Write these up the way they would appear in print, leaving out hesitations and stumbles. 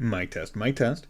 Mic test, mic test.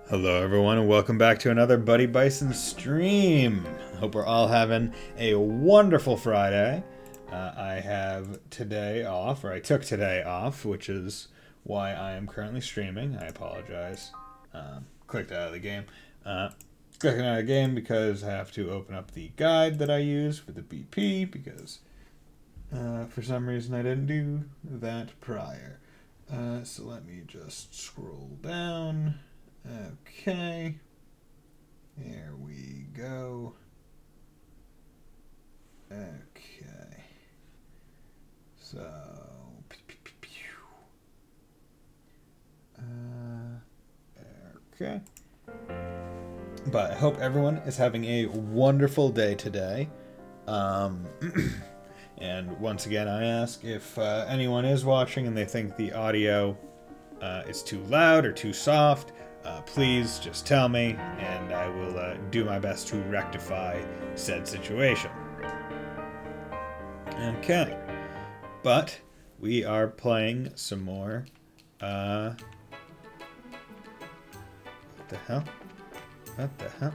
Hello, everyone, and welcome back to another Buddy Bison stream. Hope we're all having a wonderful Friday. I have today off, or I took today off, which is why I am currently streaming. I apologize. Clicked out of the game. Clicking out of the game because I have to open up the guide that I use for the BP because for some reason I didn't do that prior. So let me just scroll down. Okay. There we go. Okay. So. Okay. But I hope everyone is having a wonderful day today. And once again, I ask if anyone is watching and they think the audio is too loud or too soft, please just tell me, and I will do my best to rectify said situation. Okay. But we are playing some more the hell? What the hell?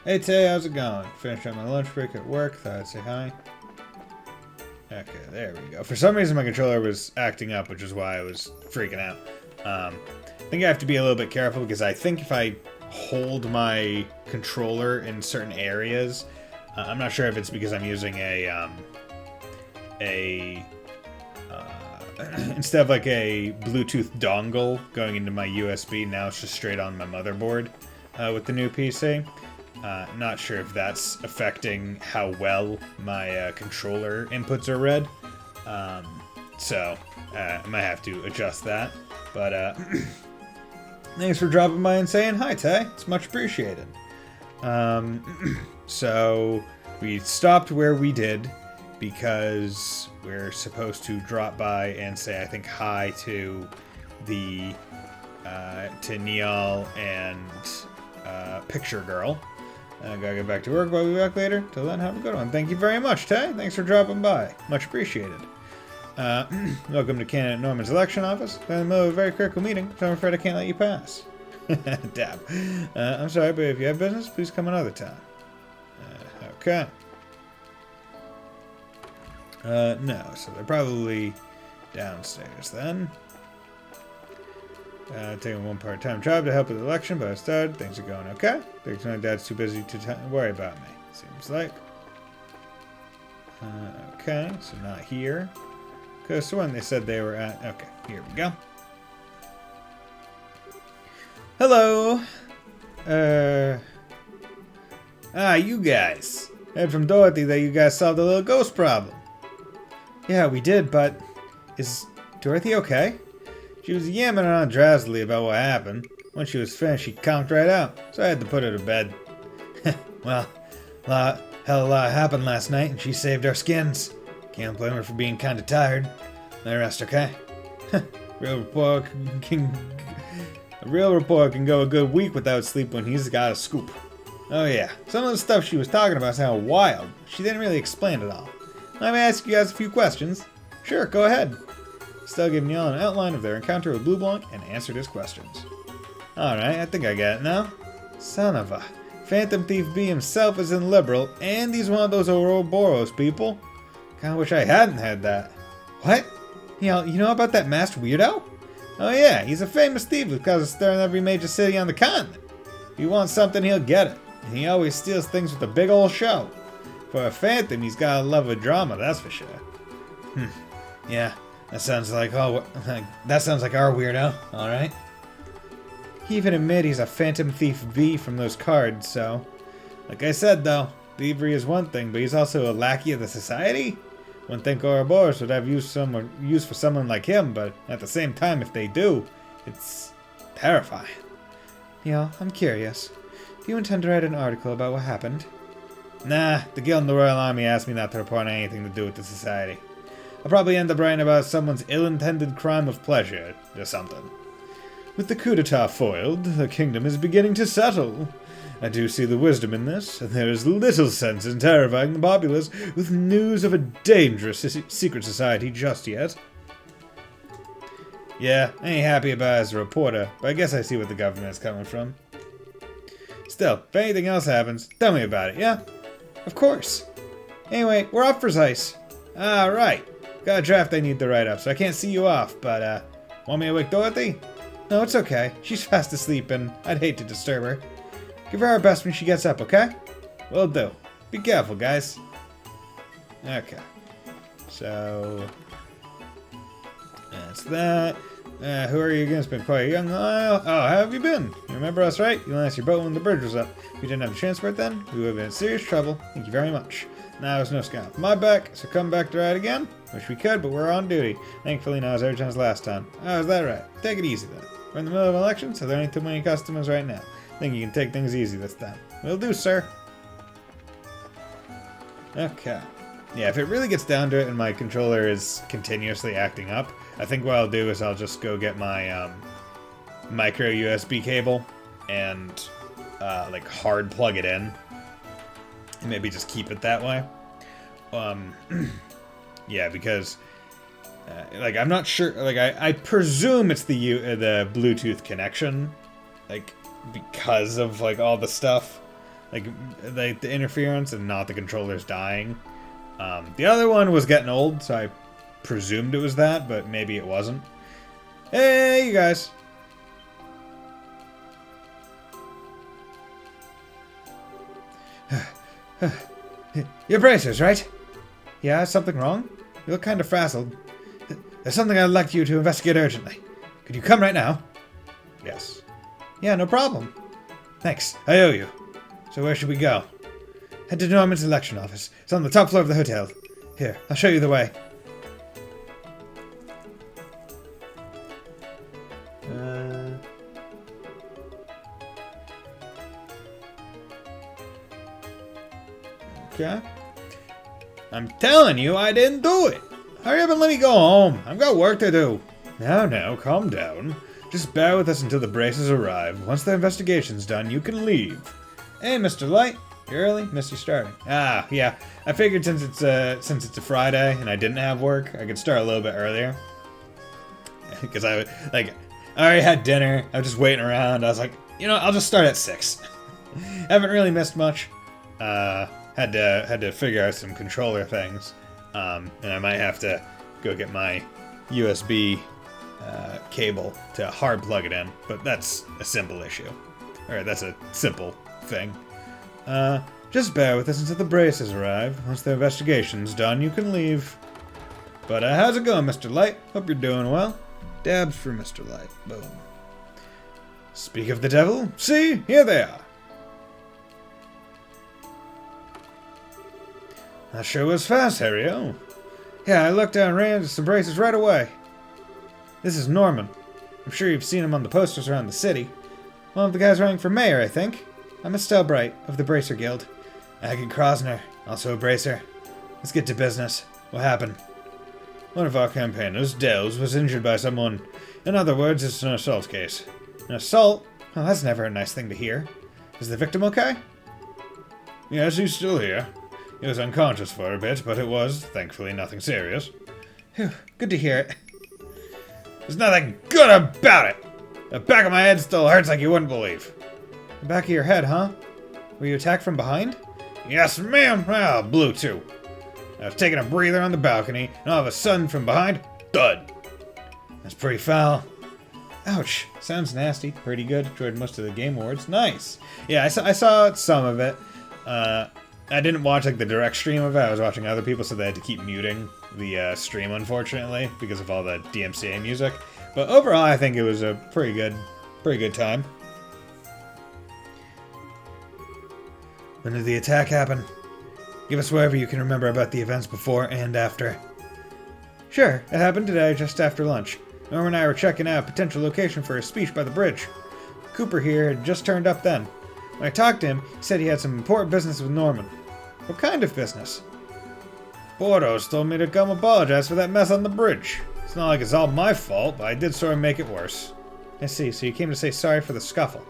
Hey Tay, how's it going? Finished up my lunch break at work. Thought I'd say hi. Okay, there we go. For some reason my controller was acting up, which is why I was freaking out. I think I have to be a little bit careful because I think if I hold my controller in certain areas, I'm not sure if it's because I'm using instead of like a Bluetooth dongle going into my USB, now it's just straight on my motherboard with the new PC. Not sure if that's affecting how well my controller inputs are read. So I might have to adjust that. But thanks for dropping by and saying hi, Tay. It's much appreciated. So we stopped where we did because we're supposed to drop by and say, I think, hi to the to Neal and Picture Girl. I gotta get back to work, but I'll be back later. Till then, have a good one. Thank you very much, Tay. Thanks for dropping by. Much appreciated. Welcome to candidate Norman's election office. I'm in the middle of a very critical meeting, so I'm afraid I can't let you pass. Dab. I'm sorry, but if you have business, please come another time. Okay. No, so they're probably downstairs then. Taking one part-time job to help with the election, but I started. Things are going okay. Thinks my dad's too busy to worry about me, seems like. Okay, so not here. Because when they said they were at... Okay, here we go. Hello! You guys. I heard from Dorothy that you guys solved the little ghost problem. Yeah, we did, but... Is Dorothy okay? She was yamming around drowsily about what happened. When she was finished, she conked right out, so I had to put her to bed. Well, hell of a lot happened last night, and she saved our skins. Can't blame her for being kinda tired. The rest okay? A real reporter can go a good week without sleep when he's got a scoop. Oh yeah, some of the stuff she was talking about sounded wild. She didn't really explain it all. Let me ask you guys a few questions. Sure, go ahead. Still giving y'all an outline of their encounter with Blue Blanc and answered his questions. Alright, I think I get it now. Son of a... Phantom Thief B himself isn't liberal, and he's one of those Ouroboros people. Kinda wish I hadn't had that. What? You know about that masked weirdo? Oh yeah, he's a famous thief who causes stir in every major city on the continent. If he wants something, he'll get it. And he always steals things with a big old show. For a phantom, he's got a love of drama, that's for sure. Yeah. That sounds like our weirdo, alright? He even admitted he's a Phantom Thief B from those cards, so... Like I said, though, thievery is one thing, but he's also a lackey of the society? Wouldn't think Ouroboros would have use for someone like him, but at the same time, if they do, it's terrifying. Yeah, I'm curious. Do you intend to write an article about what happened? Nah, the Guild and the Royal Army asked me not to report on anything to do with the society. I'll probably end up writing about someone's ill-intended crime of pleasure, or something. With the coup d'etat foiled, the kingdom is beginning to settle. I do see the wisdom in this, and there is little sense in terrifying the populace with news of a dangerous secret society just yet. Yeah, I ain't happy about it as a reporter, but I guess I see where the government is coming from. Still, if anything else happens, tell me about it, yeah? Of course. Anyway, we're off for Zeiss. Right. Got a draft I need to write up, so I can't see you off, but, want me to wake Dorothy? No, it's okay. She's fast asleep, and I'd hate to disturb her. Give her our best when she gets up, okay? Will do. Be careful, guys. Okay. So... that's that. Who are you against? Been quite a young while. Oh, how have you been? You remember us, right? You lent us your boat when the bridge was up. If we didn't have a transport then, we would have been in serious trouble. Thank you very much. Now there's no sky off my back, so come back to ride again. Wish we could, but we're on duty. Thankfully not as urgent as last time. Oh, is that right? Take it easy then. We're in the middle of an election, so there ain't too many customers right now. Think you can take things easy this time. Will do, sir. Okay. Yeah, if it really gets down to it and my controller is continuously acting up, I think what I'll do is I'll just go get my micro USB cable and like hard plug it in. And maybe just keep it that way. Yeah, because Like, I'm not sure. Like, I presume it's the Bluetooth connection, like, because of like all the stuff, like the interference, and not the controllers dying. The other one was getting old, so I presumed it was that, but maybe it wasn't. Hey, you guys. Your bracers, right? Yeah, something wrong? You look kind of frazzled. There's something I'd like you to investigate urgently. Could you come right now? Yes. Yeah, no problem. Thanks. I owe you. So where should we go? Head to Norman's election office. It's on the top floor of the hotel. Here, I'll show you the way. Okay. I'm telling you, I didn't do it. Hurry up and let me go home. I've got work to do. Now, calm down. Just bear with us until the braces arrive. Once the investigation's done, you can leave. Hey, Mr. Light. You early? Missed you starting. Ah, yeah. I figured since it's a Friday and I didn't have work, I could start a little bit earlier. Because I already had dinner. I was just waiting around. I was like, I'll just start at 6. Haven't really missed much. Had to figure out some controller things, and I might have to go get my USB cable to hard plug it in, but that's a simple issue. Alright, that's a simple thing. Just bear with us until the braces arrive. Once the investigation's done, you can leave. But how's it going, Mr. Light? Hope you're doing well. Dabs for Mr. Light. Boom. Speak of the devil. See, here they are. That sure was fast, Harry-O. Yeah, I looked down and ran into some braces right away. This is Norman. I'm sure you've seen him on the posters around the city. One of the guys running for mayor, I think. I'm Estelle Bright, of the Bracer Guild. Aggie Krosner, also a bracer. Let's get to business. What happened? One of our campaigners, Dells, was injured by someone. In other words, it's an assault case. An assault? Well, that's never a nice thing to hear. Is the victim okay? Yes, he's still here. He was unconscious for a bit, but it was, thankfully, nothing serious. Phew, good to hear it. There's nothing good about it! The back of my head still hurts like you wouldn't believe. The back of your head, huh? Were you attacked from behind? Yes, ma'am! Ah, blew too. I was taking a breather on the balcony, and all of a sudden, from behind, thud! That's pretty foul. Ouch. Sounds nasty. Pretty good. Enjoyed most of the Game Awards. Nice. Yeah, I saw some of it. I didn't watch the direct stream of it. I was watching other people, so they had to keep muting the stream, unfortunately, because of all the DMCA music. But overall, I think it was a pretty good time. When did the attack happen? Give us whatever you can remember about the events before and after. Sure, it happened today, just after lunch. Norman and I were checking out a potential location for a speech by the bridge. Cooper here had just turned up then. When I talked to him, he said he had some important business with Norman. What kind of business? Bordos told me to come apologize for that mess on the bridge. It's not like it's all my fault, but I did sort of make it worse. I see, so you came to say sorry for the scuffle.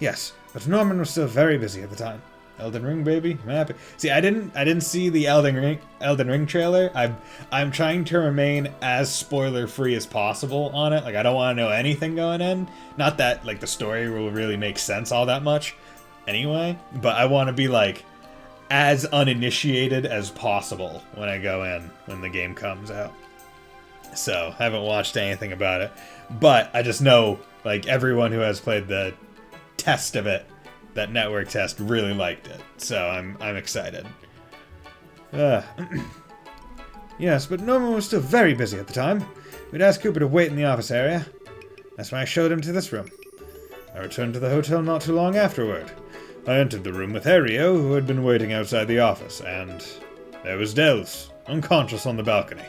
Yes, but Norman was still very busy at the time. Elden Ring, baby. I'm happy. See, I didn't see the Elden Ring trailer. I'm trying to remain as spoiler-free as possible on it. I don't want to know anything going in. Not that, the story will really make sense all that much anyway, but I want to be, as uninitiated as possible when I go in, when the game comes out. So, I haven't watched anything about it. But I just know, everyone who has played the test of it, that network test, really liked it. So, I'm excited. Yes, but Norman was still very busy at the time. We'd asked Cooper to wait in the office area. That's when I showed him to this room. I returned to the hotel not too long afterward. I entered the room with Harry-O, who had been waiting outside the office, and there was Dells, unconscious on the balcony.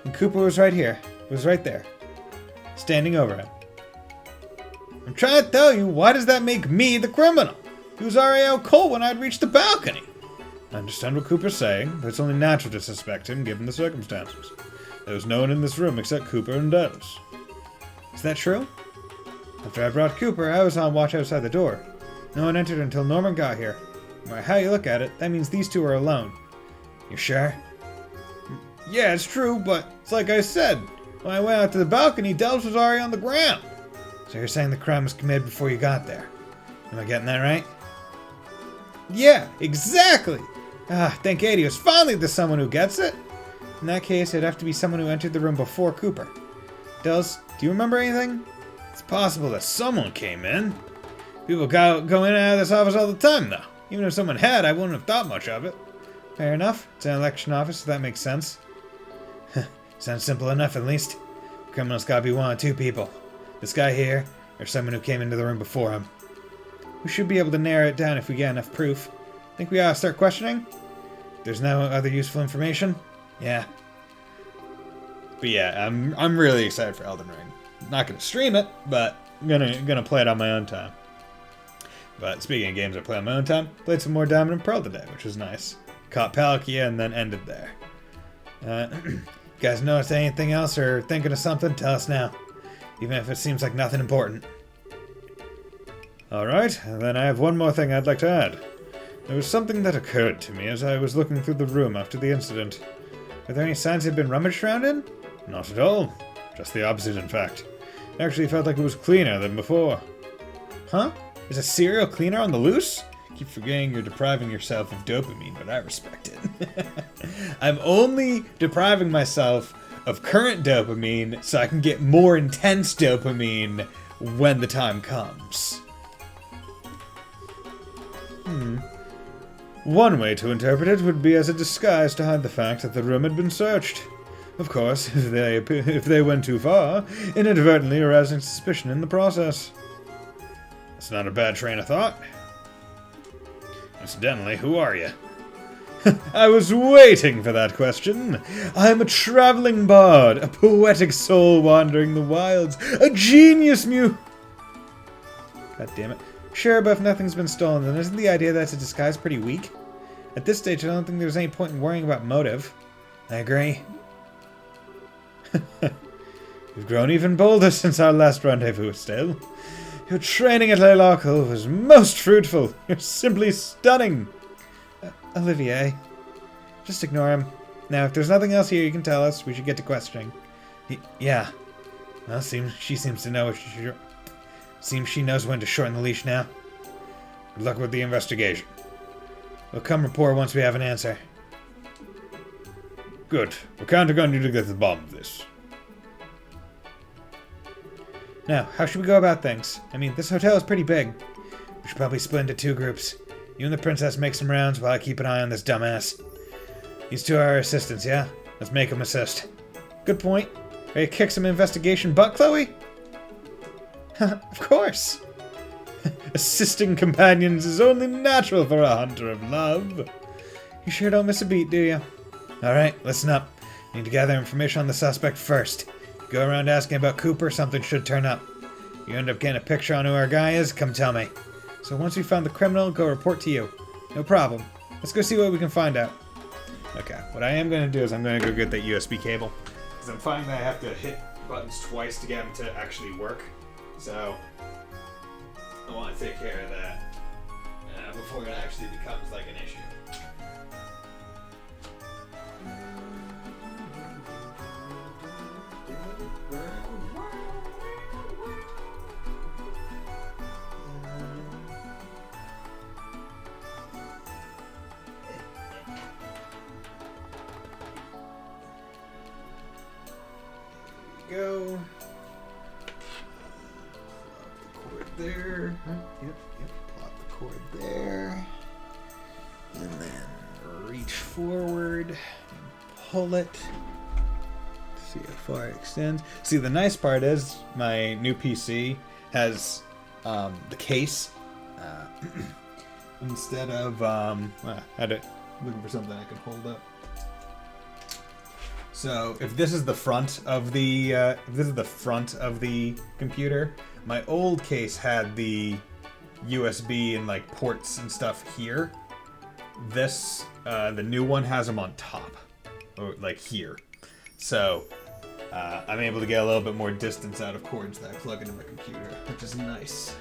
And Cooper was right here. He was right there, standing over him. I'm trying to tell you, why does that make me the criminal? He was already out cold when I'd reached the balcony. I understand what Cooper's saying, but it's only natural to suspect him given the circumstances. There was no one in this room except Cooper and Dells. Is that true? After I brought Cooper, I was on watch outside the door. No one entered until Norman got here. No matter how you look at it, that means these two are alone. You sure? Yeah, it's true, but it's like I said. When I went out to the balcony, Delves was already on the ground. So you're saying the crime was committed before you got there? Am I getting that right? Yeah, exactly! Thank Adios. Finally there's someone who gets it! In that case, it'd have to be someone who entered the room before Cooper. Delves, do you remember anything? It's possible that someone came in. People go in and out of this office all the time, though. Even if someone had, I wouldn't have thought much of it. Fair enough. It's an election office, so that makes sense. Sounds simple enough, at least. Criminal's gotta be one of two people. This guy here, or someone who came into the room before him. We should be able to narrow it down if we get enough proof. Think we ought to start questioning? There's no other useful information? Yeah. But yeah, I'm really excited for Elden Ring. Not gonna stream it, but I'm gonna play it on my own time. But speaking of games I play on my own time, played some more Diamond and Pearl today, which was nice. Caught Palkia and then ended there. You guys notice anything else or thinking of something? Tell us now. Even if it seems like nothing important. Alright, and then I have one more thing I'd like to add. There was something that occurred to me as I was looking through the room after the incident. Were there any signs it had been rummaged around in? Not at all. Just the opposite, in fact. It actually felt like it was cleaner than before. Huh? Is a serial cleaner on the loose? Keep forgetting you're depriving yourself of dopamine, but I respect it. I'm only depriving myself of current dopamine so I can get more intense dopamine when the time comes. One way to interpret it would be as a disguise to hide the fact that the room had been searched. Of course, if they went too far, inadvertently arousing suspicion in the process. That's not a bad train of thought. Incidentally, who are you? I was waiting for that question. I'm a traveling bard, a poetic soul wandering the wilds, a genius God damn it. Sure, but if nothing's been stolen, then isn't the idea that it's a disguise pretty weak? At this stage, I don't think there's any point in worrying about motive. I agree. You've grown even bolder since our last rendezvous, still. Your training at Laylock was most fruitful. You're simply stunning. Olivier. Just ignore him. Now, if there's nothing else here you can tell us, we should get to questioning. Yeah. Well, she seems to know what seems she knows when to shorten the leash now. Good luck with the investigation. We'll come report once we have an answer. Good. We're counting on you to get to the bottom of this. Now, how should we go about things? I mean, this hotel is pretty big. We should probably split into two groups. You and the princess make some rounds while I keep an eye on this dumbass. These two are our assistants, yeah? Let's make them assist. Good point. Ready to kick some investigation butt, Chloe? Of course. Assisting companions is only natural for a hunter of love. You sure don't miss a beat, do you? Alright, listen up. Need to gather information on the suspect first. Go around asking about Cooper, something should turn up. You end up getting a picture on who our guy is, come tell me. So once we found the criminal, go report to you. No problem. Let's go see what we can find out. Okay, what I am going to do is I'm going to go get that USB cable. Because I'm finding that I have to hit buttons twice to get them to actually work. So, I want to take care of that before it actually becomes like an issue. Go. Plot the cord there. Yep. Plot the cord there. And then reach forward and pull it. See how far it extends. See, the nice part is my new PC has the case instead of I had it looking for something I could hold up. So if this is the front of the computer, my old case had the USB and like ports and stuff here. This the new one has them on top, or like here. So I'm able to get a little bit more distance out of cords that I plug into my computer, which is nice.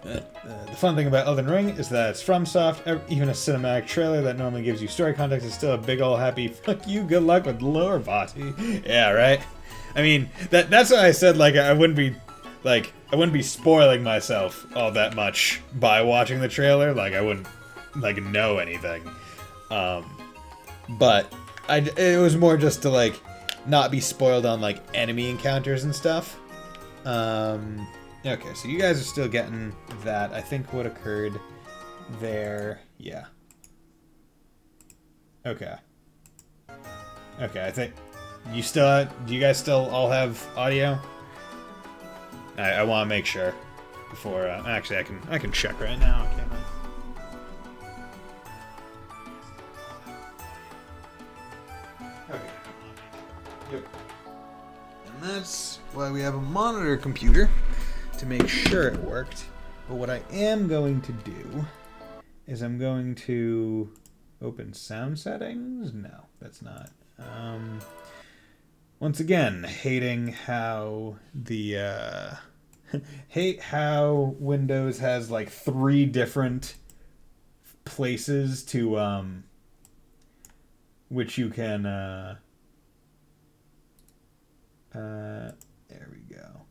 The fun thing about Elden Ring is that it's FromSoft. Even a cinematic trailer that normally gives you story context is still a big ol' happy fuck you, good luck with lore body. Yeah, right? I mean, that's why I said, like, I wouldn't be spoiling myself all that much by watching the trailer. Like, I wouldn't, like, know anything. But it was more just to, like, not be spoiled on, like, enemy encounters and stuff. Okay, so you guys are still getting that. I think what occurred there... Yeah. Okay. Okay, I think... Do you guys still all have audio? I want to make sure before... actually, I can check right now, can't I? Okay. Yep. And that's why we have a monitor computer, to make sure it worked. But what I am going to do is I'm going to open sound settings. No, that's not. Once again, hating how the hate how Windows has like 3 different places to which you can there we go.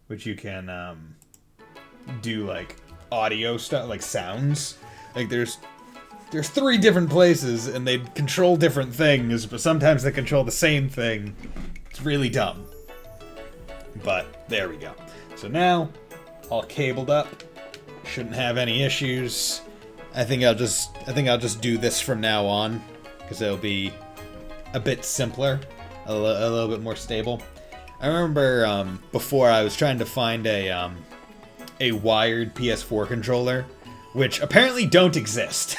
Which you can do like audio stuff, like sounds. Like there's 3 different places and they control different things, but sometimes they control the same thing. It's really dumb. But there we go. So now, all cabled up. Shouldn't have any issues. I think I'll just do this from now on, because it'll be a bit simpler, a little bit more stable. I remember before I was trying to find a wired PS4 controller, which apparently don't exist.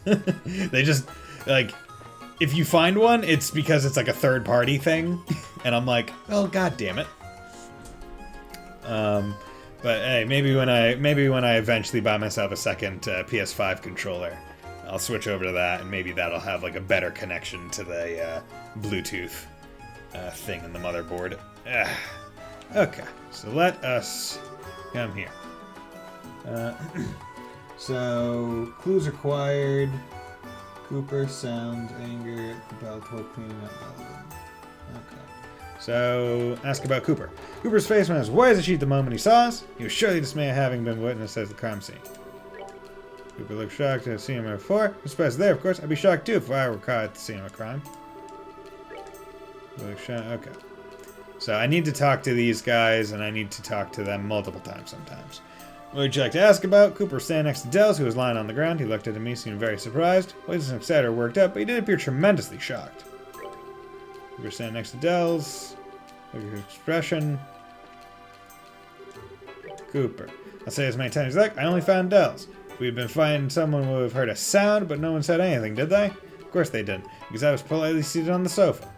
They just, like, if you find one, it's because it's like a third-party thing, and I'm like, oh, god damn it. But hey, maybe when I eventually buy myself a second PS5 controller, I'll switch over to that, and maybe that'll have like a better connection to the Bluetooth thing in the motherboard. Okay, so let us come here. So, clues required. Cooper, sound, anger, compelled toward cleaning up Belleville. Okay. So, ask about Cooper. Cooper's face went as white as a sheet the moment he saw us. He was surely dismayed at having been witnessed at the crime scene. Cooper looked shocked to have seen him before. I'm surprised there, of course. I'd be shocked too if I were caught at the scene of a crime. Okay. So, I need to talk to these guys, and I need to talk to them multiple times sometimes. What would you like to ask about? Cooper was standing next to Dells, who was lying on the ground. He looked at me, seemed very surprised. Well, he wasn't excited or worked up, but he did appear tremendously shocked. Cooper was standing next to Dells. Look at his expression. Cooper. I'll say as many times as you like, I only found Dells. If we had been finding someone would have heard a sound, but no one said anything, did they? Of course they didn't, because I was politely seated on the sofa.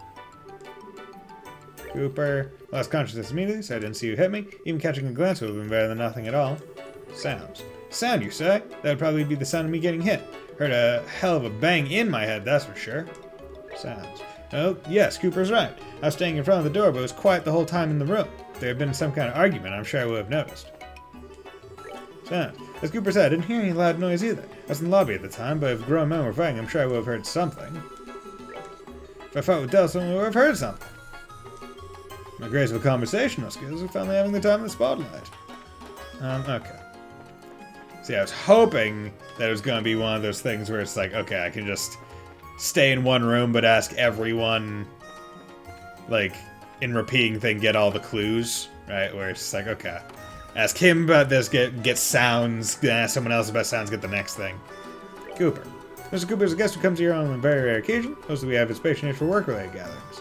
Cooper. Lost consciousness immediately, so I didn't see you hit me. Even catching a glance would have been better than nothing at all. Sounds. Sound, you say? That would probably be the sound of me getting hit. Heard a hell of a bang in my head, that's for sure. Sounds. Oh, yes, Cooper's right. I was staying in front of the door, but it was quiet the whole time in the room. If there had been some kind of argument, I'm sure I would have noticed. Sounds. As Cooper said, I didn't hear any loud noise either. I was in the lobby at the time, but if grown men were fighting, I'm sure I would have heard something. If I fought with Del, someone would have heard something. My graceful conversational skills are finally having the time in the spotlight. Okay. See, I was hoping that it was going to be one of those things where it's like, okay, I can just stay in one room but ask everyone, like, in repeating thing, get all the clues, right? Where it's like, okay, ask him about this, get sounds, ask someone else about sounds, get the next thing. Cooper. Mr. Cooper is a guest who comes here on a very rare occasion. Mostly we have his patronage for work-related gatherings.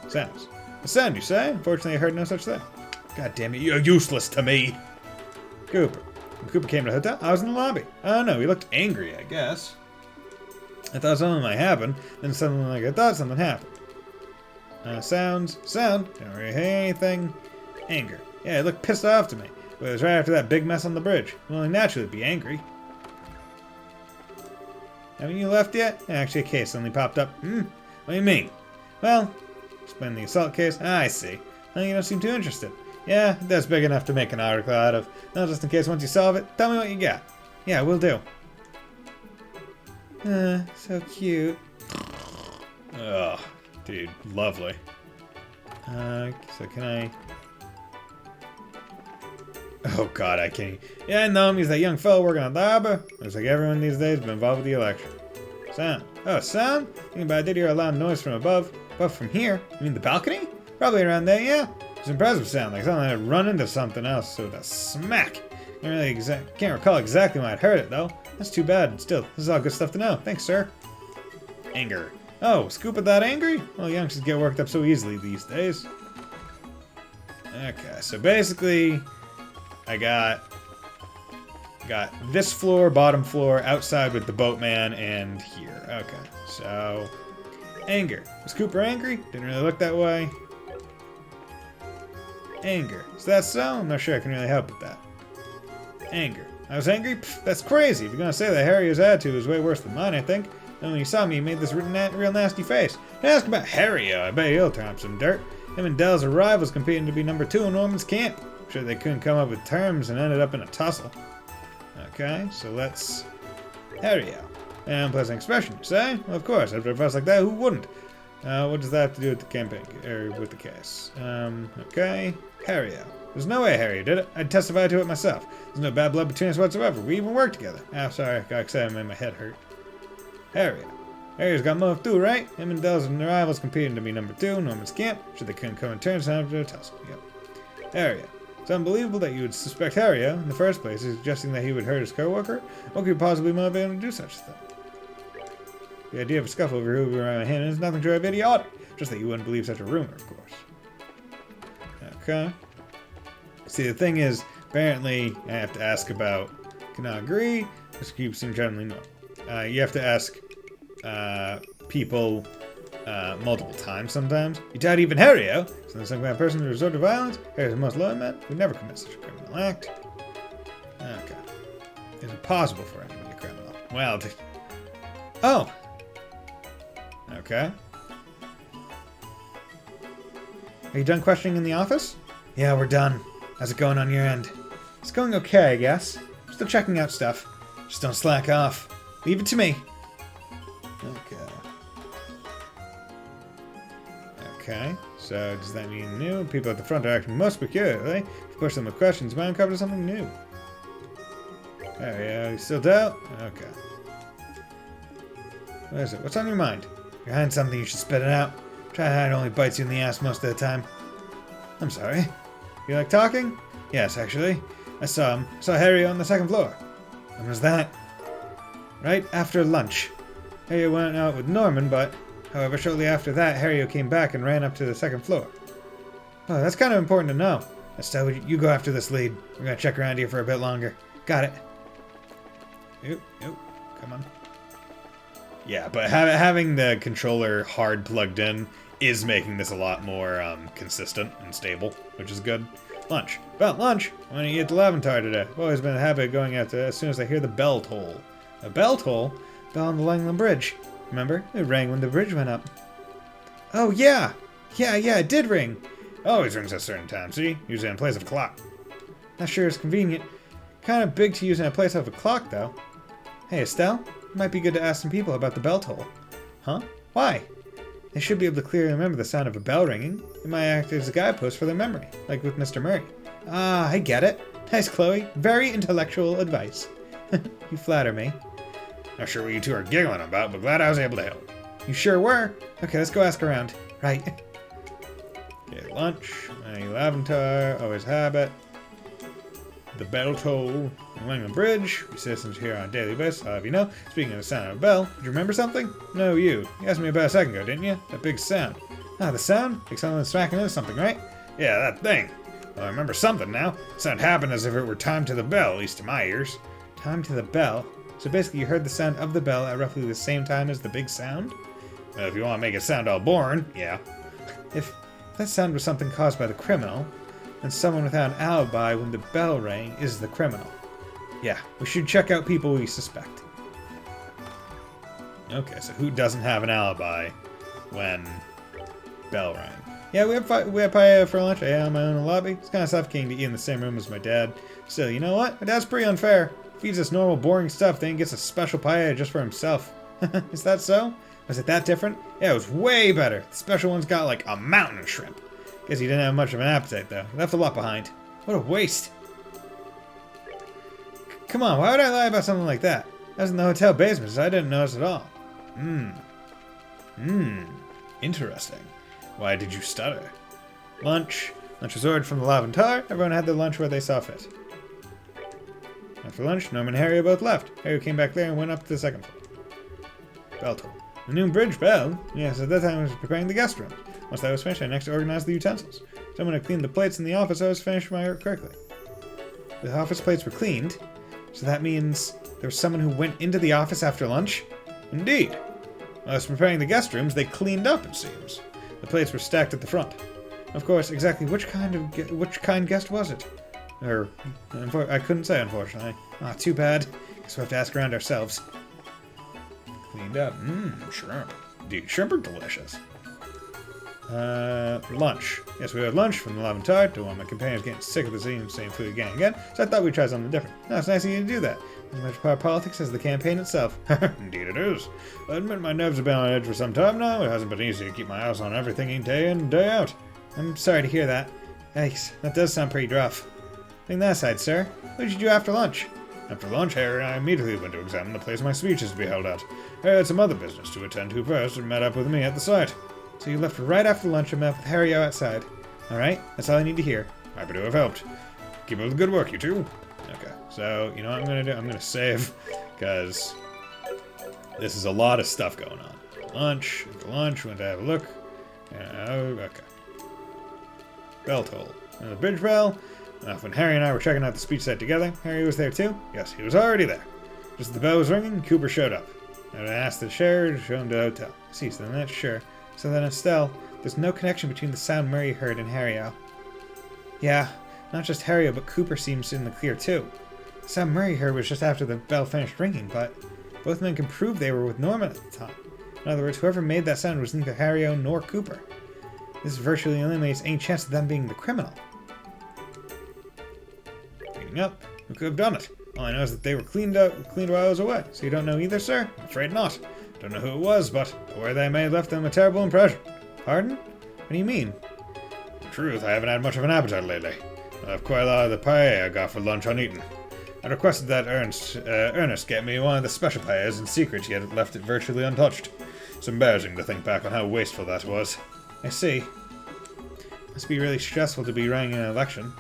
Sounds. A sound, you say? Unfortunately, I heard no such thing. God damn it, you're useless to me! Cooper. When Cooper came to the hotel, I was in the lobby. Oh no, he looked angry, I guess. I thought something might happen, then suddenly like I thought something happened. Sounds. Sound. Don't really hear anything. Anger. Yeah, he looked pissed off to me. But it was right after that big mess on the bridge. Well, only naturally be angry. Haven't you left yet? Actually, a case suddenly popped up. What do you mean? Well, explain the assault case. I see. Well, you don't seem too interested. Yeah, that's big enough to make an article out of. Now, just in case once you solve it, tell me what you got. Yeah, will do. So cute. Ugh, dude, lovely. So can I... Oh god, I can't... Yeah, I know him. He's that young fellow working on the harbor. Looks like everyone these days has been involved with the election. Sound. Oh, sound? But I did hear a loud noise from above. Above from here? You mean the balcony? Probably around there, yeah. It's impressive sound, like something had run into something else with a smack. Can't recall exactly when I'd heard it, though. That's too bad. Still, this is all good stuff to know. Thanks, sir. Anger. Oh, Scoop that angry? Well, youngsters get worked up so easily these days. Okay, so basically, I got this floor, bottom floor, outside with the boatman, and here. Okay, so anger. Was Cooper angry? Didn't really look that way. Anger. Is that so? I'm not sure I can really help with that. Anger. I was angry? Pfft, that's crazy. If you're gonna say that Harry's attitude was way worse than mine, I think. And when he saw me, he made this real nasty face. Ask about Harry, I bet he'll turn up some dirt. Him and Dell's are rivals competing to be number 2 in Norman's camp. I'm sure they couldn't come up with terms and ended up in a tussle. Okay, so let's... Harry out. An unpleasant expression, you say? Well, of course, after a fuss like that, who wouldn't? What does that have to do with the campaign, or with the case? Okay, Harry out. There's no way Harry did it. I'd testify to it myself. There's no bad blood between us whatsoever. We even work together. Ah, sorry, I got excited and made my head hurt. Harry. Harry's got moved too, right? Him and Dell's and the rivals competing to be number 2, Norman's camp. Sure they couldn't come in turns after a tussle. Yep. Harry. It's unbelievable that you would suspect Harry in the first place, suggesting that he would hurt his co-worker. What could possibly motivate him to do such a thing? The idea of a scuffle over who we were around him is nothing short of idiotic. Just that you wouldn't believe such a rumor, of course. Okay. See, the thing is, apparently, I have to ask about, can I agree? This keeps him generally no. You have to ask people multiple times sometimes. You doubt even Harry, oh? So there's some kind of person who resort to violence? Harry's the most loyal man who never commits such a criminal act. Okay. It's impossible for him to be a criminal. Well, oh! Okay. Are you done questioning in the office? Yeah, we're done. How's it going on your end? It's going okay, I guess. Still checking out stuff. Just don't slack off. Leave it to me. Okay. Okay, so does that mean new? People at the front are acting most peculiarly. Of course, some of the questions might uncover something new. Yeah, you still doubt? Okay. What is it? What's on your mind? You're hiding something, you should spit it out. Try to hide only bites you in the ass most of the time. I'm sorry. You like talking? Yes, actually. I saw him. I saw Harry on the 2nd floor. When was that? Right after lunch. Harry went out with Norman, but... However, shortly after that, Harry came back and ran up to the 2nd floor. Oh, that's kind of important to know. Estelle, you go after this lead. We're gonna check around here for a bit longer. Got it. Oop, come on. Yeah, but having the controller hard plugged in is making this a lot more consistent and stable, which is good. Lunch. About lunch? I'm gonna eat the Laventar today. I've always been in the habit of going out as soon as I hear the bell toll. A bell toll? Bell on the Langland Bridge. Remember? It rang when the bridge went up. Oh, yeah! Yeah, it did ring! Always rings at a certain time, see? Usually in place of a clock. Not sure it's convenient. Kind of big to use in a place of a clock, though. Hey, Estelle? It might be good to ask some people about the bell toll. Huh? Why? They should be able to clearly remember the sound of a bell ringing. It might act as a guidepost for their memory, like with Mr. Murray. Ah, I get it. Nice, Chloe. Very intellectual advice. You flatter me. Not sure what you two are giggling about, but glad I was able to help. You sure were. Okay, let's go ask around. Right. Okay, lunch. Laventar. Always habit. The bell toll. Langland Bridge. We citizens here on a daily basis. I'll have you know. Speaking of the sound of a bell, did you remember something? No, you. You asked me about a second ago, didn't you? That big sound. Ah, the sound? Like someone smacking into something, right? Yeah, that thing. Well, I remember something now. The sound happened as if it were timed to the bell, at least to my ears. Timed to the bell? So basically you heard the sound of the bell at roughly the same time as the big sound? Well, if you want to make it sound all boring, yeah. If that sound was something caused by the criminal, then someone without an alibi when the bell rang is the criminal. Yeah, we should check out people we suspect. Okay, so who doesn't have an alibi when bell rang? Yeah, we had paella for lunch. I ate on my own in the lobby. It's kind of suffocating to eat in the same room as my dad. Still, you know what? My dad's pretty unfair. Feeds us normal, boring stuff, then he gets a special paella just for himself. Is that so? Was it that different? Yeah, it was way better. The special one's got like a mountain of shrimp. Guess he didn't have much of an appetite though. He left a lot behind. What a waste. Come on, why would I lie about something like that? I was in the hotel basement, so I didn't notice at all. Interesting. Why did you stutter? Lunch. Lunch was ordered from the Lavantar. Everyone had their lunch where they saw fit. After lunch, Norm and Harry both left. Harry came back there and went up to the second floor. Bell toll. The new bridge bell? Yes, at that time I was preparing the guest room. Once that was finished, I next organized the utensils. Someone had cleaned the plates in the office, so I was finished my work quickly. The office plates were cleaned, so that means there was someone who went into the office after lunch? Indeed. While I was preparing the guest rooms, they cleaned up, it seems. The plates were stacked at the front. Of course, exactly which kind guest was it? I couldn't say, unfortunately. Ah, too bad. Guess we'll have to ask around ourselves. Cleaned up. Shrimp. Dude, shrimp are delicious. Lunch. Yes, we had lunch from the Lavantar. Don't want my companions getting sick of the same food again and again, so I thought we'd try something different. No, it's nice of you to do that. As much part of politics as the campaign itself. Indeed it is. I admit my nerves have been on edge for some time now. It hasn't been easy to keep my eyes on everything day in and day out. I'm sorry to hear that. Yikes, that does sound pretty rough. Leaving that aside, sir, what did you do after lunch? After lunch, Harry and I immediately went to examine the place my speech is to be held at. Harry had some other business to attend to first and met up with me at the site. So you left right after lunch and met with Harry outside. Alright, that's all I need to hear. Happy to have helped. Keep up the good work, you two. Okay, so, you know what I'm going to do? I'm going to save, because this is a lot of stuff going on. Lunch, after lunch, went to have a look. Okay. Bell toll. And the bridge bell. When Harry and I were checking out the speech site together, Harry was there too. Yes, he was already there. Just as the bell was ringing, Cooper showed up. And I asked the sheriff to show him to the hotel. See, so then that's sure. So then Estelle, there's no connection between the sound Murray heard and Harry-O. Yeah, not just Harry-O, but Cooper seems in the clear too. The sound Murray heard was just after the bell finished ringing, but both men can prove they were with Norman at the time. In other words, whoever made that sound was neither Harry-O nor Cooper. This virtually eliminates any chance of them being the criminal. Cleaning up? Who could have done it? All I know is that they were cleaned while I was away. So you don't know either, sir? I'm afraid not. Don't know who it was, but where they may have left them a terrible impression. Pardon? What do you mean? In truth, I haven't had much of an appetite lately. I have quite a lot of the paella I got for lunch uneaten. I requested that Ernest get me one of the special paellas in secret, yet it left it virtually untouched. It's embarrassing to think back on how wasteful that was. I see. Must be really stressful to be running an election.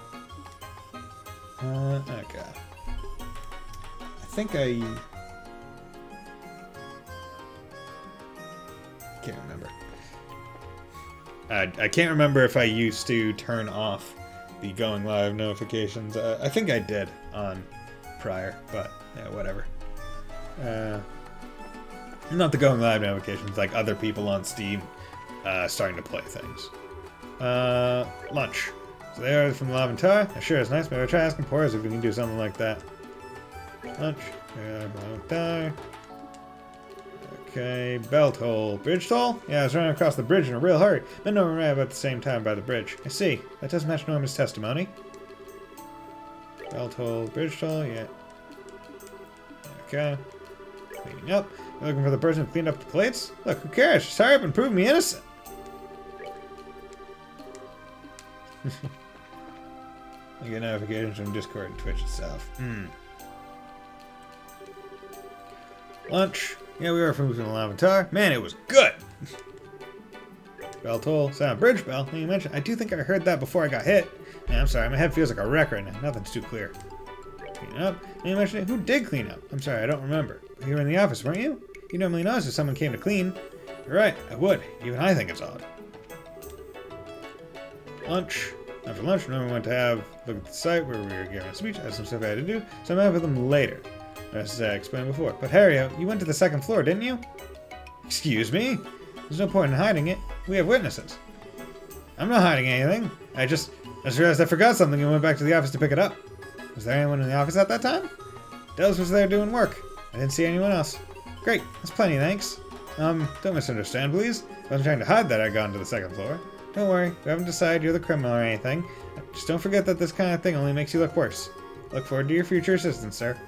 Okay. I think I can't remember. I can't remember if I used to turn off the going live notifications. I think I did on prior, but yeah, whatever. Not the going live notifications, like other people on Steam starting to play things. Lunch. So they are from the Lavantar. That sure is nice, but I'll try asking Porras if we can do something like that. Lunch. Lavantar. Okay, bell toll. Bridge toll? Yeah, I was running across the bridge in a real hurry. Met Norman right about the same time by the bridge. I see. That does match Norman's testimony. Bell toll. Bridge toll? Yeah. Okay. Cleaning up. You're looking for the person who cleaned up the plates? Look, who cares? Just hurry up and prove me innocent. I get notifications from Discord and Twitch itself. Lunch. Yeah, we were from the Lavantar. Man, it was good! Bell toll. Sound bridge bell. You mentioned. I do think I heard that before I got hit. Man, I'm sorry. My head feels like a wreck right now. Nothing's too clear. Clean up. You mentioned it. Who did clean up? I'm sorry, I don't remember. You were in the office, weren't you? You normally notice if someone came to clean. You're right. I would. Even I think it's odd. Lunch. After lunch, Norman went to have a look at the site where we were giving a speech. I had some stuff I had to do, so I met with them later. As I explained before. But Harry, you went to the second floor, didn't you? Excuse me? There's no point in hiding it. We have witnesses. I'm not hiding anything. I just realized I forgot something and went back to the office to pick it up. Was there anyone in the office at that time? Dels was there doing work. I didn't see anyone else. Great. That's plenty, thanks. Don't misunderstand, please. I wasn't trying to hide that I'd gone to the second floor. Don't worry, we haven't decided you're the criminal or anything. Just don't forget that this kind of thing only makes you look worse. Look forward to your future assistance, sir.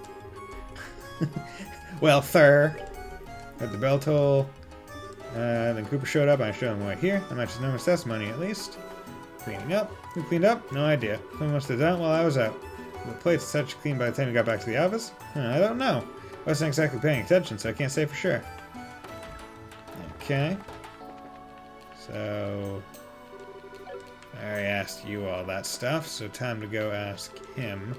Well, sir. At the bell toll. Then Cooper showed up and I showed him right here. That matches Norman's testimony, at least. Cleaning up. Who cleaned up? No idea. Someone must have done it while I was out. The plates are such clean by the time we got back to the office? I don't know. I wasn't exactly paying attention, so I can't say for sure. Okay. So... I already asked you all that stuff, so time to go ask him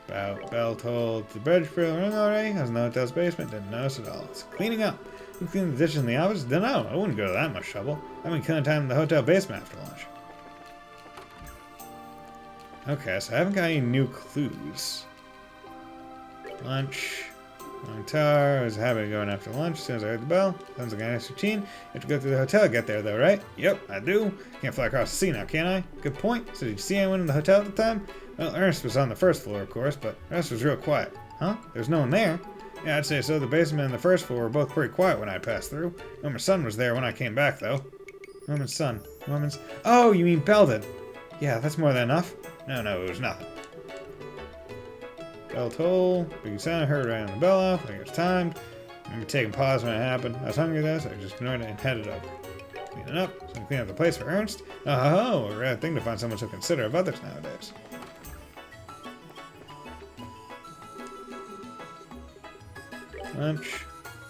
about bell toll to the bridge for the ring already. I was in the hotel's basement, didn't notice at all. It's cleaning up. Who cleaned the dishes in the office? Don't know. I wouldn't go to that much trouble. I've been killing time in the hotel basement after lunch. Okay, so I haven't got any new clues. Lunch. Long tower. I was happy going after lunch as soon as I heard the bell. Sounds like a nice routine. You have to go through the hotel to get there, though, right? Yep, I do. Can't fly across the sea now, can I? Good point. So did you see anyone in the hotel at the time? Well, Ernest was on the first floor, of course, but the rest was real quiet. Huh? There's no one there? Yeah, I'd say so. The basement and the first floor were both pretty quiet when I passed through. Norman's son was there when I came back, though. Norman's son. Norman's... Oh, you mean Belden. Yeah, that's more than enough. No, it was nothing. Bell toll. Big sound I heard right on the bell off. I think it was timed. I remember taking pause when it happened. I was hungry though, so I just ignored it and headed over. Cleaning up. So I'm cleaning up the place for Ernst. Oh, a rare thing to find someone so considerate of others nowadays. Lunch.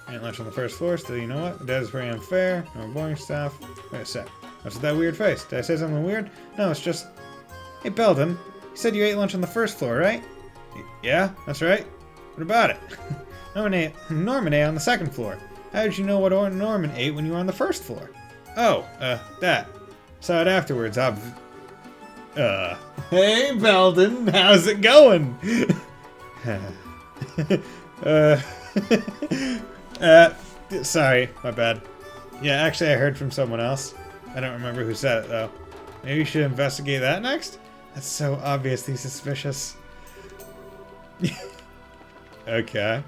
Ate lunch on the first floor. Still, you know what? Dad's pretty unfair. No boring stuff. Wait a sec. What's with that weird face? Did I say something weird? No, it's just... Hey, Belden. You said you ate lunch on the first floor, right? Yeah, that's right. What about it? Norman ate on the second floor. How did you know what Norman ate when you were on the first floor? Oh, that. Saw it afterwards, Hey, Belden, how's it going? Sorry, my bad. Yeah, actually I heard from someone else. I don't remember who said it, though. Maybe you should investigate that next? That's so obviously suspicious. Okay.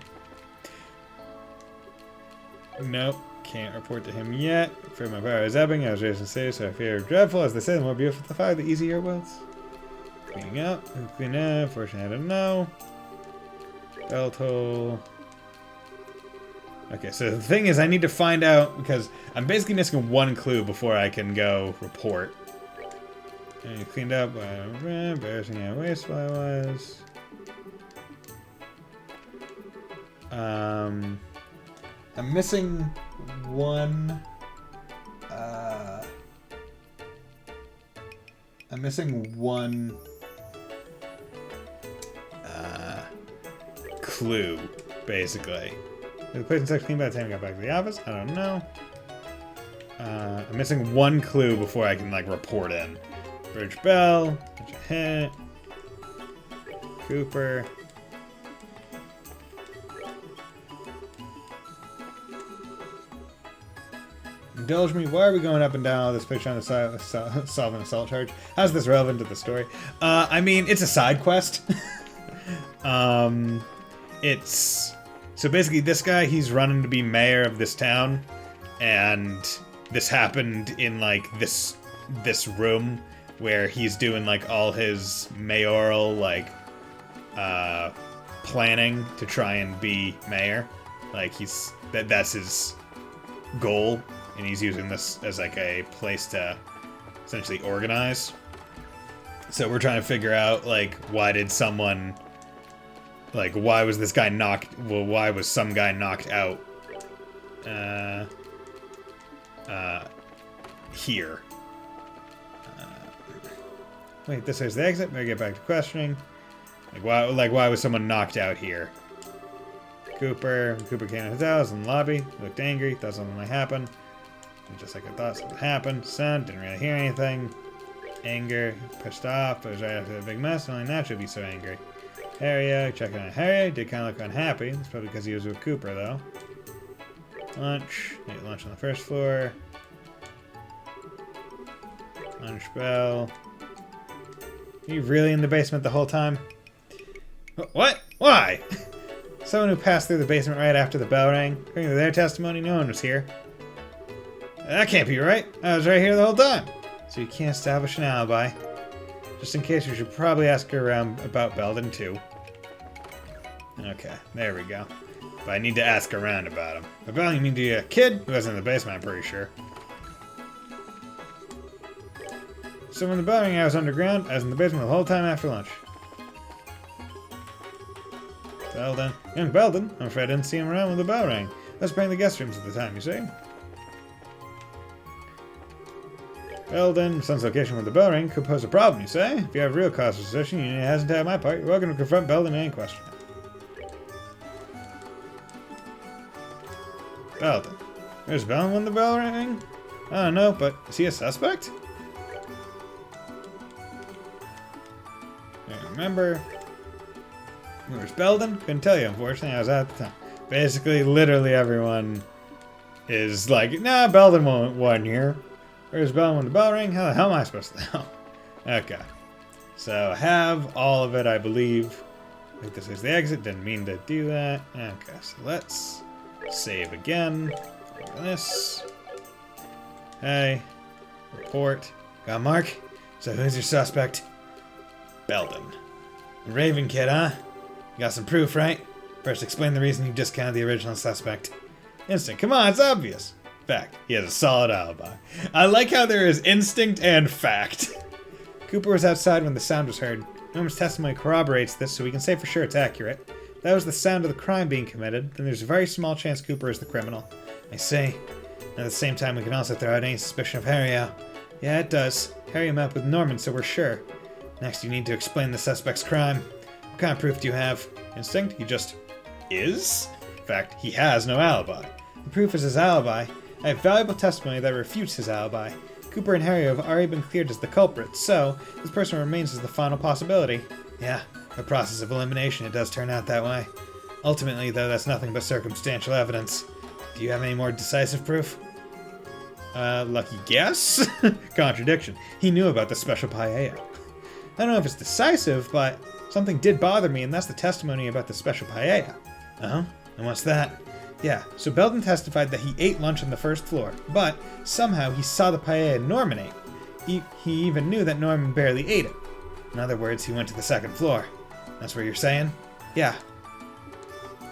Nope. Can't report to him yet. Afraid my power is ebbing. I was raised in cities, so I fear dreadful. As they say, the more beautiful the fire, the easier it was. Cleaning up. Clean up. Fortunately, I don't know. Bell toll. Okay, so the thing is, I need to find out, because I'm basically missing one clue before I can go report. And cleaned up. Embarrassing how wasteful I was. I'm missing one. I'm missing one clue, basically. The place in section clean by the time I got back to the office. I don't know. I'm missing one clue before I can like report in. Bridge bell. Catch a hit. Cooper. Indulge me. Why are we going up and down all this picture on the solve an assault charge? How's this relevant to the story? I mean, it's a side quest. It's so basically this guy, he's running to be mayor of this town, and this happened in like this room where he's doing like all his mayoral like planning to try and be mayor. Like that's his goal. And he's using this as like a place to essentially organize. So we're trying to figure out like why was some guy knocked out here. Wait, this is the exit. Better get back to questioning. Why was someone knocked out here? Cooper came to the hotel, was in the lobby, looked angry, thought something might happen. Just like I thought something happened. Sound, didn't really hear anything. Anger, pissed off, but it was right after the big mess, only naturally be so angry. Harriet, checking on Harriet, did kind of look unhappy. It's probably because he was with Cooper, though. Lunch, ate lunch on the first floor. Lunch bell. Are you really in the basement the whole time? What? Why? Someone who passed through the basement right after the bell rang. According to their testimony, no one was here. That can't be right. I was right here the whole time. so you can't establish an alibi. Just in case, we should probably ask her around about Belden, too. Okay, there we go. But I need to ask around about him. But Belden, you mean the kid who was in the basement, I'm pretty sure. So when the bell rang, I was underground. I was in the basement the whole time after lunch. Belden. Young Belden? I'm afraid I didn't see him around when the bell rang. I was praying the guest rooms at the time, you see? Belden, son's location with the bell ring could pose a problem, you say? If you have real cause for suspicion, you hasn't had my part. You're welcome to confront Belden in any question. Belden. Where's Belden when the bell rang? I don't know, but is he a suspect? I remember. Where's Belden? Couldn't tell you, unfortunately. I was out at the time. Basically, literally everyone is like, nah, Belden wasn't here. Where's Belden when the bell rang? How the hell am I supposed to know? Okay. So, have all of it, I believe. I think this is the exit. Didn't mean to do that. Okay, so let's save again. Over this. Hey. Report. Got Mark? So, who's your suspect? Belden. The Raven Kid, huh? You got some proof, right? First, explain the reason you discounted the original suspect. Instinct. Come on, it's obvious. Fact. He has a solid alibi. I like how there is instinct and fact. Cooper was outside when the sound was heard. Norman's testimony corroborates this, so we can say for sure it's accurate. If that was the sound of the crime being committed, then there's a very small chance Cooper is the criminal. I see. And at the same time, we can also throw out any suspicion of Harry out. Yeah, it does. Harry met with Norman, so we're sure. Next, you need to explain the suspect's crime. What kind of proof do you have? Instinct? He just is? In fact, he has no alibi. The proof is his alibi. I have valuable testimony that refutes his alibi. Cooper and Harry have already been cleared as the culprits, so this person remains as the final possibility. Yeah, a process of elimination, it does turn out that way. Ultimately, though, that's nothing but circumstantial evidence. Do you have any more decisive proof? Lucky guess? Contradiction. He knew about the special paella. I don't know if it's decisive, but something did bother me, and that's the testimony about the special paella. Uh-huh. And what's that? Yeah, so Belden testified that he ate lunch on the first floor, but somehow he saw the paella Norman ate. He even knew that Norman barely ate it. In other words, he went to the second floor. That's what you're saying? Yeah.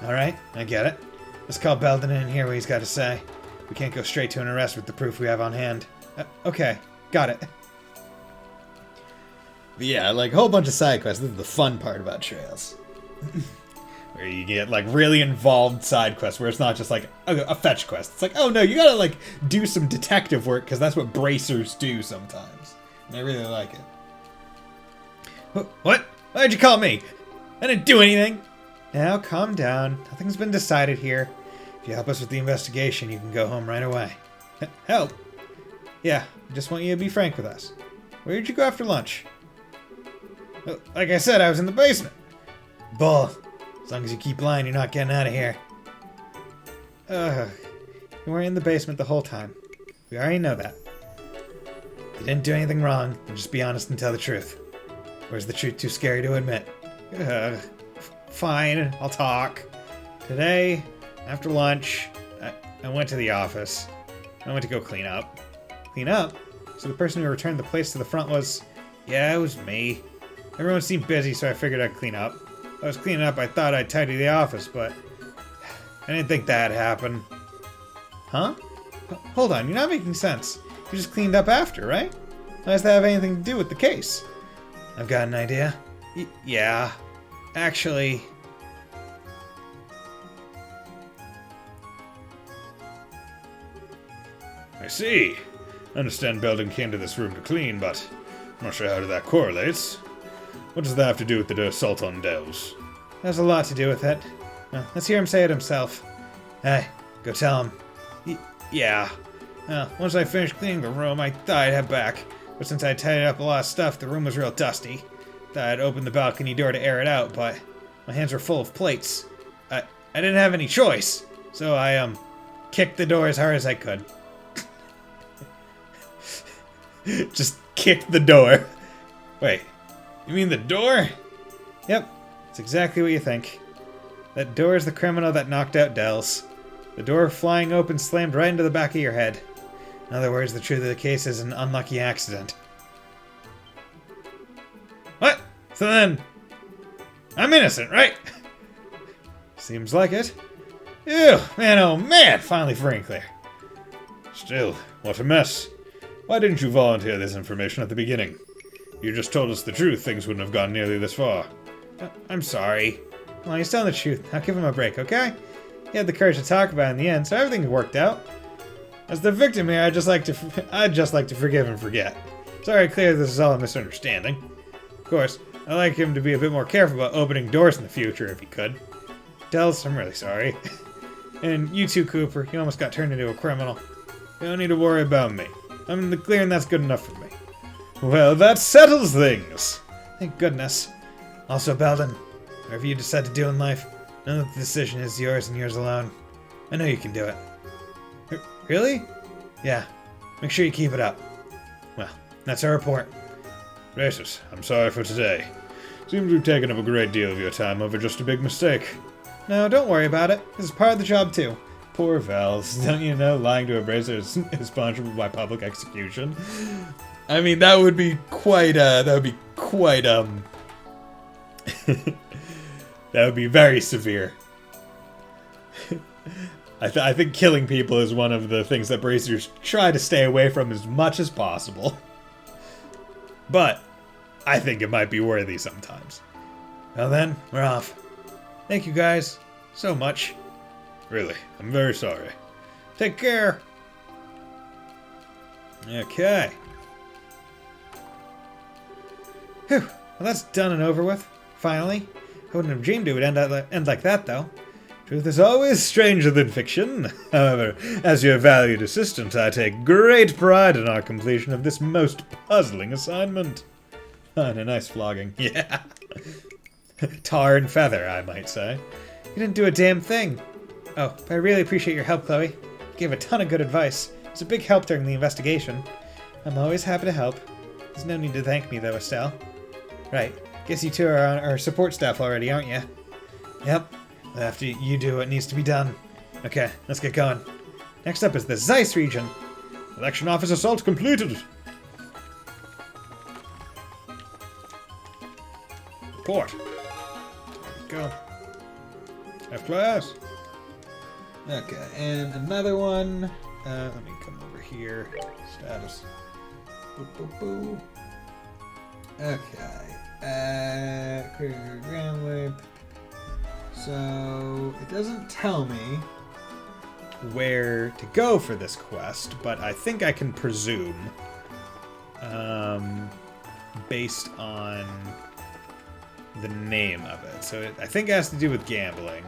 Alright, I get it. Let's call Belden in and hear what he's got to say. We can't go straight to an arrest with the proof we have on hand. Okay, got it. But yeah, like a whole bunch of side quests. This is the fun part about Trails. Where you get like really involved side quests where it's not just like a fetch quest. It's like, oh no, you gotta like do some detective work because that's what bracers do sometimes. And I really like it. What? Why'd you call me? I didn't do anything. Now calm down. Nothing's been decided here. If you help us with the investigation, you can go home right away. Help? Yeah, I just want you to be frank with us. Where did you go after lunch? Like I said, I was in the basement. Bull. As long as you keep lying, you're not getting out of here. You weren't in the basement the whole time. We already know that. You didn't do anything wrong, then just be honest and tell the truth. Or is the truth too scary to admit? Fine, I'll talk. Today, after lunch, I went to the office. I went to go clean up. Clean up? So the person who returned the place to the front was... Yeah, it was me. Everyone seemed busy, so I figured I'd clean up. I was cleaning up, I thought I'd tidy the office, but... I didn't think that'd happen. Huh? Hold on, you're not making sense. You just cleaned up after, right? How does that have anything to do with the case? I've got an idea. Yeah. Actually... I see. I understand Belden came to this room to clean, but I'm not sure how that correlates. What does that have to do with the assault on Dells? There's a lot to do with it. Let's hear him say it himself. Hey, go tell him. Yeah. Once I finished cleaning the room, I thought I'd head back. But since I tidied up a lot of stuff, the room was real dusty. Thought I'd open the balcony door to air it out, but my hands were full of plates. I didn't have any choice. So I, kicked the door as hard as I could. Just kicked the door. Wait, you mean the door? Yep, it's exactly what you think. That door is the criminal that knocked out Dells. The door flying open slammed right into the back of your head. In other words, the truth of the case is an unlucky accident. What? So then, I'm innocent, right? Seems like it. Ew, man, oh man, finally free and clear. Still, what a mess. Why didn't you volunteer this information at the beginning? You just told us the truth, things wouldn't have gone nearly this far. I'm sorry. Well, he's telling the truth. Now give him a break, okay? He had the courage to talk about it in the end, so everything worked out. As the victim here, I'd just like to forgive and forget. Sorry, clear this is all a misunderstanding. Of course, I'd like him to be a bit more careful about opening doors in the future if he could. Dels, I'm really sorry. And you too, Cooper. You almost got turned into a criminal. You don't need to worry about me. I'm in the clear and that's good enough for me. Well, that settles things. Thank goodness. Also, Belden, whatever you decide to do in life, know that the decision is yours and yours alone. I know you can do it. Really? Yeah. Make sure you keep it up. Well, that's our report. Racist, I'm sorry for today. Seems we've taken up a great deal of your time over just a big mistake. No, don't worry about it. This is part of the job, too. Poor Vels. Don't you know lying to a bracer is punishable by public execution? I mean, that would be quite, that would be very severe. I think killing people is one of the things that bracers try to stay away from as much as possible. But I think it might be worthy sometimes. Well then, we're off. Thank you guys so much. Really, I'm very sorry. Take care. Okay. Whew. Well, that's done and over with. Finally. I wouldn't have dreamed it would end like that, though. Truth is always stranger than fiction. However, as your valued assistant, I take great pride in our completion of this most puzzling assignment. And a nice flogging. Yeah. Tar and feather, I might say. You didn't do a damn thing. Oh, but I really appreciate your help, Chloe. You gave a ton of good advice. It was a big help during the investigation. I'm always happy to help. There's no need to thank me, though, Estelle. Right. Guess you two are on our support staff already, aren't you? Yep. After you do what needs to be done. Okay, let's get going. Next up is the Zeiss region. Election office assault completed. Report. There we go. F class. Okay, and another one. Let me come over here. Status. Boop, boop, boop. Okay. Clear ground loop. So it doesn't tell me where to go for this quest, but I think I can presume, based on the name of it. So I think it has to do with gambling.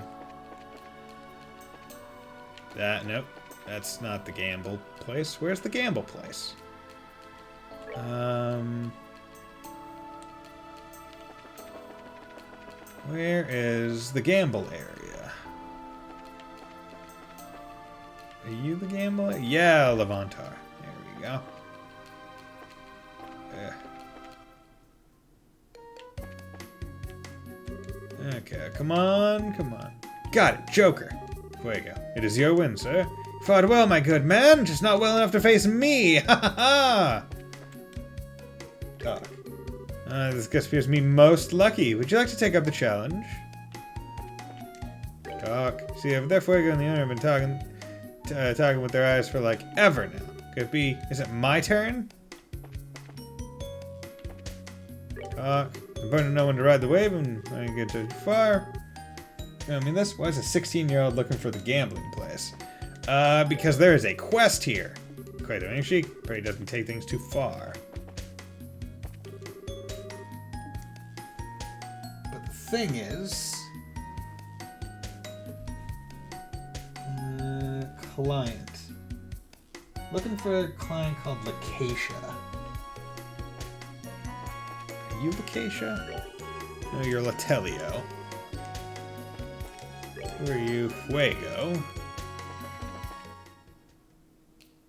Nope, that's not the gamble place. Where's the gamble place? Where is the gamble area? Are you the gamble? Yeah, Levantar. There we go. Okay, come on, come on. Got it, Joker. Fuego. It is your win, sir. You fought well, my good man, just not well enough to face me. Ha ha ha! Talk. This guess appears to me most lucky. Would you like to take up the challenge? Talk. See, if their Fuego and the owner have been talking with their eyes for like ever now. Could it be? Is it my turn? Talk. I'm going to know when to ride the wave and when I get too far. I mean, this was a 16-year-old looking for the gambling place. Because there is a quest here. Quite an she probably doesn't take things too far. But the thing is, client. Looking for a client called Lacacia. Are you Lacacia? No, you're Latelio. Who are you? Fuego.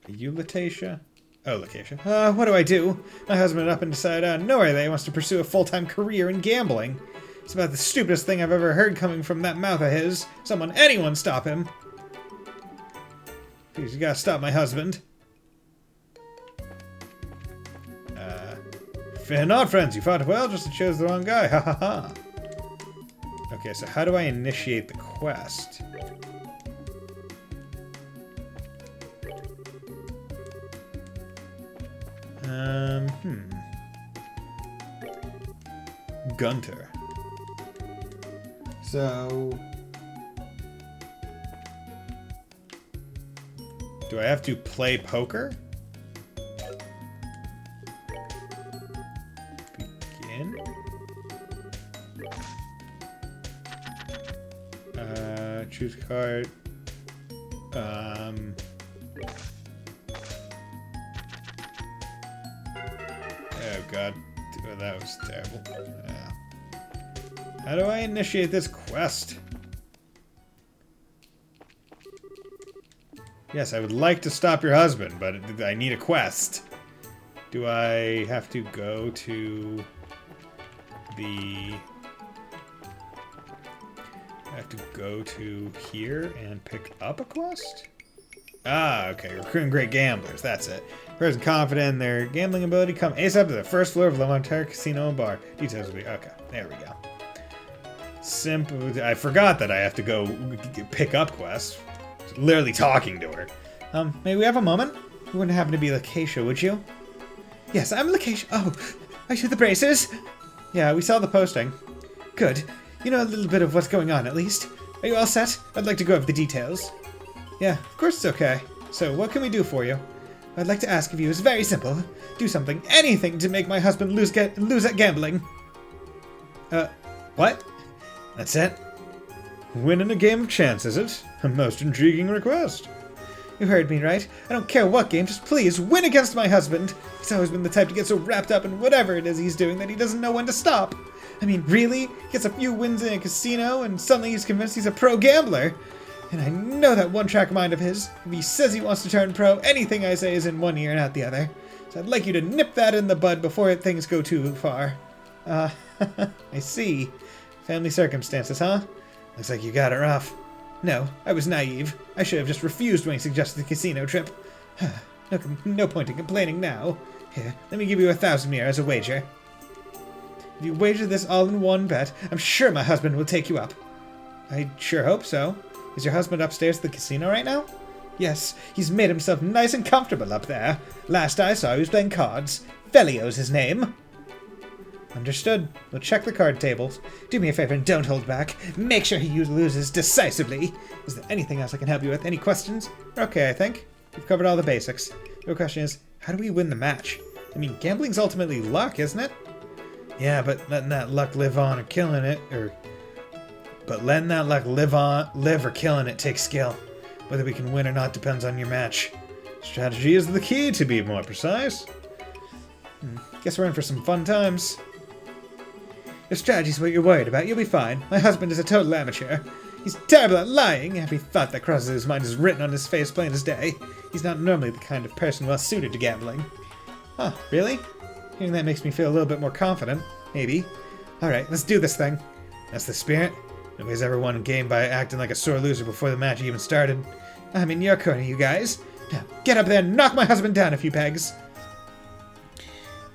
Are you Latacia? Oh, Lacacia. What do I do? My husband up and decided out of nowhere that he wants to pursue a full-time career in gambling. It's about the stupidest thing I've ever heard coming from that mouth of his. Anyone stop him. Please, you gotta stop my husband. Fear not, friends. You fought well, just chose the wrong guy. Ha ha ha. Okay, so how do I initiate the quest? Gunter. So... do I have to play poker? Begin? Choose card. Oh god. Oh, that was terrible. How do I initiate this quest? Yes, I would like to stop your husband, but I need a quest. Do I have to go to the... I have to go to here and pick up a quest? Ah, okay. Recruiting great gamblers. That's it. Person confident in their gambling ability, come ASAP to the first floor of La Monterre Casino and Bar. Details will be... okay, there we go. Simple. I forgot that I have to go pick up quests. Literally talking to her. May we have a moment? You wouldn't happen to be Lakeisha, would you? Yes, I'm Lakeisha. Oh, are you the Bracers? Yeah, we saw the posting. Good. You know a little bit of what's going on, at least. Are you all set? I'd like to go over the details. Yeah, of course it's okay. So, what can we do for you? I'd like to ask of you is very simple. Do something, anything to make my husband lose at gambling. What? That's it? Winning a game of chance, is it? A most intriguing request. You heard me, right? I don't care what game, just please win against my husband. He's always been the type to get so wrapped up in whatever it is he's doing that he doesn't know when to stop. I mean, really? He gets a few wins in a casino and suddenly he's convinced he's a pro gambler. And I know that one-track mind of his. If he says he wants to turn pro, anything I say is in one ear and out the other. So I'd like you to nip that in the bud before things go too far. I see. Family circumstances, huh? Looks like you got it rough. No, I was naive. I should have just refused when he suggested the casino trip. No point in complaining now. Here, let me give you 1,000 mire as a wager. If you wager this all in one bet, I'm sure my husband will take you up. I sure hope so. Is your husband upstairs at the casino right now? Yes, he's made himself nice and comfortable up there. Last I saw, he was playing cards. Felio's his name. Understood. We'll check the card tables. Do me a favor and don't hold back. Make sure he loses decisively. Is there anything else I can help you with? Any questions? Okay, I think. We've covered all the basics. The question is, how do we win the match? I mean, gambling's ultimately luck, isn't it? Yeah, but letting that luck live on or killing it, But letting that luck live or killing it takes skill. Whether we can win or not depends on your match. Strategy is the key, to be more precise. Guess we're in for some fun times. If strategy's what you're worried about, you'll be fine. My husband is a total amateur. He's terrible at lying. Every thought that crosses his mind is written on his face plain as day. He's not normally the kind of person well suited to gambling. Huh, really? Hearing that makes me feel a little bit more confident. Maybe. Alright, let's do this thing. That's the spirit. Nobody's ever won a game by acting like a sore loser before the match even started. I'm in your corner, you guys. Now, get up there and knock my husband down a few pegs.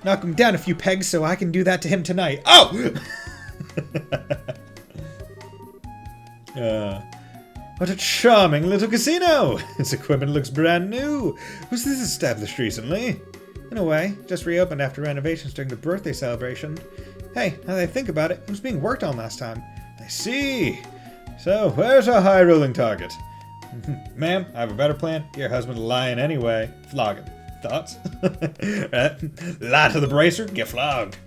Knock him down a few pegs so I can do that to him tonight. Oh! What a charming little casino! Its equipment looks brand new. Was this established recently? In a way, just reopened after renovations during the birthday celebration. Hey, now that I think about it, it was being worked on last time. I see. So, where's our high-rolling target? Ma'am, I have a better plan. Your husband lying anyway. Flog him. Thoughts? Lie to the bracer, get flogged.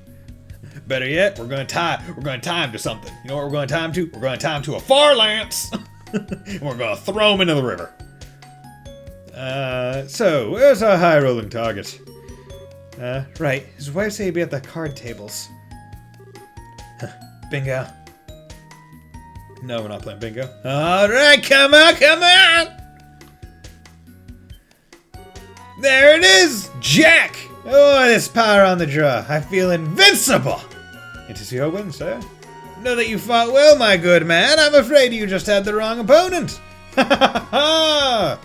Better yet, we're gonna tie him to something. You know what we're gonna tie him to? We're gonna tie him to a far lance. And we're gonna throw him into the river. So where's our high rolling target? Right. His wife said he'd be at the card tables. Bingo. No, we're not playing bingo. Alright, come on! There it is! Jack! Oh, this power on the draw. I feel invincible! It is your win, sir. Know that you fought well, my good man. I'm afraid you just had the wrong opponent. Ha ha ha!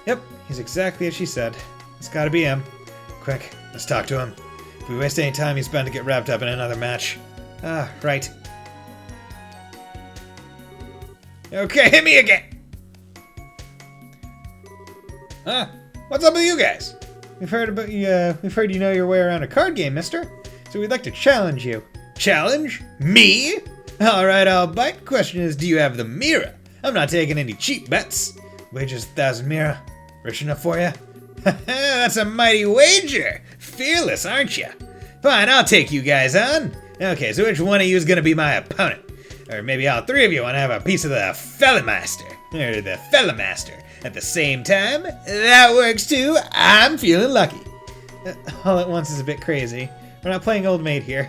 Yep, he's exactly as she said. It's gotta be him. Quick, Let's talk to him. If we waste any time, he's bound to get wrapped up in another match. Ah, right. Okay, hit me again! Huh? What's up with you guys? We've heard you know your way around a card game, mister. So we'd like to challenge you. Challenge? Me? Alright, I'll bite. Question is, do you have the mirror? I'm not taking any cheap bets. Wager's 1,000 mirror. Rich enough for you? That's a mighty wager! Fearless, aren't you? Fine, I'll take you guys on. Okay, so which one of you is gonna be my opponent? Or maybe all three of you want to have a piece of the Fellamaster. Or the Fellamaster. At the same time, that works too. I'm feeling lucky. All at once is a bit crazy. We're not playing Old Maid here.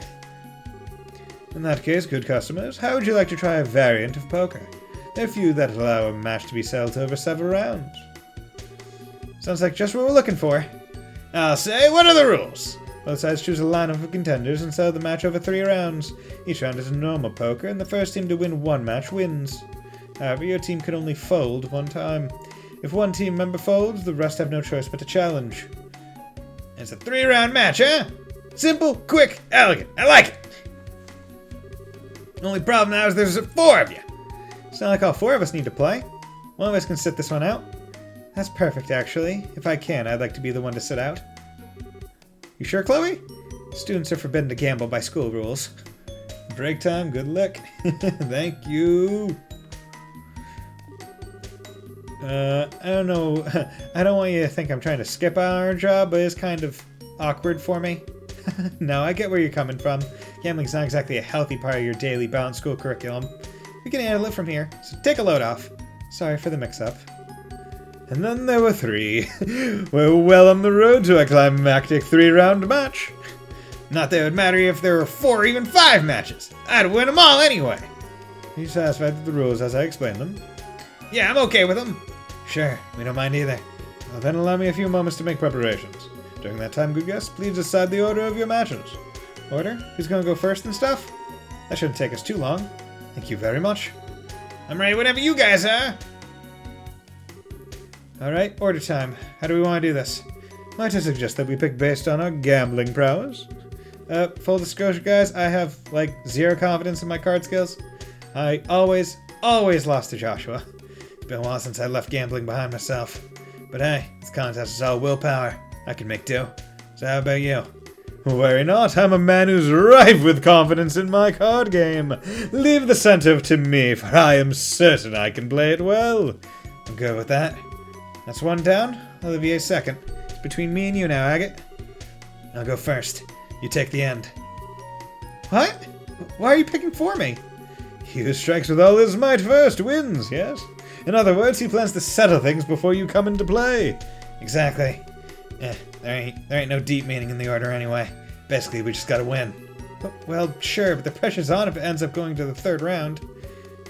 In that case, good customers, how would you like to try a variant of poker? There are few that allow a match to be settled over several rounds. Sounds like just what we're looking for. I'll say, what are the rules? Both sides choose a lineup of contenders and settle the match over 3 rounds. Each round is a normal poker, and the first team to win one match wins. However, your team can only fold one time. If one team member folds, the rest have no choice but to challenge. It's a 3-round match, huh? Simple, quick, elegant. I like it. Only problem now is there's 4 of you. It's not like all 4 of us need to play. One of us can sit this one out. That's perfect, actually. If I can, I'd like to be the one to sit out. You sure, Chloe? Students are forbidden to gamble by school rules. Break time, good luck. Thank you. I don't know. I don't want you to think I'm trying to skip our job, but it's kind of awkward for me. No, I get where you're coming from. Gambling's not exactly a healthy part of your daily balanced school curriculum. We can handle it from here, so take a load off. Sorry for the mix-up. And then there were 3. We're well on the road to a climactic 3-round match. Not that it would matter if there were 4 or even 5 matches. I'd win them all anyway. Are you satisfied with the rules as I explained them? Yeah, I'm okay with them. Sure, we don't mind either. Well, then allow me a few moments to make preparations. During that time, good guests, please decide the order of your matches. Order? Who's gonna go first and stuff? That shouldn't take us too long. Thank you very much. I'm ready whenever you guys are. Alright, order time. How do we want to do this? Might I suggest that we pick based on our gambling prowess? Full disclosure, guys, I have, like, 0 confidence in my card skills. I always lost to Joshua. It's been a while since I left gambling behind myself. But hey, this contest is all willpower. I can make do. So how about you? Worry not, I'm a man who's rife with confidence in my card game. Leave the center to me, for I am certain I can play it well. I'm good with that. That's 1 down. Olivier second. It's between me and you now, Agate. I'll go first. You take the end. What? Why are you picking for me? He who strikes with all his might first wins, yes? In other words, he plans to settle things before you come into play. Exactly. There ain't no deep meaning in the order anyway. Basically, we just gotta win. Well, sure, but the pressure's on if it ends up going to the 3rd round.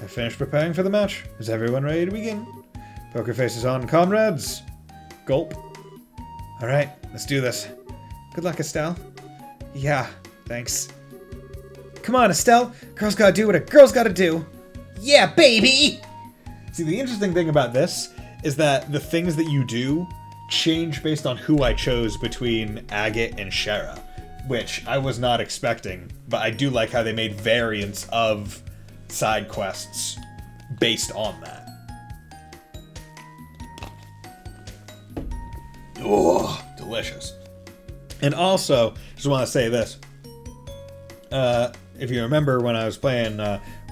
I finished preparing for the match. Is everyone ready to begin? Poker faces on, comrades. Gulp. Alright, let's do this. Good luck, Estelle. Yeah, thanks. Come on, Estelle. Girls gotta do what a girl's gotta do. Yeah, baby! See, the interesting thing about this is that the things that you do change based on who I chose between Agate and Shara, which I was not expecting, but I do like how they made variants of side quests based on that. Oh, delicious. And also, just want to say this. If you remember when I was playing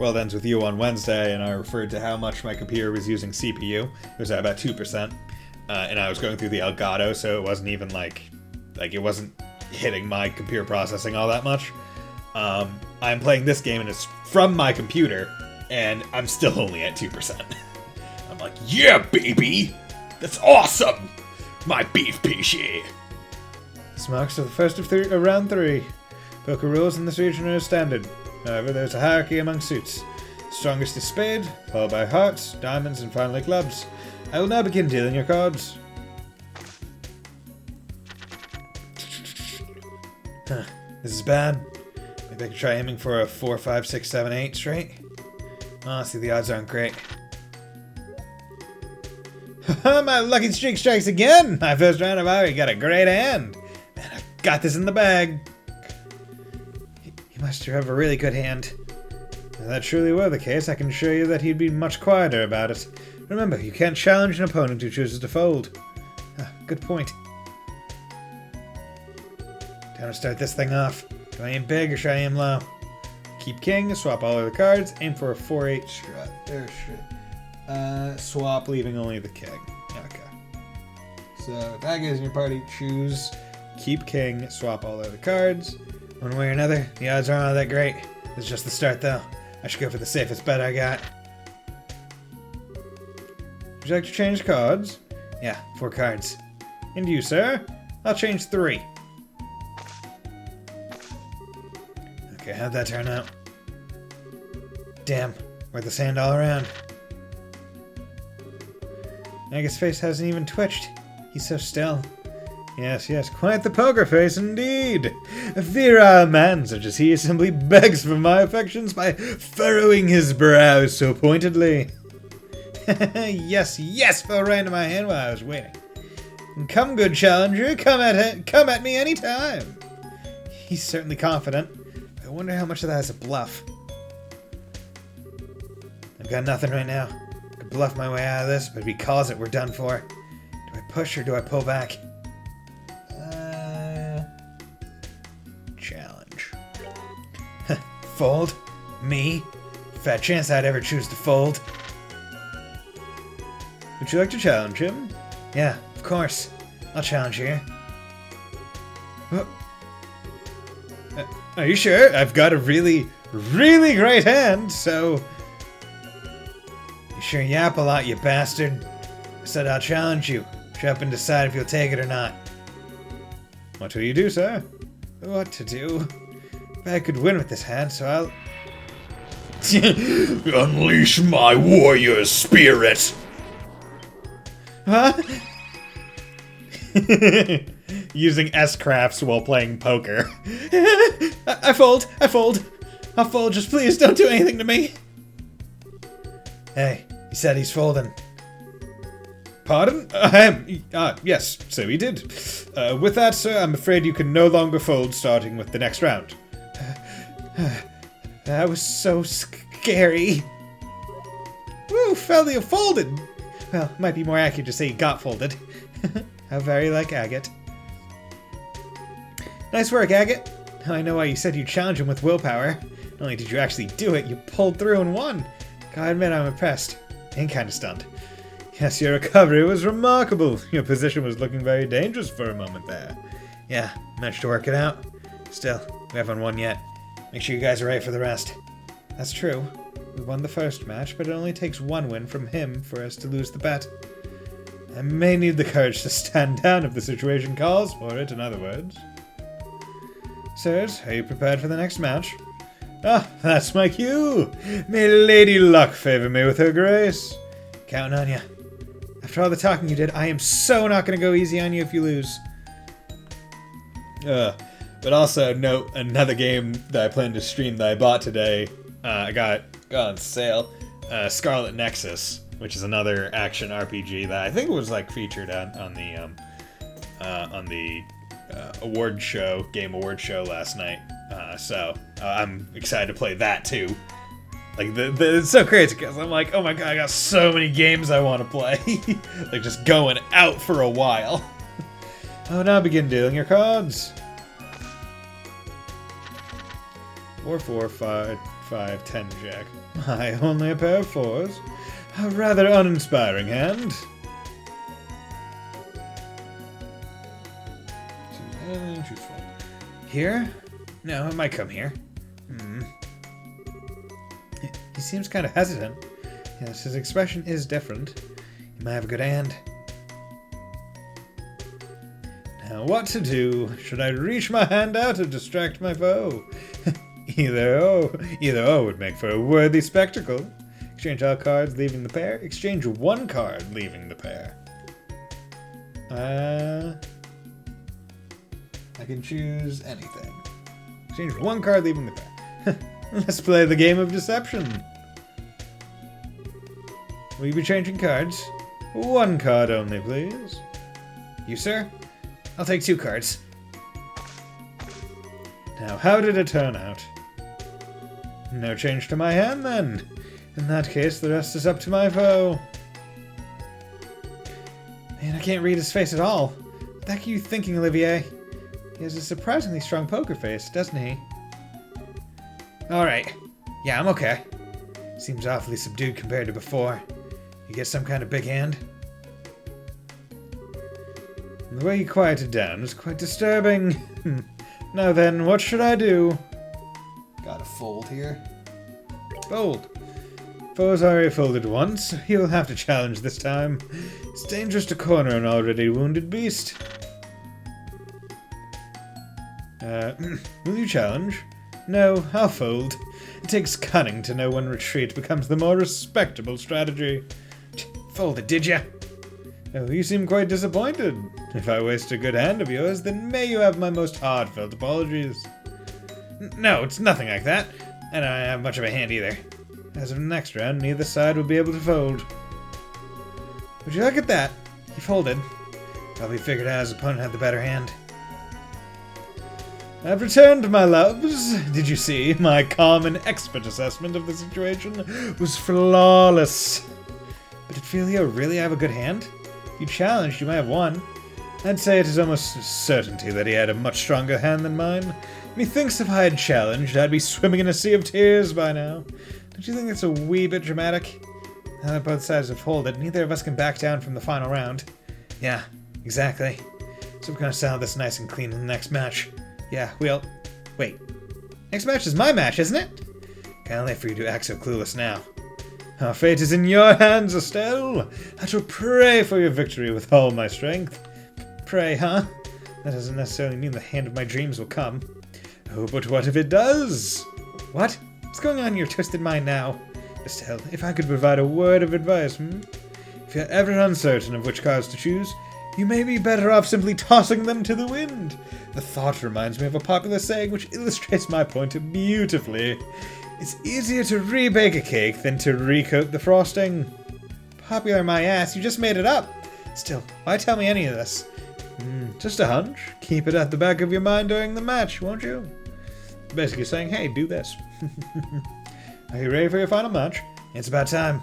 World Ends With You on Wednesday, and I referred to how much my computer was using CPU, it was at about 2%. And I was going through the Elgato, so it wasn't even like it wasn't hitting my computer processing all that much. I'm playing this game, and it's from my computer, and I'm still only at 2%. I'm like, yeah, baby! That's awesome! My beef PC! This marks the first of round 3. Poker rules in this region are standard. However, there's a hierarchy among suits. Strongest is spade, followed by hearts, diamonds, and finally clubs. I will now begin dealing your cards. Huh, this is bad. Maybe I could try aiming for a 4, 5, 6, 7, 8 straight. Honestly, the odds aren't great. My lucky streak strikes again! My first round, I've already got a great hand. Man, got this in the bag. He must have a really good hand. If that truly were the case, I can assure you that he'd be much quieter about it. Remember, you can't challenge an opponent who chooses to fold. Good point. Time to start this thing off. Do I aim big or should I aim low? Keep king, swap all of the cards, aim for a 4-8 strut. Swap, leaving only the king. Okay. So, if that goes in your party, choose keep king, swap all of the cards. One way or another, the odds aren't all that great. It's just the start, though. I should go for the safest bet I got. Would you like to change cards? Yeah, 4 cards. And you, sir? I'll change 3. Okay, how'd that turn out? Damn, worth the sand all around. Naga's face hasn't even twitched. He's so still. Yes, quite the poker face indeed. A virile man such as he simply begs for my affections by furrowing his brow so pointedly. yes, fell right into my hand while I was waiting. Come, good challenger, come at me any time. He's certainly confident. I wonder how much of that is a bluff. I've got nothing right now. I could bluff my way out of this, but if he calls it, we're done for. Do I push or do I pull back? Challenge. Fold? Me? Fat chance I'd ever choose to fold. Would you like to challenge him? Yeah, of course. I'll challenge you. Are you sure? I've got a really great hand, so... You sure yap a lot, you bastard. I said I'll challenge you. Shut up and decide if you'll take it or not. What will you do, sir? What to do? I could win with this hand, so I'll... Unleash my warrior spirit! Huh? Using S-crafts while playing poker. I fold. I'll fold, just please don't do anything to me. Hey, he said he's folding. Pardon? Yes, so he did. With that, sir, I'm afraid you can no longer fold starting with the next round. That was so scary. Woo, fella, you folded. Well, might be more accurate to say he got folded. How very like Agate. Nice work, Agate. Now I know why you said you'd challenge him with willpower. Not only did you actually do it, you pulled through and won. Gotta admit, I'm impressed. And kinda stunned. Yes, your recovery was remarkable. Your position was looking very dangerous for a moment there. Yeah, managed to work it out. Still, we haven't won yet. Make sure you guys are ready for the rest. That's true. We won the first match, but it only takes 1 win from him for us to lose the bet. I may need the courage to stand down if the situation calls for it, in other words. Sirs, are you prepared for the next match? Ah, that's my cue! May Lady Luck favor me with her grace. Counting on you. After all the talking you did, I am so not gonna go easy on you if you lose. But also note another game that I plan to stream that I bought today. I got on sale. Scarlet Nexus, which is another action RPG that I think was like featured on the award show, game award show last night. So I'm excited to play that too. Like it's so crazy because I'm like, oh my god, I got so many games I want to play. Like just going out for a while. Oh, now begin dealing your cards. 4, 4, 5, 5, 10 jack. My, only a pair of 4s. A rather uninspiring hand. Here? No, it might come here. He seems kind of hesitant. Yes, his expression is different. He might have a good hand. Now, what to do? Should I reach my hand out to distract my foe? Either O would make for a worthy spectacle. Exchange all cards, leaving the pair. Exchange 1 card, leaving the pair. I can choose anything. Exchange 1 card, leaving the pair. Let's play the game of deception. Will you be changing cards? 1 card only, please. You, sir? I'll take 2 cards. Now, how did it turn out? No change to my hand, then. In that case, the rest is up to my foe. Man, I can't read his face at all. What the heck are you thinking, Olivier? He has a surprisingly strong poker face, doesn't he? Alright. Yeah, I'm okay. Seems awfully subdued compared to before. You get some kind of big hand? The way you quieted down was quite disturbing. Now then, what should I do? Got a fold here. Fold. Foe's already folded once. He'll have to challenge this time. It's dangerous to corner an already wounded beast. Will you challenge? No, I'll fold. It takes cunning to know when retreat becomes the more respectable strategy. Folded, did ya? Oh, you seem quite disappointed. If I waste a good hand of yours, then may you have my most heartfelt apologies. No, it's nothing like that. I don't have much of a hand either. As of the next round, neither side will be able to fold. Would you look at that? He folded. Probably figured out his opponent had the better hand. I've returned, my loves. Did you see? My calm and expert assessment of the situation was flawless. But did Filio really have a good hand? If you challenged, you might have won. I'd say it is almost a certainty that he had a much stronger hand than mine. Methinks if I had challenged, I'd be swimming in a sea of tears by now. Don't you think that's a wee bit dramatic? Now that both sides have folded, neither of us can back down from the final round. Yeah, exactly. So we're gonna settle this nice and clean in the next match. Yeah, we'll... Wait. Next match is my match, isn't it? Kinda late for you to act so clueless now. Our fate is in your hands, Estelle. I shall pray for your victory with all my strength. Pray, huh? That doesn't necessarily mean the hand of my dreams will come. Oh, but what if it does? What? What's going on in your twisted mind now? Estelle, if I could provide a word of advice, If you're ever uncertain of which cards to choose, you may be better off simply tossing them to the wind. The thought reminds me of a popular saying which illustrates my point beautifully. It's easier to rebake a cake than to recoat the frosting. Popular my ass, you just made it up. Still, why tell me any of this? Just a hunch. Keep it at the back of your mind during the match, won't you? Basically saying, hey, do this. Are you ready for your final match? It's about time.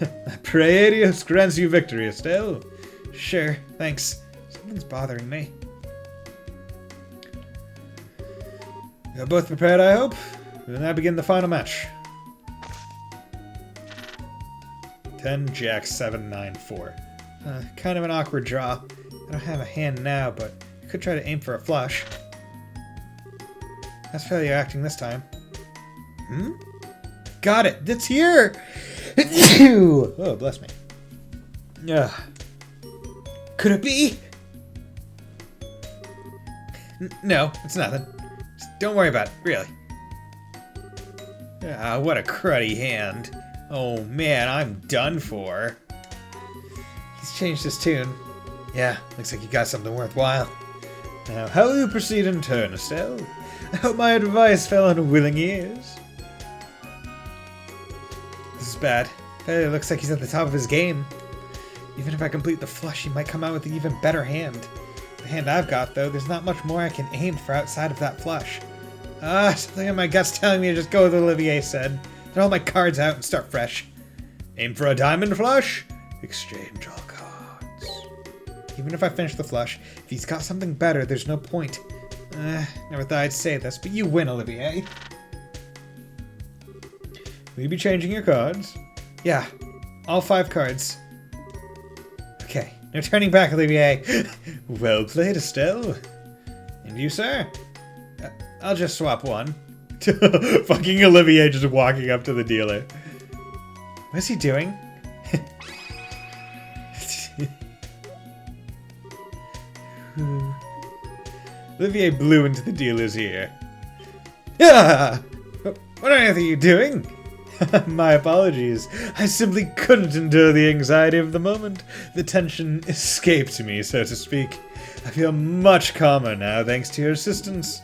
I pray Adios grants you victory, Estelle. Sure, thanks. Something's bothering me. You're both prepared, I hope? We'll now begin the final match. 10, Jack, 7, 9, 4. Kind of an awkward draw. I don't have a hand now, but I could try to aim for a flush. That's failure acting this time. Got it! It's here! Oh, bless me. Could it be? No, it's nothing. Just don't worry about it, really. What a cruddy hand. Oh man, I'm done for. He's changed his tune. Yeah, looks like you got something worthwhile. Now, how will you proceed in turn, Estelle? I hope my advice fell on willing ears. This is bad. It looks like he's at the top of his game. Even if I complete the flush, he might come out with an even better hand. The hand I've got, though, there's not much more I can aim for outside of that flush. Something in my gut's telling me to just go with what Olivier said. Throw all my cards out and start fresh. Aim for a diamond flush? Exchange all cards. Even if I finish the flush, if he's got something better, there's no point. Never thought I'd say this, but you win, Olivier. Will you be changing your cards? Yeah, all 5 cards. Okay, no turning back, Olivier. Well played, Estelle. And you, sir? I'll just swap one. Fucking Olivier just walking up to the dealer. What's he doing? Olivier blew into the dealer's ear. Yeah! What on earth are you doing? My apologies. I simply couldn't endure the anxiety of the moment. The tension escaped me, so to speak. I feel much calmer now, thanks to your assistance.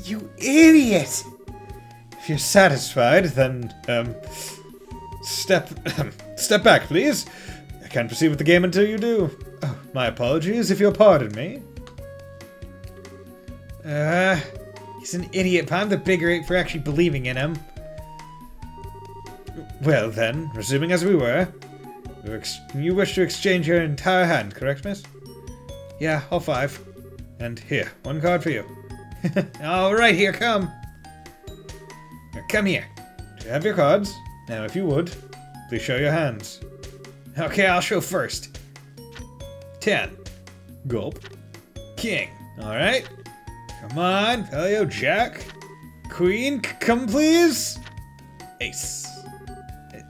You idiot! If you're satisfied, then, step back, please. I can't proceed with the game until you do. Oh, my apologies, if you'll pardon me. He's an idiot, but I'm the bigger ape for actually believing in him. Well then, resuming as we were, you wish to exchange your entire hand, correct, miss? Yeah, all 5. And here, 1 card for you. Alright, here, come. Here, come here. You have your cards. Now, if you would, please show your hands. Okay, I'll show first. 10. Gulp. King. Alright. Come on, Felio, Jack. Queen, come please. Ace.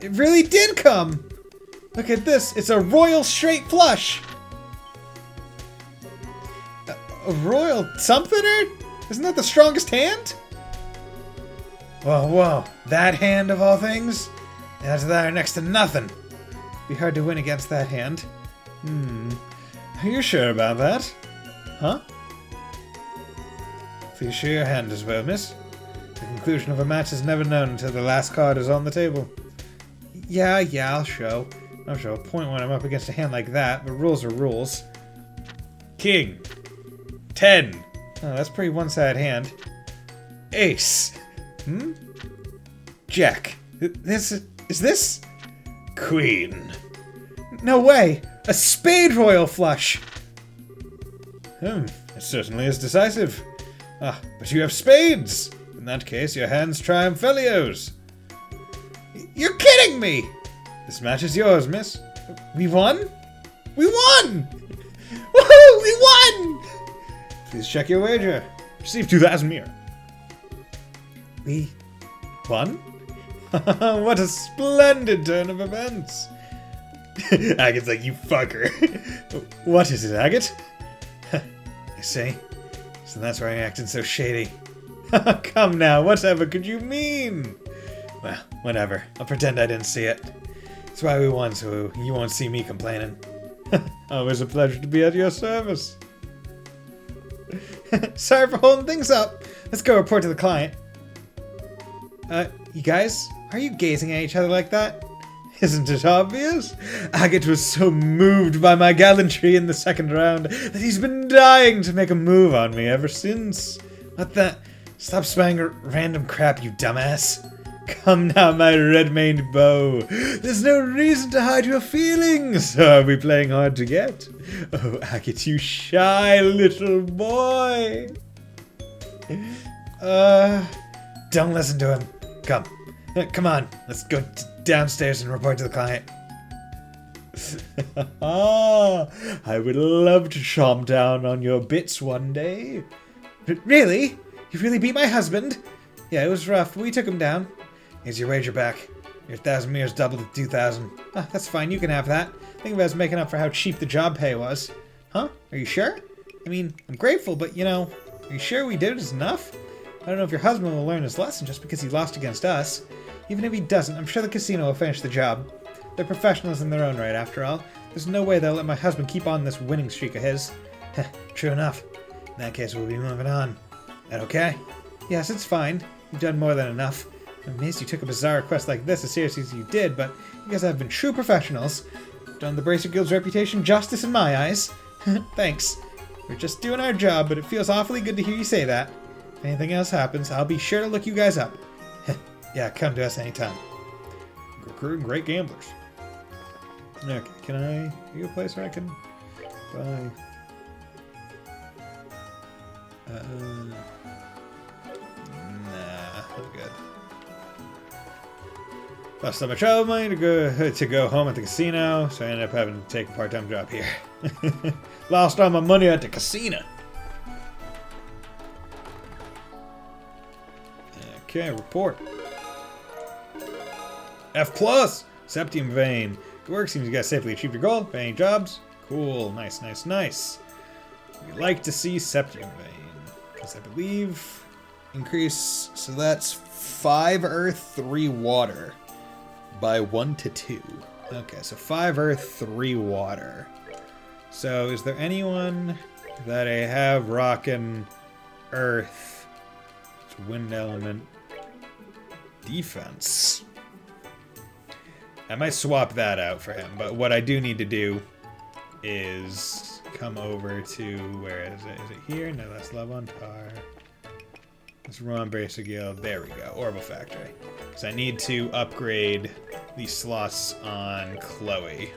It really did come! Look at this, it's a royal straight flush! A royal something-er? Isn't that the strongest hand? Whoa, that hand of all things? Adds that are next to nothing. Be hard to win against that hand. Are you sure about that? Huh? Please show your hand as well, miss. The conclusion of a match is never known until the last card is on the table. Yeah, I'll show. I'll show a point when I'm up against a hand like that, but rules are rules. King. 10. Oh, that's a pretty one-sided hand. Ace. Jack. Is this? Queen. No way! A spade royal flush! It certainly is decisive. But you have spades! In that case, your hands triumph Felios. You're kidding me! This match is yours, miss. We won? We won! Woohoo! We won! Please check your wager. Receive 2,000 mirror. We won? What a splendid turn of events! Agate's like, you fucker. What is it, Agate? I see. So that's why you're acting so shady. Come now, whatever could you mean? Well, whatever. I'll pretend I didn't see it. That's why we won, so you won't see me complaining. Always a pleasure to be at your service. Sorry for holding things up. Let's go report to the client. You guys? Are you gazing at each other like that? Isn't it obvious? Agate was so moved by my gallantry in the second round that he's been dying to make a move on me ever since. What the? Stop spamming random crap, you dumbass. Come now, my red-maned beau. There's no reason to hide your feelings. So are we playing hard to get? Oh, Agate, you shy little boy. Don't listen to him. Come on. Let's go downstairs and report to the client. I would love to chomp down on your bits one day. Really? You really beat my husband? Yeah, it was rough. We took him down. Here's your wager back. Your 1,000 mirrors doubled to 2,000. That's fine. You can have that. Think of it as making up for how cheap the job pay was. Huh? Are you sure? I mean, I'm grateful, but, are you sure we did it enough? I don't know if your husband will learn his lesson just because he lost against us. Even if he doesn't, I'm sure the casino will finish the job. They're professionals in their own right, after all. There's no way they'll let my husband keep on this winning streak of his. True enough. In that case, we'll be moving on. That okay? Yes, it's fine. You've done more than enough. I'm amazed you took a bizarre request like this as seriously as you did, but you guys have been true professionals. Done the Bracer Guild's reputation justice in my eyes. Thanks. We're just doing our job, but it feels awfully good to hear you say that. If anything else happens, I'll be sure to look you guys up. Yeah, come to us anytime. Recruiting great gamblers. Okay, can I be a place where I can buy? Nah, I'm good. Lost so much travel money to go home at the casino, so I ended up having to take a part-time job here. Lost all my money at the casino. Okay, report. F+! Septium Vein. Good work, seems you guys safely achieved your goal. Any jobs? Cool, nice. We like to see Septium Vein. Because I believe increase, so that's 5 earth, 3 water. By 1 to 2. Okay, so 5 earth, 3 water. So is there anyone that I have rockin' earth? It's wind element. Defense. I might swap that out for him, but what I do need to do is come over to, where is it? Is it here? No, that's Love on Tar. Let's run Bracer Guild. There we go. Orbital Factory. So I need to upgrade the slots on Chloe.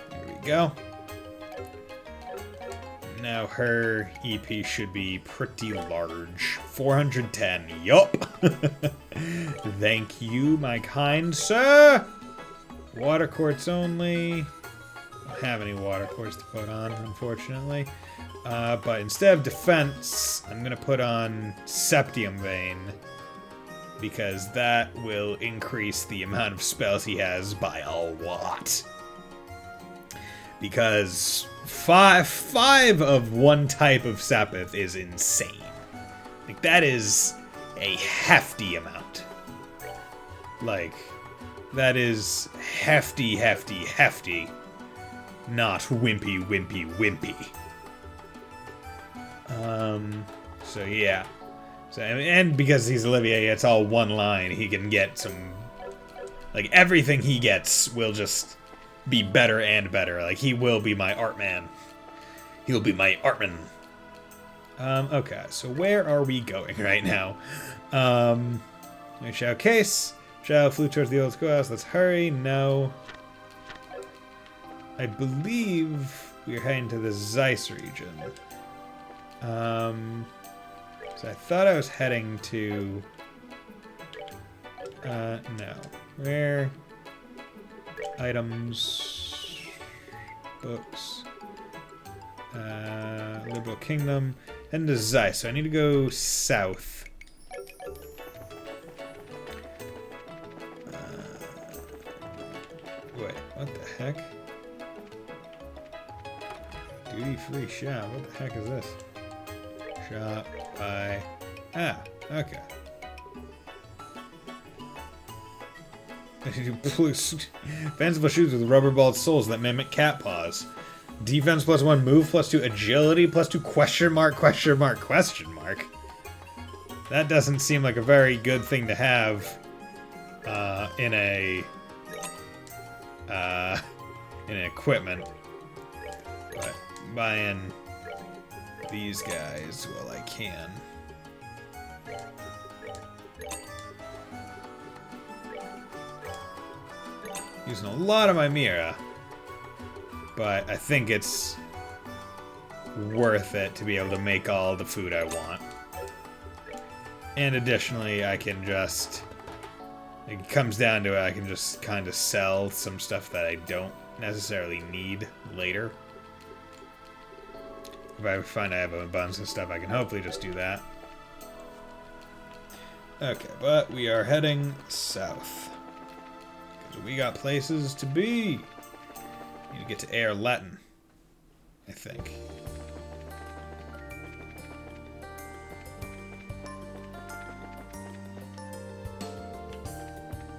There we go. Now her EP should be pretty large. 410. Yup. Thank you, my kind sir. Water quartz only. I don't have any water quartz to put on, unfortunately. But instead of defense, I'm going to put on Septium Vein, because that will increase the amount of spells he has by a lot. Because five of one type of Sepith is insane. Like, that is a hefty amount. Like, that is hefty, hefty, hefty. Not wimpy, wimpy, wimpy. So yeah. So, and because he's Olivier, it's all one line. He can get some, like, everything he gets will just be better and better. Like, he will be my art man. He'll be my artman. Okay, so where are we going right now? Showcase. Shall flew towards the old schoolhouse. Let's hurry. No. I believe we're heading to the Zeiss region. So I thought I was heading to... no. Where? Items. Books. Liberal Kingdom. Heading to Zeiss, so I need to go south. Wait, what the heck? Duty-free shop. What the heck is this? Shop by... Ah, okay. Fanciful shoes with rubber-balled soles that mimic cat paws. Defense +1, move +2, agility +2, question mark, question mark, question mark. That doesn't seem like a very good thing to have in an equipment. But buying these guys while I can. Using a lot of my Mira, but I think it's worth it to be able to make all the food I want. And additionally, I can just... It comes down to it, I can just kind of sell some stuff that I don't necessarily need later. If I find I have a bunch of stuff, I can hopefully just do that. Okay, but we are heading south. Because we got places to be. Need to get to Air Latin, I think.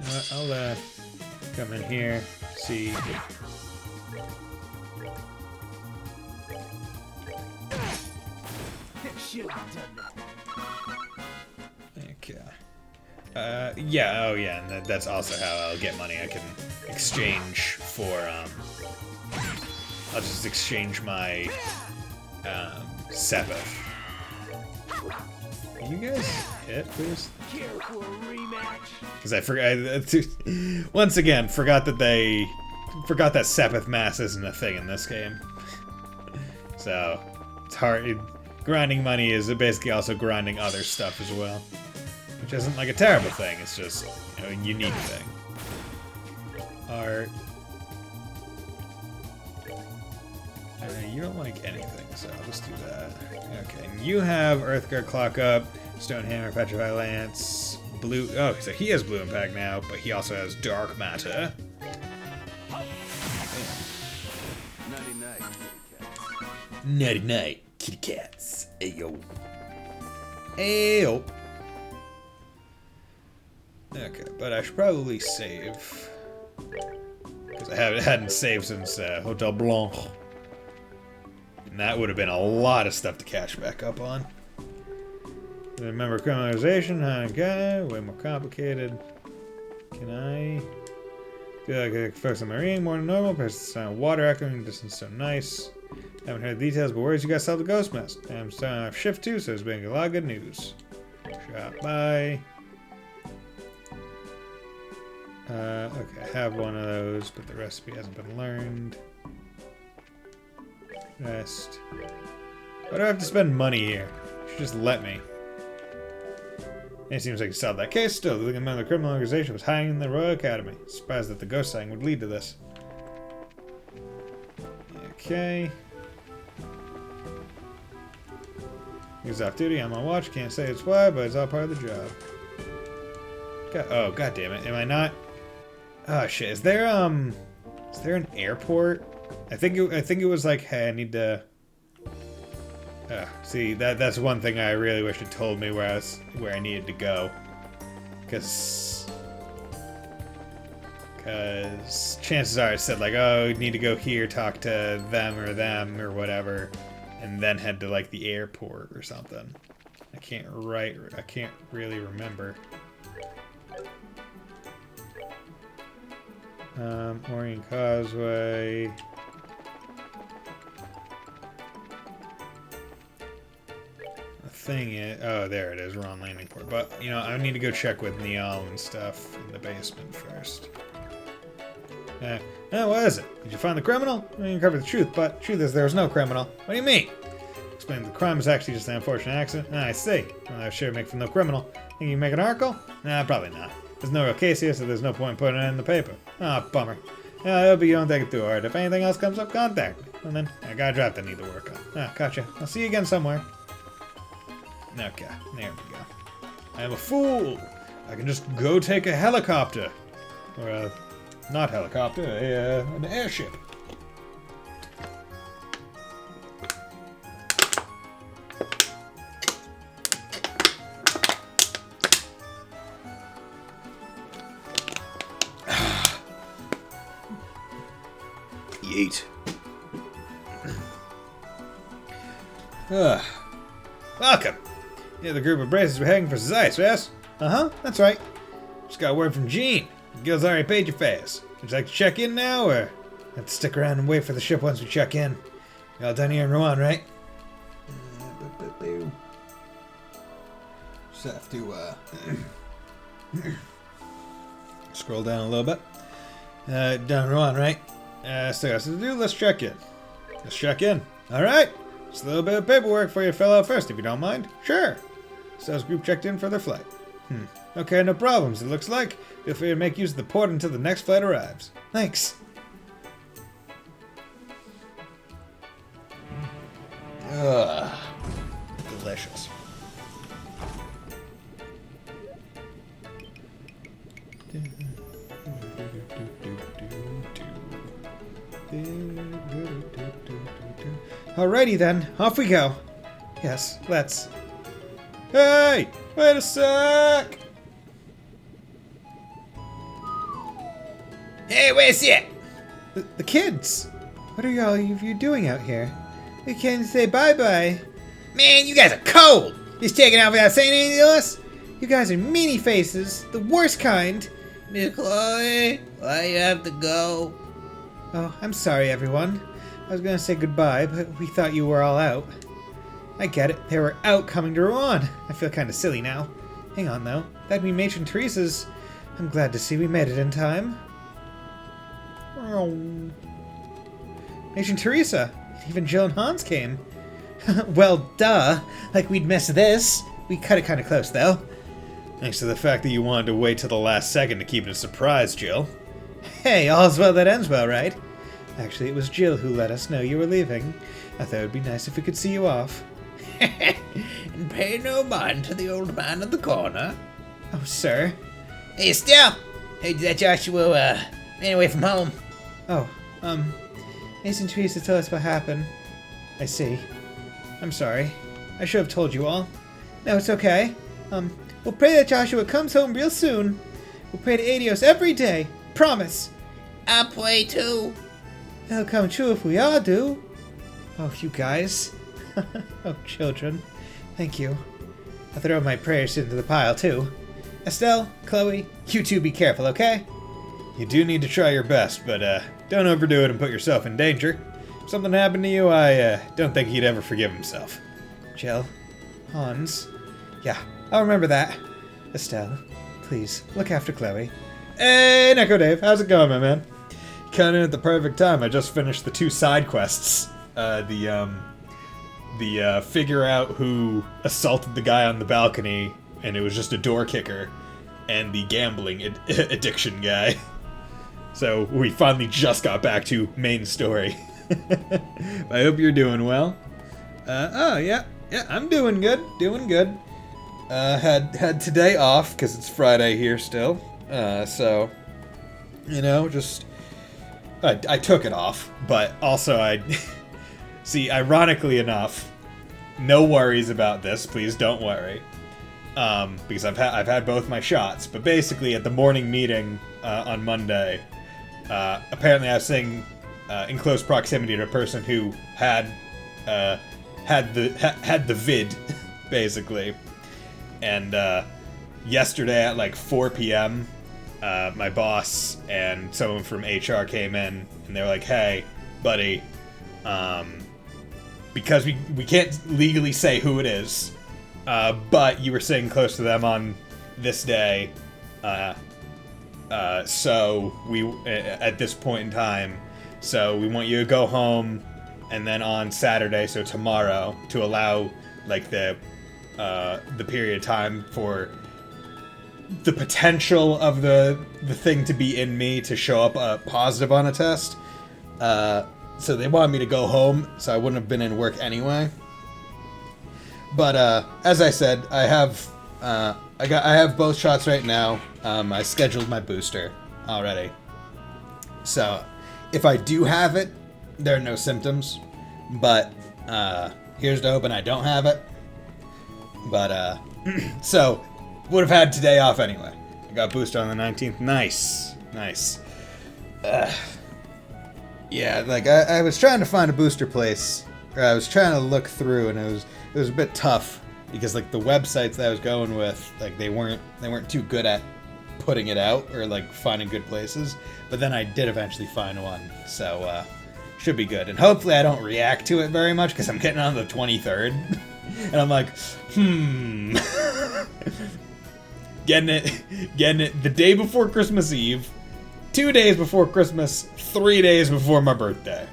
You know what, I'll come in here, see. Okay. Yeah, oh yeah, and that's also how I'll get money. I can exchange for, I'll just exchange my, Sepith. Can you guys hit, please? Because I forgot, once again, forgot that Sepith Mass isn't a thing in this game. So, it's hard. Grinding money is basically also grinding other stuff as well. Which isn't like a terrible thing, it's just, you know, a unique thing. Art. You don't like anything, so I'll just do that. Okay, and you have Earthguard Clock Up, Stonehammer, Petrify Lance, Blue... Oh, so he has Blue Impact now, but he also has Dark Matter. Nighty night, kitty cats. Ayo. Ayo. Okay, but I should probably save. Because I hadn't saved since Hotel Blanc. And that would have been a lot of stuff to catch back up on. Remember criminalization, okay, way more complicated. Can I Feel like I focus on my reading more than normal. Persistent sound water echoing distance so nice. Haven't heard the details, but where's you guys sell the ghost mess? I'm starting off shift too, so it's been a lot of good news. Shop by. Okay, I have one of those, but the recipe hasn't been learned. Rest. Why do I have to spend money here? You should just let me. It seems like you solved that case still. The member of the criminal organization was hiding in the Royal Academy. Surprised that the ghost sighting would lead to this. Okay. He's off duty. I'm on watch. Can't say it's why, but it's all part of the job. Oh, god damn it. Am I not? Oh shit. Is there an airport? I think it was like, hey, I need to see that's one thing I really wish it told me where I needed to go. Cause chances are it said like, oh, you need to go here, talk to them or whatever, and then head to like the airport or something. I can't really remember. Orient Causeway. The thing is, oh, there it is. We're on landing port. But you know, I need to go check with Neal and stuff in the basement first. What is it? Did you find the criminal? I mean, cover the truth, but the truth is there was no criminal. What do you mean? Explain the crime was actually just an unfortunate accident. I see. Well, I should make from no criminal. Think you can make an article? Nah, probably not. There's no real case here, so there's no point putting it in the paper. Ah, bummer. Yeah, I hope you don't take it too hard. If anything else comes up, contact me. And then I got a draft I need to work on. Ah, gotcha. I'll see you again somewhere. Okay, there we go. I am a fool. I can just go take a helicopter. Or not helicopter, an airship. Yeet. Welcome. You're the group of braces we're heading for Zeiss, yes? Uh-huh, that's right. Just got word from Gene. The guild's already paid your fares. Would you like to check in now, or have to stick around and wait for the ship once we check in? You're all done here in Rouen, right? Just have to, scroll down a little bit. Done in Rouen, right? Still got something to do. Let's check in. Let's check in. Alright. Just a little bit of paperwork for you to fill out first, if you don't mind. Sure. Sales group checked in for their flight. Okay, no problems, it looks like. Feel free to make use of the port until the next flight arrives. Thanks. Delicious. Alrighty then, off we go. Yes, let's. Hey! Wait a sec! Hey, where's it? The kids! What are all of you doing out here? We can't say bye-bye. Man, you guys are cold. Just taking out without saying anything to us? You guys are meanie faces, the worst kind. Miss Chloe, why you have to go? Oh, I'm sorry, everyone. I was gonna say goodbye, but we thought you were all out. I get it. They were out coming to Rouen. I feel kind of silly now. Hang on, though. That'd be Matron Teresa's. I'm glad to see we made it in time. Matron Teresa. Even Jill and Hans came. Well, duh. Like we'd miss this. We cut it kind of close, though. Thanks to the fact that you wanted to wait till the last second to keep it a surprise, Jill. Hey, all's well that ends well, right? Actually, it was Jill who let us know you were leaving. I thought it would be nice if we could see you off. And pay no mind to the old man in the corner. Oh, sir. Hey, Estelle! Hey, did that Joshua, ran away from home? Oh, Ace and Teresa told us what happened. I see. I'm sorry. I should have told you all. No, it's okay. We'll pray that Joshua comes home real soon. We'll pray to Adios every day. Promise. I pray too. It'll come true if we all do. Oh, you guys. Oh, children. Thank you. I'll throw my prayers into the pile, too. Estelle, Chloe, you two be careful, okay? you do need to try your best, but don't overdo it and put yourself in danger. If something happened to you, I don't think he'd ever forgive himself. Jill, Hans. Yeah, I'll remember that. Estelle, please, look after Chloe. Hey, Neko Dave, how's it going, my man? Coming in at the perfect time. I just finished the 2 side quests. The figure out who assaulted the guy on the balcony, and it was just a door kicker, and the gambling addiction guy. So we finally just got back to main story. I hope you're doing well. Oh yeah, I'm doing good, had today off because it's Friday here still. So, you know, just I took it off, but also I see. Ironically enough, no worries about this. Please don't worry, because I've had both my shots. But basically, at the morning meeting on Monday, apparently I was sitting in close proximity to a person who had the vid, basically, and yesterday at like 4 p.m. My boss and someone from HR came in, and they were like, "Hey, buddy, because we can't legally say who it is, but you were sitting close to them on this day, so we at this point in time, so we want you to go home, and then on Saturday, so tomorrow, to allow like the period of time for the potential of the thing to be in me to show up positive on a test. So they wanted me to go home, so I wouldn't have been in work anyway. But as I said, I have both shots right now. I scheduled my booster already. So if I do have it, there are no symptoms. But here's to hoping I don't have it. But so would have had today off anyway. I got boosted on the 19th. Nice. Yeah, like I was trying to find a booster place, or I was trying to look through, and it was a bit tough because like the websites that I was going with, like they weren't too good at putting it out or like finding good places. But then I did eventually find one, so should be good. And hopefully I don't react to it very much because I'm getting on the 23rd, and I'm like, Getting it the day before Christmas Eve, 2 days before Christmas, 3 days before my birthday.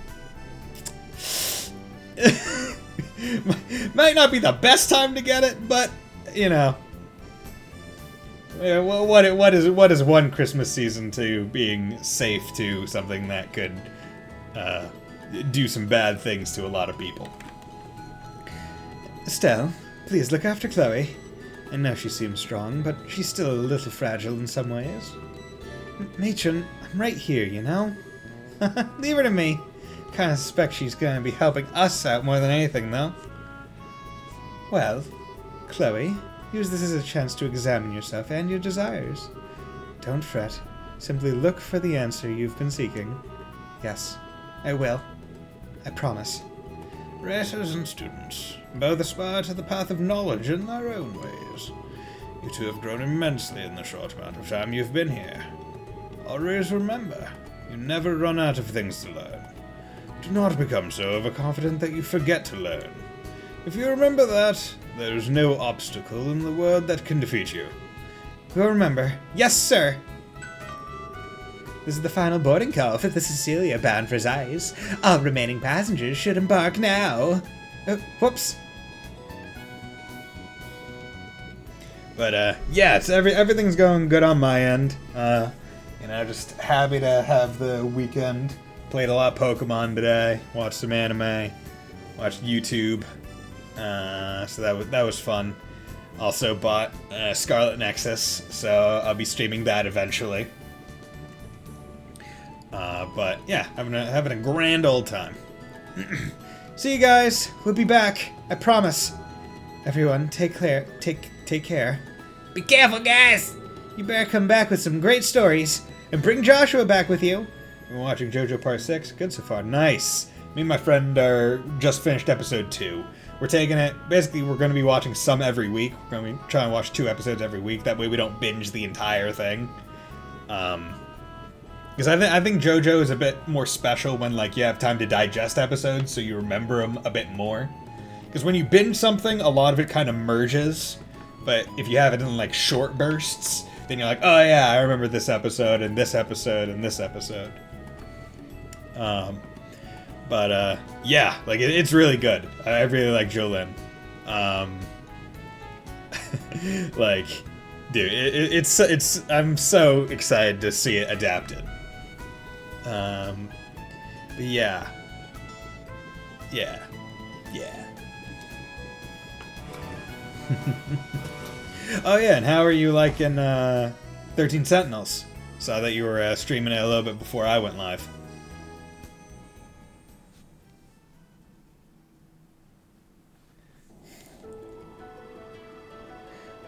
Might not be the best time to get it, but you know, well, what is one Christmas season to being safe to something that could do some bad things to a lot of people? Estelle, please look after Chloe. I know she seems strong, but she's still a little fragile in some ways. Matron, I'm right here, you know? Leave her to me. Kinda suspect she's gonna be helping us out more than anything, though. Well, Chloe, use this as a chance to examine yourself and your desires. Don't fret. Simply look for the answer you've been seeking. Yes, I will. I promise. Writers and students, both aspire to the path of knowledge in their own ways. You two have grown immensely in the short amount of time you've been here. Always remember, you never run out of things to learn. Do not become so overconfident that you forget to learn. If you remember that, there is no obstacle in the world that can defeat you. We'll remember. Yes, sir! This is the final boarding call for the Cecilia bound for Zeiss. All remaining passengers should embark now. Whoops. But yeah, it's everything's going good on my end. You know, just happy to have the weekend. Played a lot of Pokemon today. Watched some anime. Watched YouTube. So that was fun. Also bought Scarlet Nexus, so I'll be streaming that eventually. But yeah, having a grand old time. See you guys. We'll be back. I promise. Everyone, take care. Take care. Be careful, guys. You better come back with some great stories, and bring Joshua back with you. We're watching JoJo Part 6. Good so far. Nice. Me and my friend are just finished episode 2. We're taking it. Basically, we're going to be watching some every week. We're going to be trying to watch 2 episodes every week. That way, we don't binge the entire thing. Because I think JoJo is a bit more special when, like, you have time to digest episodes, so you remember them a bit more. Because when you binge something, a lot of it kind of merges. But if you have it in, like, short bursts, then you're like, oh yeah, I remember this episode, and this episode, and this episode. Yeah, like, it's really good. I really like Jolene. Like, dude, it's I'm so excited to see it adapted. But yeah. Oh yeah, and how are you liking 13 Sentinels? Saw that you were streaming it a little bit before I went live.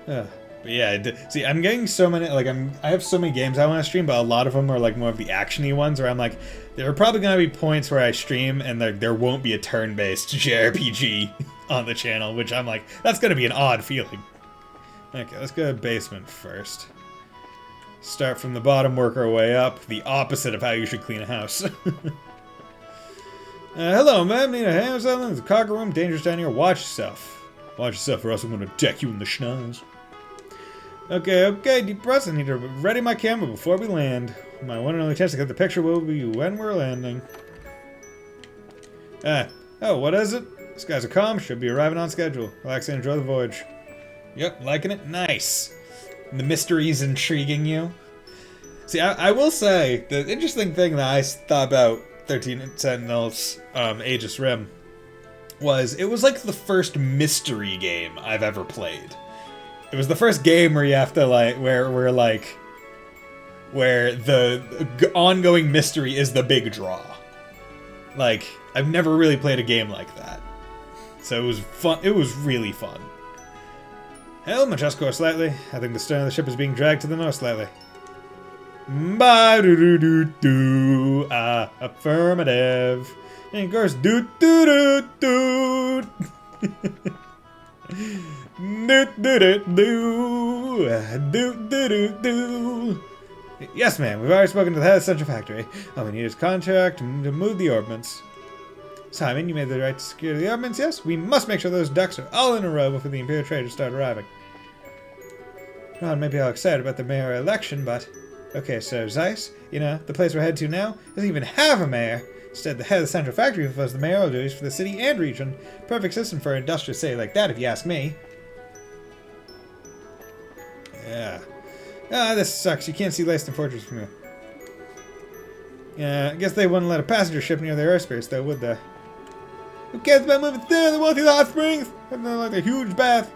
But yeah, see, I'm getting so many, like, I have so many games I want to stream, but a lot of them are, like, more of the action-y ones, where I'm like, there are probably going to be points where I stream, and there won't be a turn-based JRPG on the channel, which I'm like, that's going to be an odd feeling. Okay, let's go to basement first. Start from the bottom, work our way up, the opposite of how you should clean a house. Hello, ma'am, need a hand or something? There's a cargo room, dangerous down here, watch yourself. Watch yourself, or else I'm going to deck you in the schnoz. Okay, deep breaths. I need to ready my camera before we land. My one and only chance to get the picture will be when we're landing. Oh, what is it? Skies are calm, should be arriving on schedule. Relax and enjoy the voyage. Yep, liking it? Nice. The mystery is intriguing you. See, I will say, the interesting thing that I thought about 13 Sentinels, Aegis Rim, was it was like the first mystery game I've ever played. It was the first game where you have to, like, where the ongoing mystery is the big draw. Like, I've never really played a game like that. So it was fun. It was really fun. Helm, adjust course slightly. I think the stern of the ship is being dragged to the north slightly. Ba-do-do-do-do. Affirmative. And of course, do-do-do-do. Do-do-do-do. Yes, ma'am. We've already spoken to the head of the Central Factory. All we need is contract to move the ordnance. Simon, you made the right to secure the ordnance, yes? We must make sure those ducks are all in a row before the Imperial traders start arriving. Ron may be all excited about the mayor election, but... Okay, so Zeiss, you know, the place we're headed to now doesn't even have a mayor. Instead, the head of the Central Factory fulfills the mayoral duties for the city and region. Perfect system for an industrial city like that, if you ask me. Yeah. Ah, this sucks. You can't see Leiston Fortress from here. Yeah, I guess they wouldn't let a passenger ship near their airspace, though, would they? Who cares about moving there? They want these hot springs! And they're like a huge bath.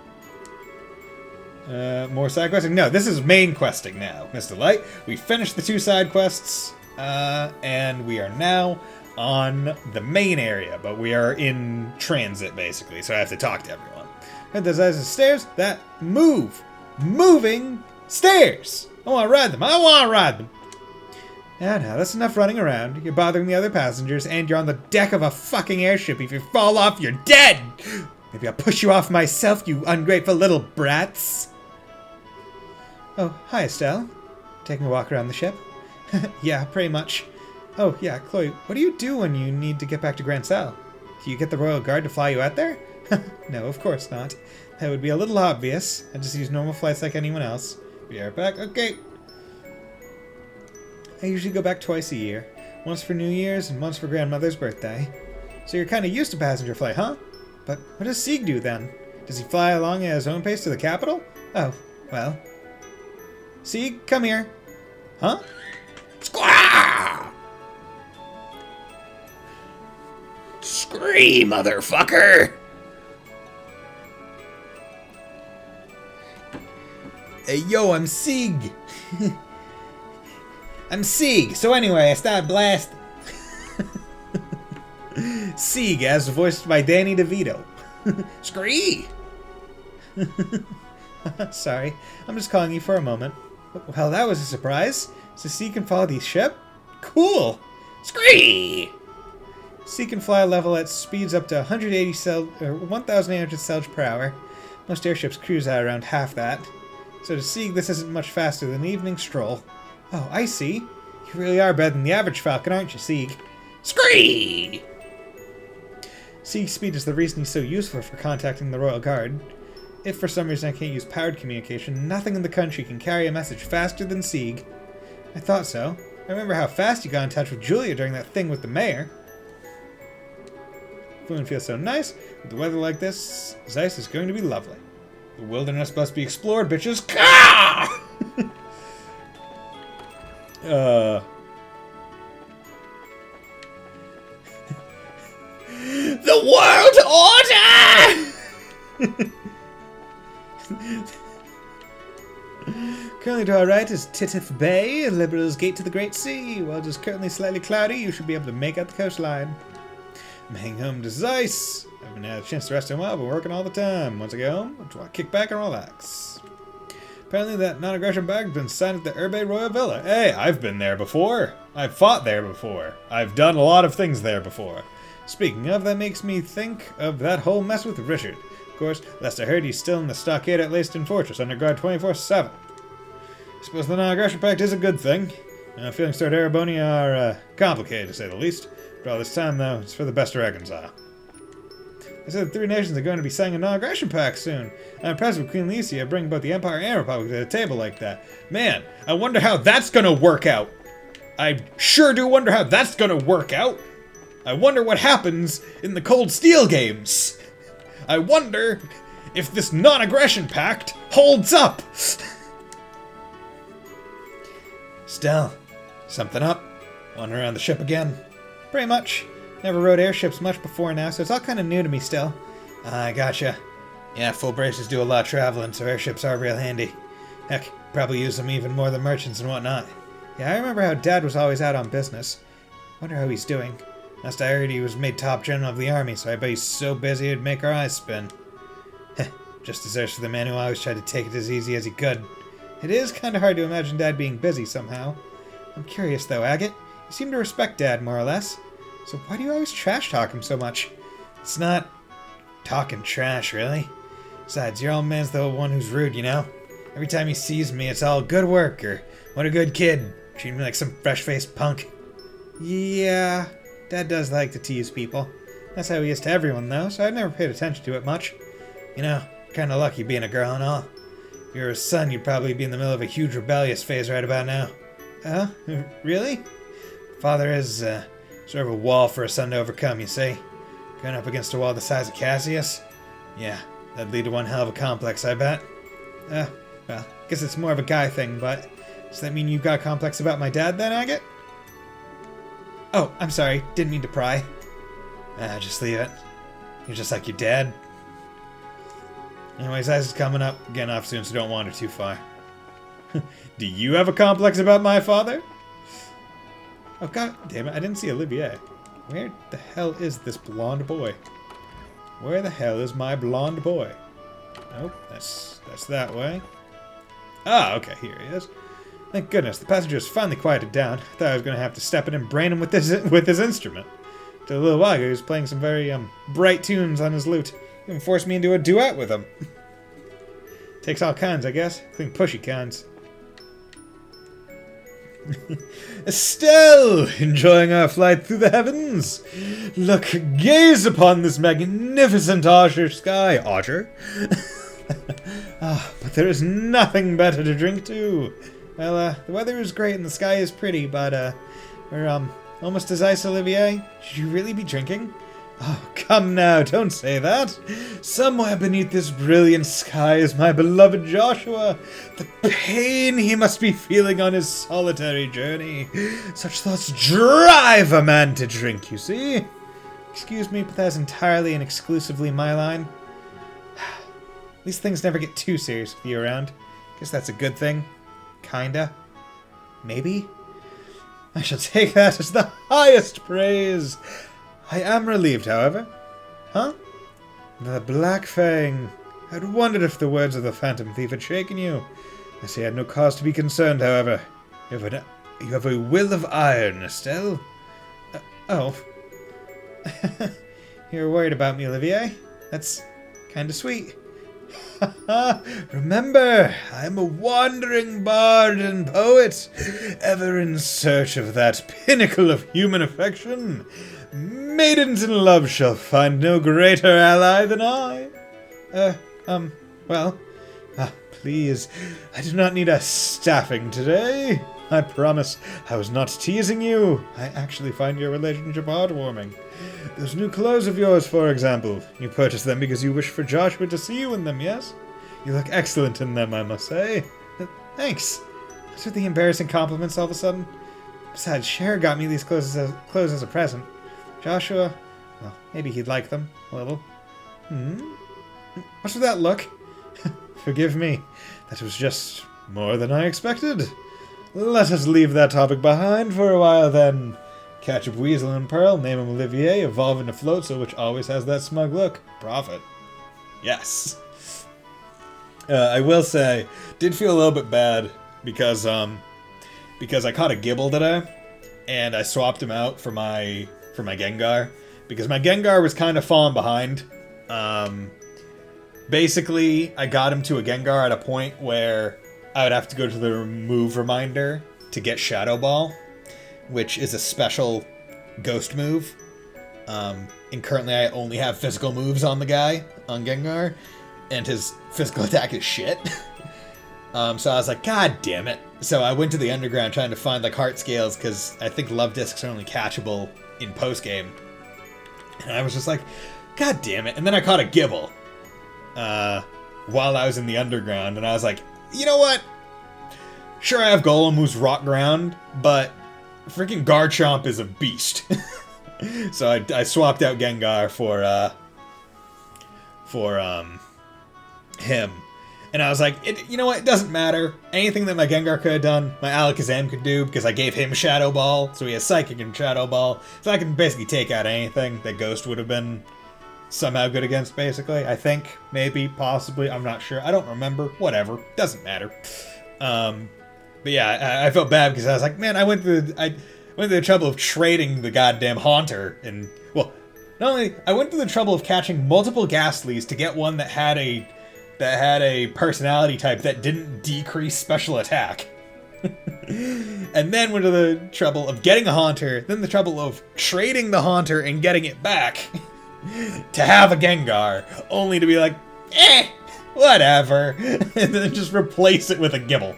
More side questing? No, this is main questing now, Mr. Light. We finished the 2 side quests, and we are now on the main area, but we are in transit, basically, so I have to talk to everyone. And there's stairs that move. Moving stairs! I want to ride them. I want to ride them. Now, that's enough running around. You're bothering the other passengers, and you're on the deck of a fucking airship. If you fall off, you're dead! Maybe I'll push you off myself, you ungrateful little brats. Oh, hi, Estelle. Taking a walk around the ship? Yeah, pretty much. Oh, yeah, Chloe, what do you do when you need to get back to Grand Sal? Do you get the Royal Guard to fly you out there? No, of course not. That would be a little obvious. I just use normal flights like anyone else. Be right back. Okay. I usually go back twice a year. Once for New Year's and once for Grandmother's birthday. So you're kind of used to passenger flight, huh? But what does Sieg do then? Does he fly along at his own pace to the capital? Oh, well. Sieg, come here. Huh? Squaw! Scream, motherfucker! Hey, yo, I'm Sieg. I'm Sieg. So anyway, I started blasting. Sieg, as voiced by Danny DeVito. Scree! Sorry, I'm just calling you for a moment. Well, that was a surprise. So Sieg can follow the ship? Cool! Scree! Sieg can fly a level at speeds up to 1,800 Selge per hour. Most airships cruise at around half that. So to Sieg, this isn't much faster than an evening stroll. Oh, I see. You really are better than the average falcon, aren't you, Sieg? Scree! Sieg's speed is the reason he's so useful for contacting the Royal Guard. If for some reason I can't use powered communication, nothing in the country can carry a message faster than Sieg. I thought so. I remember how fast you got in touch with Julia during that thing with the mayor. Foon feels so nice. With the weather like this, Zeiss is going to be lovely. The wilderness must be explored, bitches. The world order! Currently to our right is Titith Bay, Liberal's gate to the Great Sea. While it is currently slightly cloudy, you should be able to make out the coastline. I'm heading home to Zeiss. I haven't had a chance to rest in a while, but working all the time. Once I get home, I just want to kick back and relax. Apparently that non-aggression bag has been signed at the Herbe Royal Villa. Hey, I've been there before. I've fought there before. I've done a lot of things there before. Speaking of, that makes me think of that whole mess with Richard. Of course, last I heard he's still in the stockade at Leyston Fortress under guard 24/7. I suppose the non-aggression pact is a good thing. Feelings toward Erebonia are complicated, to say the least. For all this time, though, it's for the best to reconcile. They said the three nations are going to be signing a non-aggression pact soon. I'm impressed with Queen Lycia bringing both the Empire and Republic to the table like that. Man, I wonder how that's gonna work out. I sure do wonder how that's gonna work out. I wonder what happens in the Cold Steel games. I wonder if this non-aggression pact holds up. Still, something up. Wandering around the ship again. Pretty much. Never rode airships much before now, so it's all kind of new to me still. I gotcha. Yeah, full braces do a lot of traveling, so airships are real handy. Heck, probably use them even more than merchants and whatnot. Yeah, I remember how Dad was always out on business. Wonder how he's doing. Last I heard he was made top general of the army, so I bet he's so busy it'd make our eyes spin. Heh, just deserves for the man who always tried to take it as easy as he could. It is kind of hard to imagine Dad being busy somehow. I'm curious though, Agate. You seem to respect Dad more or less. So why do you always trash talk him so much? It's not talking trash, really. Besides, your old man's the one who's rude, you know? Every time he sees me, it's all good work, or what a good kid. Treat me like some fresh-faced punk. Yeah, Dad does like to tease people. That's how he is to everyone, though, so I've never paid attention to it much. You know, kinda lucky being a girl and all. If you were his son, you'd probably be in the middle of a huge rebellious phase right about now. Really? Father is, sort of a wall for a son to overcome, you see? Going up against a wall the size of Cassius? Yeah, that'd lead to one hell of a complex, I bet. Well, guess it's more of a guy thing, but does that mean you've got a complex about my dad then, Agate? Oh, I'm sorry, didn't mean to pry. Just leave it. You're just like your dad. Anyways, Ice is coming up, getting off soon, so don't wander too far. Do you have a complex about my father? Oh god damn it, I didn't see Olivier. Where the hell is this blonde boy? Where the hell is my blonde boy? Nope, that's that way. Ah, okay, here he is. Thank goodness, the passenger's finally quieted down. I thought I was going to have to step in and brain him with his instrument. Till a little while ago, he was playing some very bright tunes on his lute. Even forced me into a duet with him. Takes all kinds, I guess, including pushy kinds. Estelle, enjoying our flight through the heavens. Look, gaze upon this magnificent azure sky. Azure? But there is nothing better to drink to. Well, the weather is great and the sky is pretty, but, we're, almost as ice, Olivier. Should you really be drinking? Oh, come now, don't say that. Somewhere beneath this brilliant sky is my beloved Joshua. The pain he must be feeling on his solitary journey. Such thoughts drive a man to drink, you see. Excuse me, but that's entirely and exclusively my line. These things never get too serious with you around. Guess that's a good thing. Kinda. Maybe. I shall take that as the highest praise. I am relieved, however. Huh? The Black Fang. I'd wondered if the words of the Phantom Thief had shaken you. I see I had no cause to be concerned, however. You have a will of iron, Estelle. Oh. You're worried about me, Olivier? That's kinda sweet. Remember, I am a wandering bard and poet, ever in search of that pinnacle of human affection. Maidens in love shall find no greater ally than I. Please, I do not need a staffing today. I promise I was not teasing you. I actually find your relationship heartwarming. Those new clothes of yours, for example. You purchased them because you wish for Joshua to see you in them, yes? You look excellent in them, I must say. Thanks. What's with the embarrassing compliments all of a sudden? Besides, Cher got me these clothes as a present. Joshua, well, maybe he'd like them a little. What's with that look? Forgive me. That was just more than I expected. Let us leave that topic behind for a while, then. Catch up Weasel and Pearl, name him Olivier, evolve into Floatzel, which always has that smug look. Profit. Yes. I will say, did feel a little bit bad because I caught a Gibble today, and I swapped him out for my Gengar, because my Gengar was kind of falling behind. Basically, I got him to a Gengar at a point where I would have to go to the move reminder to get Shadow Ball, which is a special ghost move. And currently I only have physical moves on the guy, on Gengar, and his physical attack is shit. So I was like, God damn it. So I went to the underground trying to find like heart scales, because I think love discs are only catchable in post-game. And I was just like, God damn it. And then I caught a Gibble while I was in the underground, and I was like, you know what? Sure, I have Golem who's rock ground, but freaking Garchomp is a beast. So I swapped out Gengar for him. And I was like, you know what? It doesn't matter. Anything that my Gengar could have done, my Alakazam could do, because I gave him Shadow Ball, so he has Psychic and Shadow Ball. So I can basically take out anything that Ghost would have been somehow good against, basically. I think, maybe, possibly, I'm not sure. I don't remember. Whatever. Doesn't matter. But yeah, I felt bad because I was like, man, I went through the trouble of trading the goddamn Haunter, and, well, not only, I went through the trouble of catching multiple Ghastlies to get one that had a personality type that didn't decrease special attack. And then went to the trouble of getting a Haunter, then the trouble of trading the Haunter and getting it back to have a Gengar, only to be like, whatever, and then just replace it with a Gibble.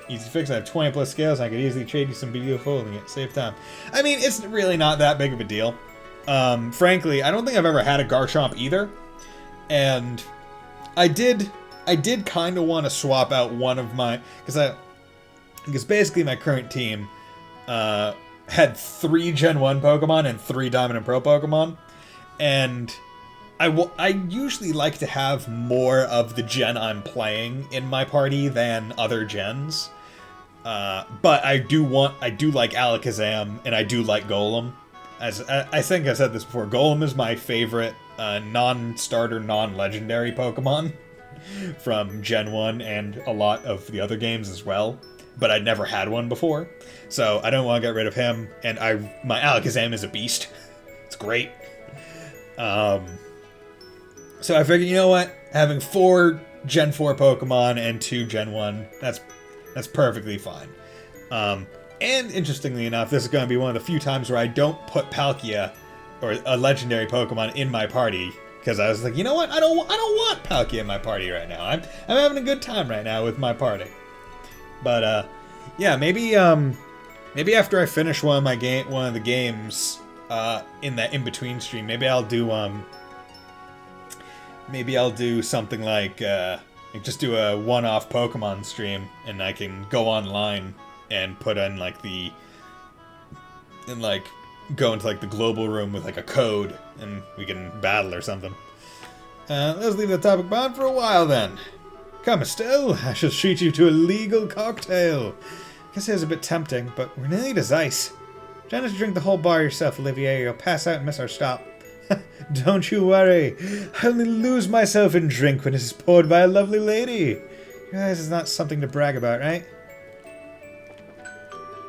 Easy fix, I have 20 plus scales, and I could easily trade you some beautiful and get save time. I mean, it's really not that big of a deal. Frankly, I don't think I've ever had a Garchomp either, and I did kind of want to swap out one of my, because basically my current team had 3 Gen 1 Pokemon and 3 Diamond and Pearl Pokemon, and I usually like to have more of the gen I'm playing in my party than other gens. But I do like Alakazam, and I do like Golem. As I think I said this before, Golem is my favorite non-starter, non-legendary Pokemon from Gen 1 and a lot of the other games as well. But I'd never had one before, so I don't want to get rid of him. And my Alakazam is a beast. It's great. So I figured, you know what? Having 4 Gen 4 Pokemon and 2 Gen 1, that's perfectly fine. And interestingly enough, this is going to be one of the few times where I don't put Palkia, or a legendary Pokemon, in my party, because I was like, you know what? I don't want Palkia in my party right now. I'm having a good time right now with my party. But yeah, maybe after I finish one of the games in that in-between stream, maybe I'll do something like just do a one-off Pokemon stream, and I can go online and put in go into the global room with a code, and we can battle or something. Let's leave the topic behind for a while then. Come, Estelle, I shall treat you to a legal cocktail. Guess it is a bit tempting, but we're nearly to ice. Try not to drink the whole bar yourself, Olivier, or you'll pass out and miss our stop. Don't you worry. I only lose myself in drink when it is poured by a lovely lady. You realize it's not something to brag about, right?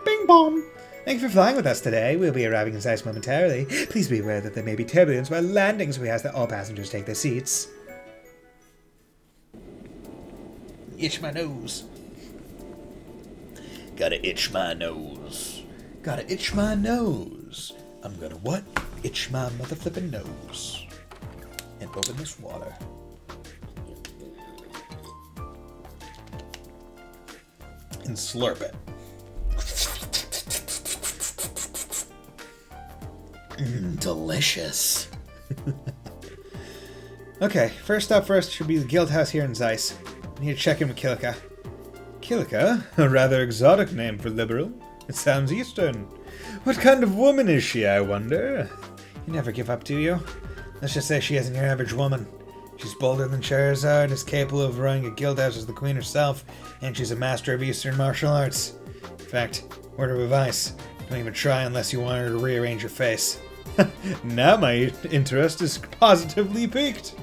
Bing bong! Thank you for flying with us today. We'll be arriving in Zeiss momentarily. Please be aware that there may be turbulence while landing, so we ask that all passengers take their seats. Itch my nose. Gotta itch my nose. Gotta itch my nose. I'm gonna what? Itch my mother flippin' nose. And open this water. And slurp it. Delicious. Okay, first up first should be the guild house here in Zeiss. I need to check in with Kilika. Kilika? A rather exotic name for liberal. It sounds Eastern. What kind of woman is she, I wonder? You never give up, do you? Let's just say she isn't your average woman. She's bolder than Charizard, is capable of running a guild house as the queen herself, and she's a master of Eastern martial arts. In fact, word of advice, don't even try unless you want her to rearrange your face. Now my interest is positively piqued.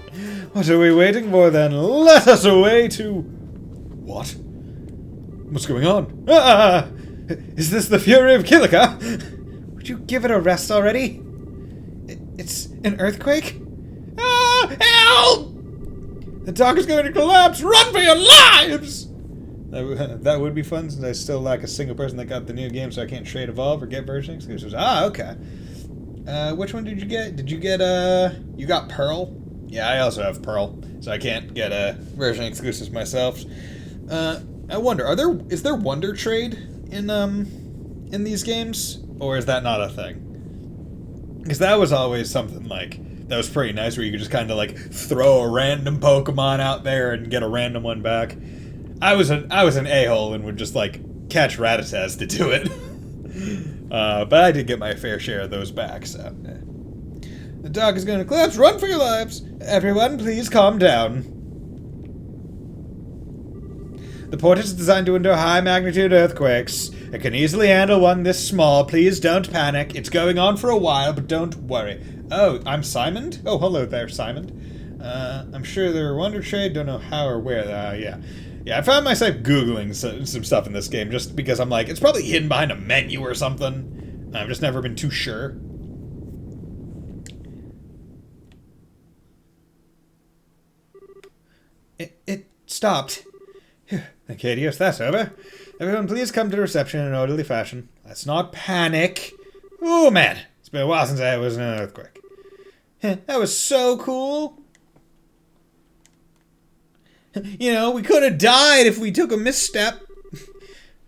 What are we waiting for then? Let us away to... What? What's going on? Ah! Is this the fury of Kilika? Would you give it a rest already? It's an earthquake? Ah! Help! The dock is going to collapse! Run for your lives! That would be fun, since I still lack a single person that got the new game, so I can't trade evolve or get version exclusives. Ah, okay. Which one did you get? Did you get, you got Pearl? Yeah, I also have Pearl, so I can't get, version exclusives myself. I wonder, is there Wonder Trade in these games? Or is that not a thing? Because that was always something, like, that was pretty nice, where you could just kind of, like, throw a random Pokemon out there and get a random one back. I was an a-hole and would just, like, catch Rattatas to do it. But I did get my fair share of those back, so... The dock is going to collapse. Run for your lives! Everyone, please calm down. The port is designed to endure high-magnitude earthquakes. It can easily handle one this small. Please don't panic. It's going on for a while, but don't worry. Oh, I'm Simon? Oh, hello there, Simon. I'm sure there are Wonder Trade. Don't know how or where. Yeah. Yeah, I found myself Googling some stuff in this game just because I'm like, it's probably hidden behind a menu or something. I've just never been too sure. It stopped. Okay, yes, that's over. Everyone please come to the reception in an orderly fashion. Let's not panic. Oh man, it's been a while since I was in an earthquake. That was so cool. You know, we could have died if we took a misstep.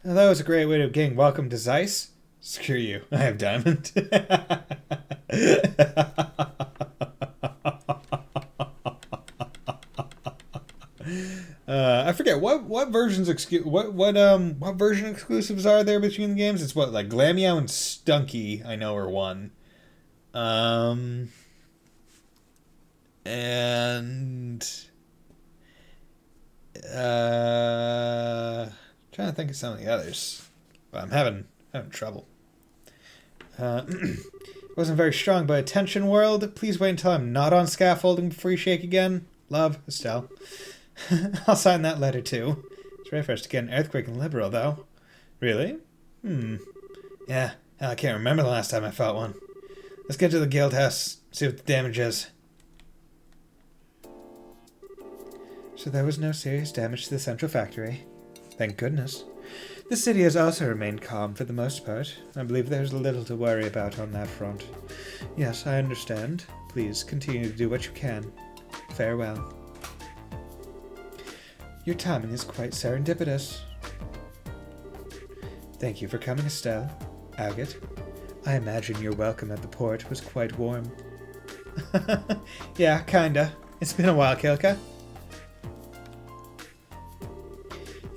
Well, that was a great way of getting welcome to Zeiss. Screw you, I have Diamond. I forget what versions what version exclusives are there between the games? It's what, like Glameow and Stunky, I know, are one. And trying to think of some of the others, but I'm having trouble. Wasn't very strong, but attention world, please wait until I'm not on scaffolding before you shake again. Love, Estelle. I'll sign that letter too. It's rare for us to get an earthquake in Liberal, though. Really? Yeah, hell, I can't remember the last time I felt one. Let's get to the guild house, see what the damage is. So there was no serious damage to the central factory. Thank goodness. The city has also remained calm for the most part. I believe there's little to worry about on that front. Yes, I understand. Please continue to do what you can. Farewell. Your timing is quite serendipitous. Thank you for coming, Estelle. Agate, I imagine your welcome at the port was quite warm. Yeah, kinda. It's been a while, Kilika.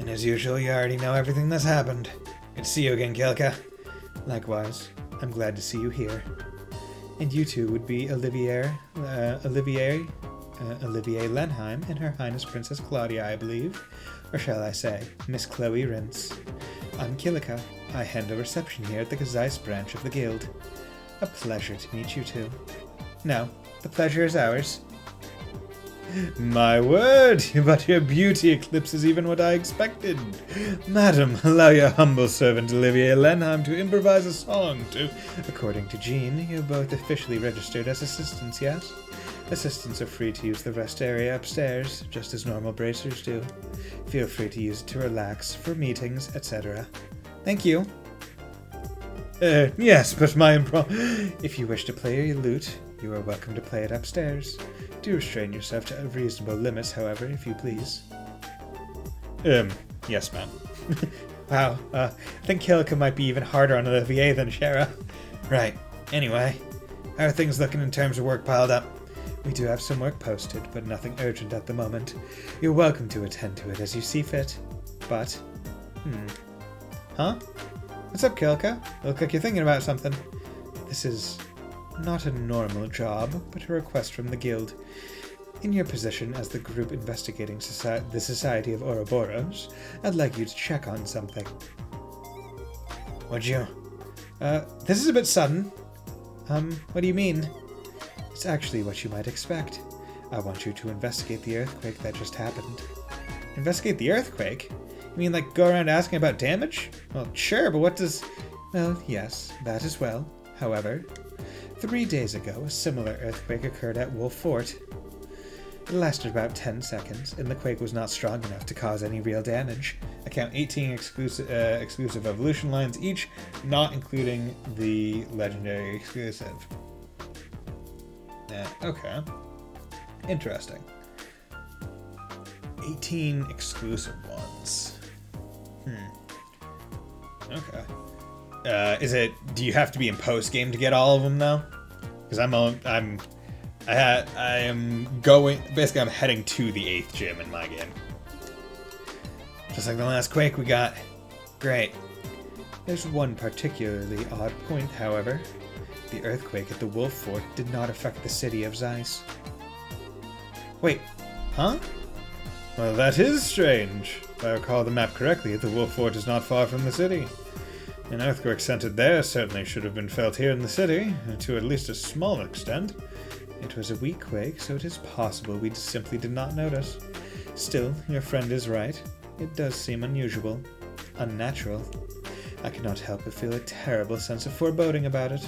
And as usual, you already know everything that's happened. Good to see you again, Kilika. Likewise, I'm glad to see you here. And you two would be Olivier Lenheim and Her Highness Princess Claudia, I believe. Or shall I say, Miss Chloe Rince. I'm Kilika. I handle reception here at the Zeiss branch of the guild. A pleasure to meet you two. No, the pleasure is ours. My word, but your beauty eclipses even what I expected. Madam, allow your humble servant Olivier Lenheim to improvise a song to... According to Jean, you're both officially registered as assistants, yes? Assistants are free to use the rest area upstairs, just as normal bracers do. Feel free to use it to relax, for meetings, etc. Thank you. Yes, but If you wish to play your lute, you are welcome to play it upstairs. Do restrain yourself to reasonable limits, however, if you please. Yes, ma'am. Wow, I think Kilika might be even harder on Olivier than Shara. Right. Anyway, how are things looking in terms of work piled up? We do have some work posted, but nothing urgent at the moment. You're welcome to attend to it as you see fit. But... Huh? What's up, Kilika? Look like you're thinking about something. This is not a normal job, but a request from the guild. In your position as the group investigating the Society of Ouroboros, I'd like you to check on something. Would you? This is a bit sudden. What do you mean? It's actually what you might expect. I want you to investigate the earthquake that just happened. Investigate the earthquake? You mean like go around asking about damage? Well, sure, but what does... Well, yes, that as well. However, 3 days ago, a similar earthquake occurred at Wolf Fort. It lasted about 10 seconds, and the quake was not strong enough to cause any real damage. I count 18 exclusive evolution lines each, not including the legendary exclusive. Okay. Interesting. 18 exclusive ones. Okay. Do you have to be in post game to get all of them though? Because I'm heading to the 8th gym in my game. Just like the last quake we got. Great. There's one particularly odd point, however. The earthquake at the Wolf Fort did not affect the city of Zeiss. Wait, huh? Well, that is strange. If I recall the map correctly, the Wolf Fort is not far from the city. An earthquake centered there certainly should have been felt here in the city, to at least a small extent. It was a weak quake, so it is possible we simply did not notice. Still, your friend is right. It does seem unusual. Unnatural. I cannot help but feel a terrible sense of foreboding about it.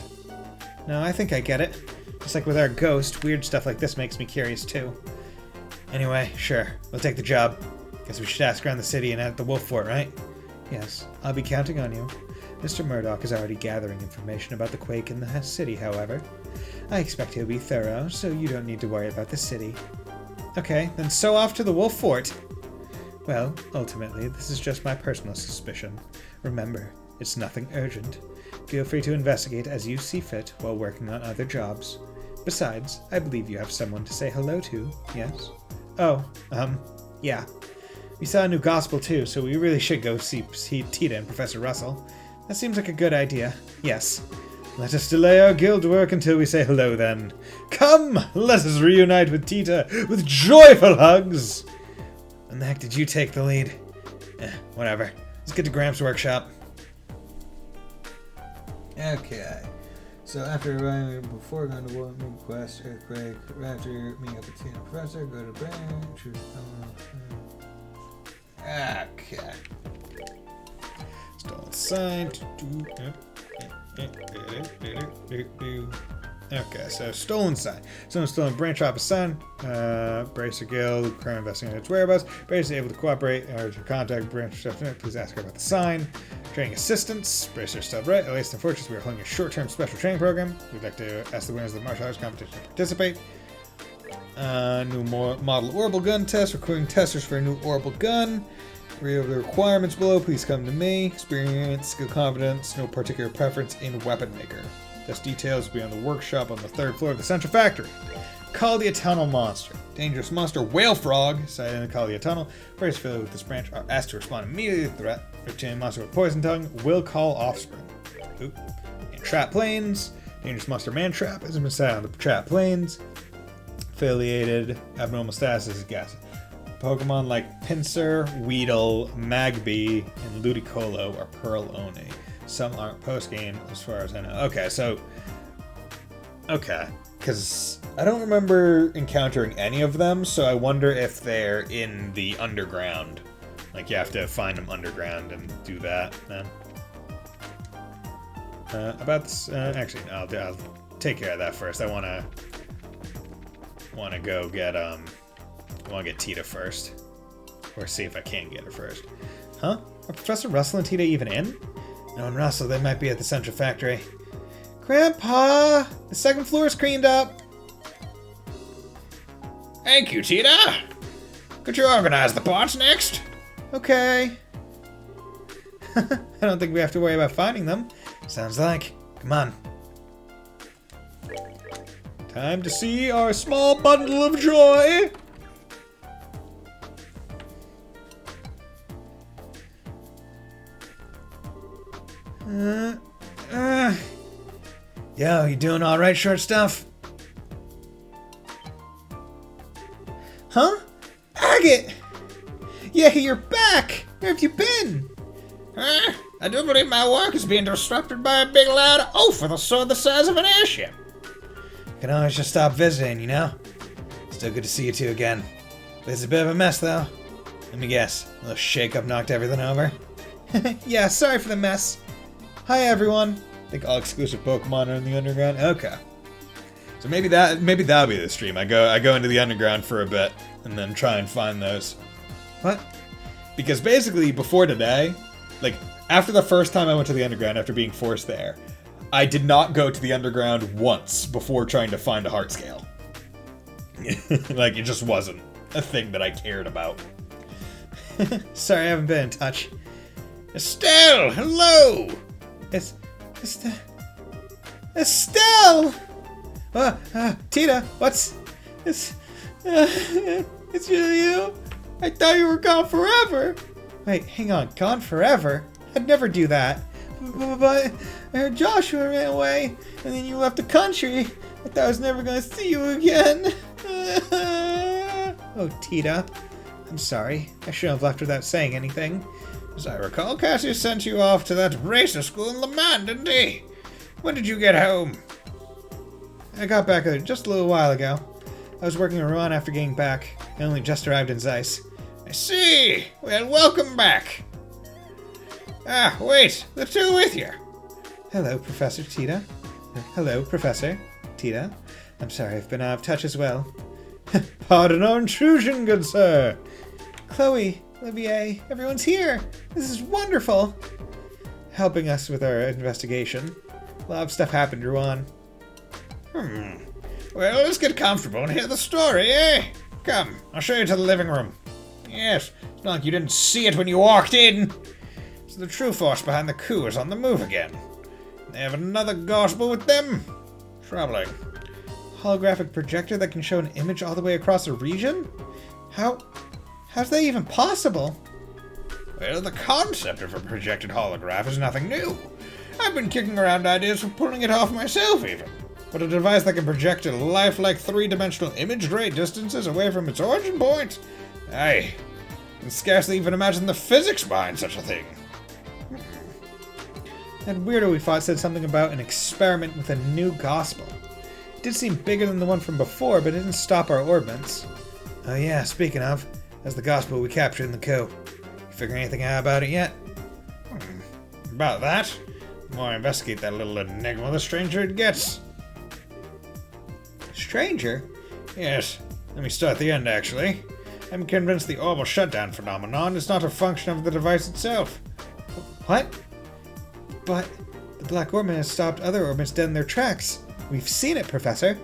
No, I think I get it. Just like with our ghost, weird stuff like this makes me curious too. Anyway, sure, we'll take the job. Guess we should ask around the city and at the Wolf Fort, right? Yes, I'll be counting on you. Mr. Murdoch is already gathering information about the quake in the city, however. I expect he'll be thorough, so you don't need to worry about the city. Okay, then so off to the Wolf Fort. Well, ultimately, this is just my personal suspicion. Remember, it's nothing urgent. Feel free to investigate as you see fit while working on other jobs. Besides, I believe you have someone to say hello to, yes? Oh, yeah. We saw a new gospel too, so we really should go see Tita and Professor Russell. That seems like a good idea. Yes. Let us delay our guild work until we say hello then. Come, let us reunite with Tita with joyful hugs! When the heck did you take the lead? Whatever. Let's get to Gramps' workshop. Okay. So after arriving before going to war, make quest, earthquake, after meeting up with Tina Professor, go to Brand, choose okay. Stolen sign. Okay, so stolen sign. Someone stolen branch off a sign. Bracer Guild, crime investigating its whereabouts. Bracer able to cooperate or to contact branch stuff. Please ask her about the sign. Training assistance. Bracer still right. At least in Fortress, we are holding a short-term special training program. We'd like to ask the winners of the martial arts competition to participate. New model orbital gun test. Recruiting testers for a new orbital gun. Read the requirements below. Please come to me. Experience, skill, confidence. No particular preference in weapon maker. Test details will be on the workshop on the 3rd floor of the central factory. Kalia Tunnel Monster. Dangerous monster, whale frog, sighted in the Kalia Tunnel. Players affiliated with this branch are asked to respond immediately to the threat. Returning monster with poison tongue will call offspring. Oop. In trap planes, dangerous monster man trap has been set on the trap planes. Affiliated abnormal status is gas. Pokemon like Pinsir, Weedle, Magby, and Ludicolo are Pearl Oni. Some aren't post-game, as far as I know. Okay, so... Okay. Because I don't remember encountering any of them, so I wonder if they're in the underground. Like, you have to find them underground and do that, then. About this... actually, no, I'll take care of that first. I want to... want to go get Tita first. Or see if I can get her first. Huh? Are Professor Russell and Tita even in? No, and Russell, they might be at the Central Factory. Grandpa! The second floor is cleaned up! Thank you, Tita! Could you organize the parts next? Okay. I don't think we have to worry about finding them. Sounds like. Come on. Time to see our small bundle of joy! Yo, you doing alright, short stuff? Huh? Agate! Yeah, you're back! Where have you been? Huh? I do believe my work is being disrupted by a big loud oaf with a sword the size of an airship. Can always just stop visiting, you know? Still good to see you two again. It's a bit of a mess, though. Let me guess, a little shake-up knocked everything over? Yeah, sorry for the mess. Hi, everyone. I think all exclusive Pokemon are in the underground. Okay. So maybe that'll be the stream. I go into the underground for a bit and then try and find those. What? Because basically before today, like after the first time I went to the underground after being forced there, I did not go to the underground once before trying to find a heart scale. Like it just wasn't a thing that I cared about. Sorry, I haven't been in touch. Estelle, hello! Estelle! Tita, what's... It's really you? I thought you were gone forever! Wait, hang on, gone forever? I'd never do that. But I heard Joshua ran away, and then you left the country. I thought I was never gonna see you again. Oh, Tita. I'm sorry. I shouldn't have left without saying anything. As I recall, Cassius sent you off to that racer school in Le Mans, didn't he? When did you get home? I got back just a little while ago. I was working a run after getting back. I only just arrived in Zeiss. I see. Well, welcome back. Ah, wait. The two with you. Hello, Professor Tita. Hello, Professor Tita. I'm sorry, I've been out of touch as well. Pardon our intrusion, good sir. Chloe, Olivier, everyone's here. This is wonderful. Helping us with our investigation. A lot of stuff happened, Ruan. Well, let's get comfortable and hear the story, eh? Come, I'll show you to the living room. Yes, it's not like you didn't see it when you walked in. So the true force behind the coup is on the move again. They have another gospel with them. Troubling. Holographic projector that can show an image all the way across a region? How's that even possible? Well, the concept of a projected holograph is nothing new. I've been kicking around ideas for pulling it off myself, even. But a device that can project a lifelike three-dimensional image great distances away from its origin point? I can scarcely even imagine the physics behind such a thing. That weirdo we fought said something about an experiment with a new gospel. It did seem bigger than the one from before, but it didn't stop our orbits. Oh yeah, speaking of, that's the gospel we captured in the coup. You figure anything out about it yet? About that? The more I investigate that little enigma, the stranger it gets. Stranger? Yes. Let me start at the end, actually. I'm convinced the orbital shutdown phenomenon is not a function of the device itself. What? But the Black Orbit has stopped other orbits dead in their tracks. We've seen it, Professor.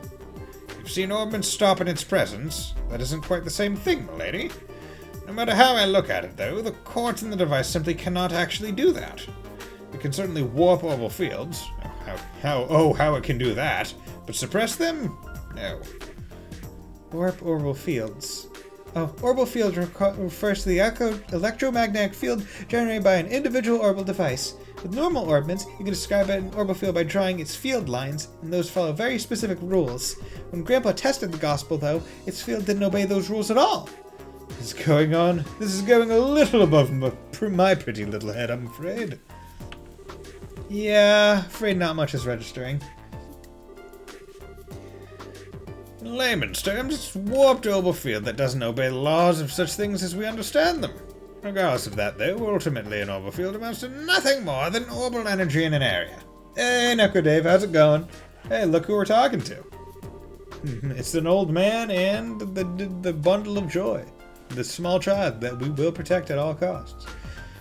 You've seen orbits stop in its presence? That isn't quite the same thing, milady. No matter how I look at it, though, the quartz in the device simply cannot actually do that. It can certainly warp orbital fields. How it can do that. But suppress them? No. Warp orbital fields. Oh, orbital field refers to the electromagnetic field generated by an individual orbital device. With normal orbits, you can describe an orbital field by drawing its field lines, and those follow very specific rules. When Grandpa tested the gospel, though, its field didn't obey those rules at all. This is going a little above my pretty little head, I'm afraid. Yeah, afraid not much is registering. In layman's terms, it's a warped orbital field that doesn't obey the laws of such things as we understand them. Regardless of that, though, ultimately an orbital field amounts to nothing more than orbital energy in an area. Hey, Necro Dave, how's it going? Hey, look who we're talking to. It's an old man and the bundle of joy. The small child that we will protect at all costs.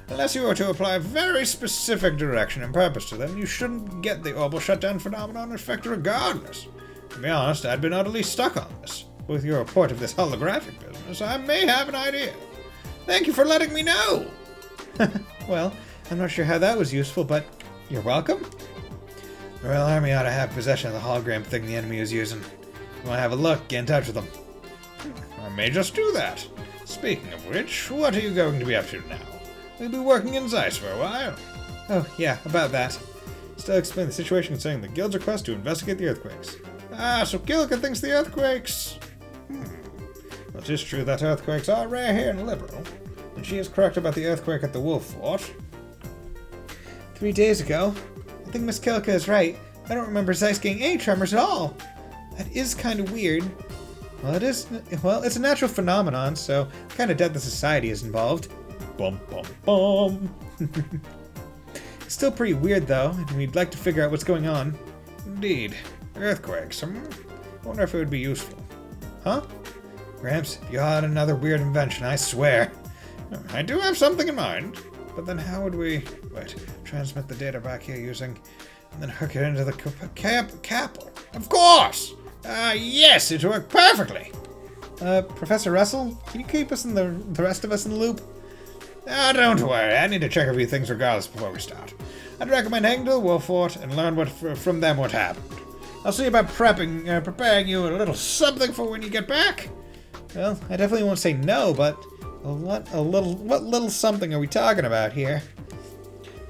Unless you were to apply very specific direction and purpose to them, you shouldn't get the orbital shutdown phenomenon effect regardless. To be honest, I'd been utterly stuck on this. With your report of this holographic business, I may have an idea. Thank you for letting me know! Well, I'm not sure how that was useful, but you're welcome. The Royal Army ought to have possession of the hologram thing the enemy is using. If you want to have a look, get in touch with them. I may just do that. Speaking of which, what are you going to be up to now? We'll be working in Zeiss for a while. Oh, yeah, about that. Still explain the situation concerning the guild's request to investigate the earthquakes. Ah, so Gilka thinks the earthquakes... Well, it is true that earthquakes are rare here in Liberal, and she is correct about the earthquake at the Wolf Fort. 3 days ago? I think Miss Kilka is right. I don't remember Zeiss getting any tremors at all. That is kind of weird. Well, it's a natural phenomenon, so I kind of doubt the society is involved. Bum bum bum. It's still pretty weird, though, and we'd like to figure out what's going on. Indeed. Earthquakes. I wonder if it would be useful. Huh? Gramps, you had another weird invention, I swear. I do have something in mind. But then how would we... Wait, transmit the data back here using... And then hook it into the capel. Of course! Yes, it worked perfectly! Professor Russell, can you keep us and the rest of us in the loop? Don't worry, I need to check a few things regardless before we start. I'd recommend heading to the Wolf Fort and learn from them what happened. I'll see about preparing you a little something for when you get back. Well, I definitely won't say no, but what little something are we talking about here?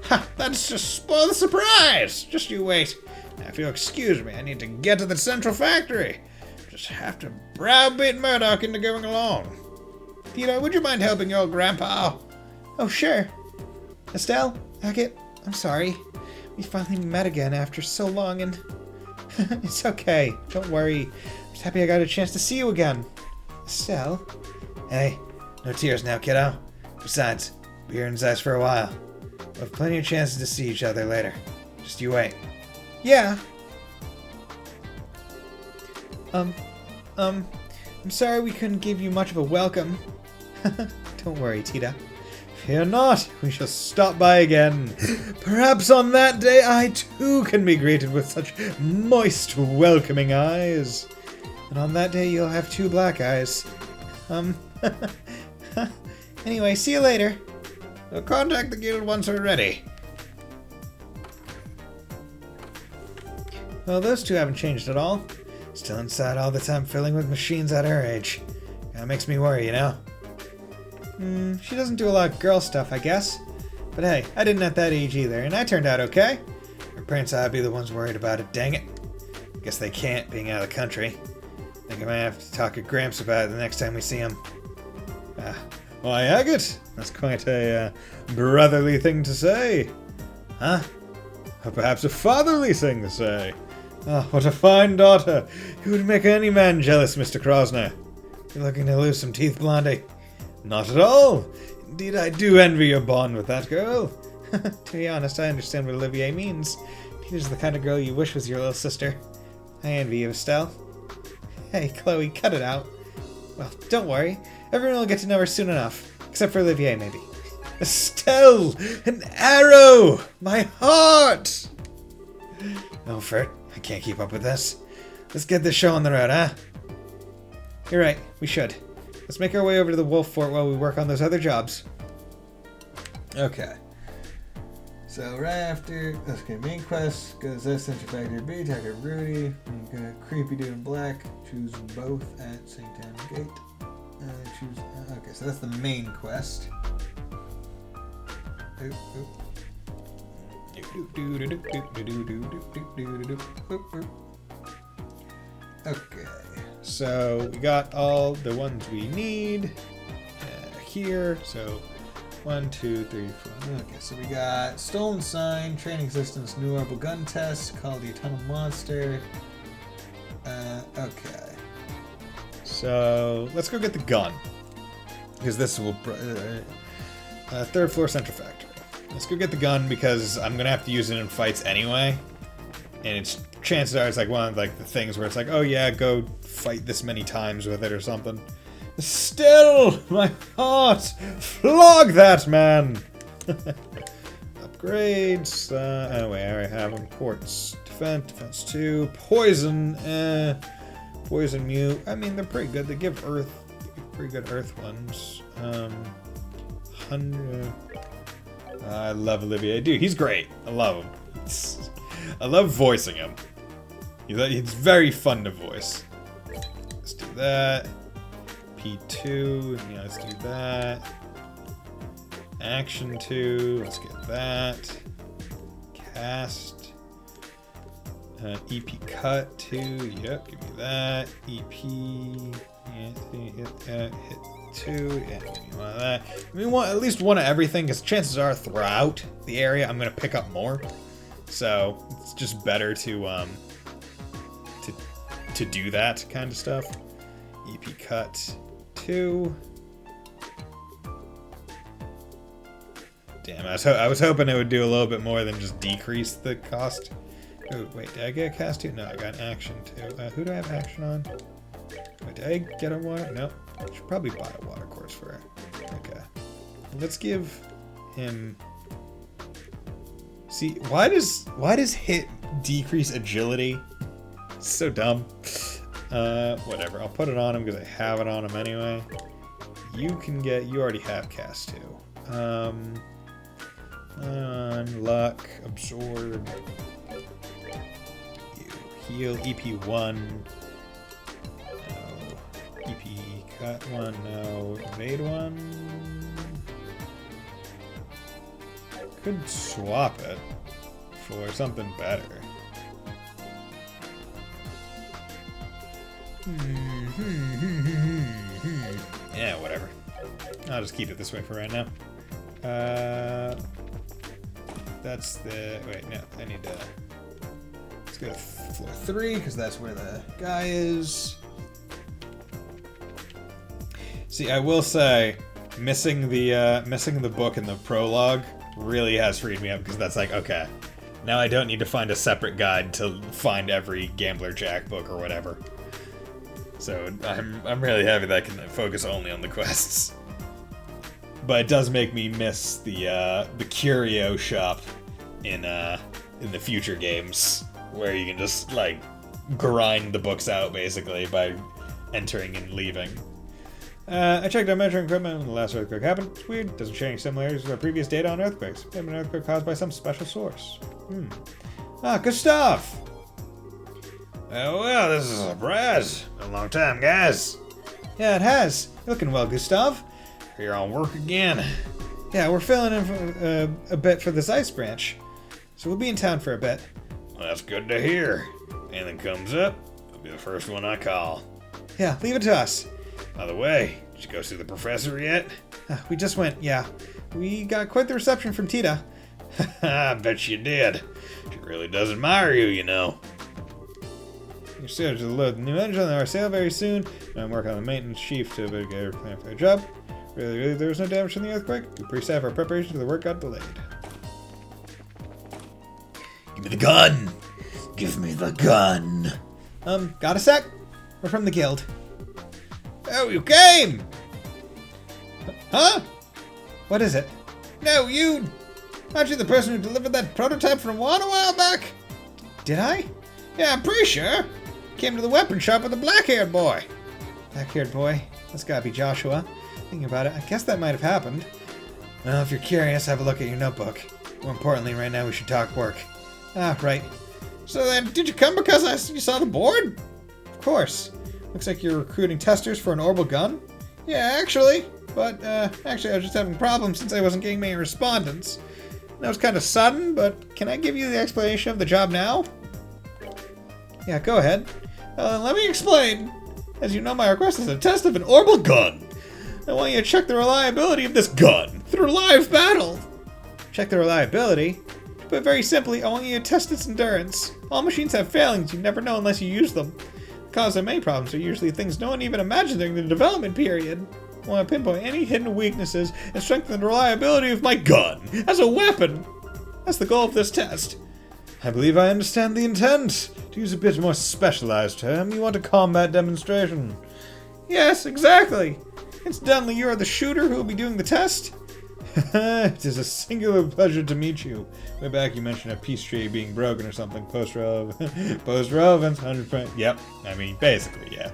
Ha! That's just spoil the surprise! Just you wait. Now, if you'll excuse me, I need to get to the central factory. Just have to browbeat Murdoch into going along. Tita, would you mind helping your grandpa? Oh, sure. Estelle, Hackett, I'm sorry. We finally met again after so long, and it's okay. Don't worry. I'm just happy I got a chance to see you again. Estelle? Hey, no tears now, kiddo. Besides, we're here in Zeiss for a while. We'll have plenty of chances to see each other later. Just you wait. Yeah. I'm sorry we couldn't give you much of a welcome. Don't worry, Tita. Fear not, we shall stop by again. Perhaps on that day I too can be greeted with such moist, welcoming eyes. And on that day you'll have 2 black eyes. Anyway, see you later. We'll contact the guild once we're ready. Well, those 2 haven't changed at all. Still inside all the time fiddling with machines at her age. That makes me worry, you know? She doesn't do a lot of girl stuff, I guess. But hey, I didn't at that age either, and I turned out okay. Her parents ought to be the ones worried about it, dang it. Guess they can't, being out of the country. Think I might have to talk to Gramps about it the next time we see him. Why, Agate, that's quite a brotherly thing to say. Huh? Or perhaps a fatherly thing to say. Oh, what a fine daughter. You would make any man jealous, Mr. Krosner. You looking to lose some teeth, Blondie? Not at all. Indeed, I do envy your bond with that girl. To be honest, I understand what Olivier means. She's the kind of girl you wish was your little sister. I envy you, Estelle. Hey, Chloe, cut it out. Well, don't worry. Everyone will get to know her soon enough. Except for Olivier, maybe. Estelle! An arrow! My heart! No, Fert. I can't keep up with this. Let's get this show on the road, huh? You're right. We should. Let's make our way over to the Wolf Fort while we work on those other jobs. Okay. So right after, okay, main quest, go to Z Central Factory B, attack a Rudy, you got a creepy dude in black, choose both at St. Town Gate. Choose, okay, so that's the main quest. Okay, so we got all the ones we need here, so 1, 2, 3, 4. Okay, so we got Stolen Sign, Training Systems, New Orbital Gun Test, Call the Eternal Monster. Okay. So let's go get the gun. Because this will... 3rd floor Central Factory. Let's go get the gun because I'm going to have to use it in fights anyway. And it's chances are it's like one of like the things where it's like, oh yeah, go fight this many times with it or something. Still, my heart, flog that man. Upgrades. Oh wait, I already have them. Quartz, defense 2, poison. Poison mute. I mean, they're pretty good. They give pretty good earth ones. 100. I love Olivier. Dude, he's great. I love him. I love voicing him. He's very fun to voice. Let's do that. P2. Yeah, let's do that. Action 2. Let's get that. Cast. EP cut 2. Yep, give me that. EP. Yeah, hit 2. Yeah, give me one of that. I mean, at least one of everything, because chances are throughout the area I'm going to pick up more. So it's just better to do that kind of stuff. EP cut 2. Damn, I was hoping it would do a little bit more than just decrease the cost. Oh, wait, did I get a cast 2? No, I got action 2. Who do I have action on? Wait, did I get a water? No. I should probably buy a water course for her. Okay. Let's give him... See, why does hit decrease agility? It's so dumb. Whatever. I'll put it on him because I have it on him anyway. You already have cast 2. Luck, absorb. You heal, EP1. No. EP cut 1, no. Evade 1. Could swap it for something better. Yeah, whatever. I'll just keep it this way for right now. That's the... Wait, no. I need to... Let's go to floor 3, because that's where the guy is. See, I will say, missing the book in the prologue really has freed me up, because that's like, okay, now I don't need to find a separate guide to find every Gambler Jack book or whatever. So I'm really happy that I can focus only on the quests. But it does make me miss the curio shop in the future games, where you can just like grind the books out basically by entering and leaving. I checked out measuring equipment when the last earthquake happened. It's weird. Doesn't share any similarities with our previous data on earthquakes. Maybe an earthquake caused by some special source. Good stuff. Well, this is a surprise. Been a long time, guys. Yeah, it has. You're looking well, Gustav. Here on work again. Yeah, we're filling in for, a bit for this ice branch. So we'll be in town for a bit. Well, that's good to hear. Anything comes up, it'll be the first one I call. Yeah, leave it to us. By the way, did you go see the professor yet? We just went, yeah. We got quite the reception from Tita. I bet you did. She really does admire you, you know. You're scheduled to load the new engine on our sale very soon. And I'm working on the maintenance chief to get her plan for the job. Really, there was no damage from the earthquake. We pre-staff our preparation for the work got delayed. Give me the gun! Give me the gun! Got a sec? We're from the guild. Oh, you came! Huh? What is it? No, you! Aren't you the person who delivered that prototype from Juan a while back? Did I? Yeah, I'm pretty sure. Came to the weapon shop with the black-haired boy. Black-haired boy? That's gotta be Joshua. Thinking about it, I guess that might have happened. Well, if you're curious, have a look at your notebook. More importantly, right now we should talk work. Ah, right. So then, did you come because you saw the board? Of course. Looks like you're recruiting testers for an orbital gun? Yeah, actually. But, actually I was just having problems since I wasn't getting many respondents. That was kind of sudden, but can I give you the explanation of the job now? Yeah, go ahead. Let me explain. As you know, my request is a test of an orbital gun. I want you to check the reliability of this gun through live battle. Check the reliability? But very simply, I want you to test its endurance. All machines have failings you never know unless you use them. The cause of many problems are usually things no one even imagined during the development period. I want to pinpoint any hidden weaknesses and strengthen the reliability of my gun as a weapon. That's the goal of this test. I believe I understand the intent. To use a bit more specialized term, you want a combat demonstration. Yes, exactly. Incidentally, you are the shooter who will be doing the test? It is a singular pleasure to meet you. Way back you mentioned a peace treaty being broken or something. Post-relevance, 100%. Yep, I mean, basically, yeah.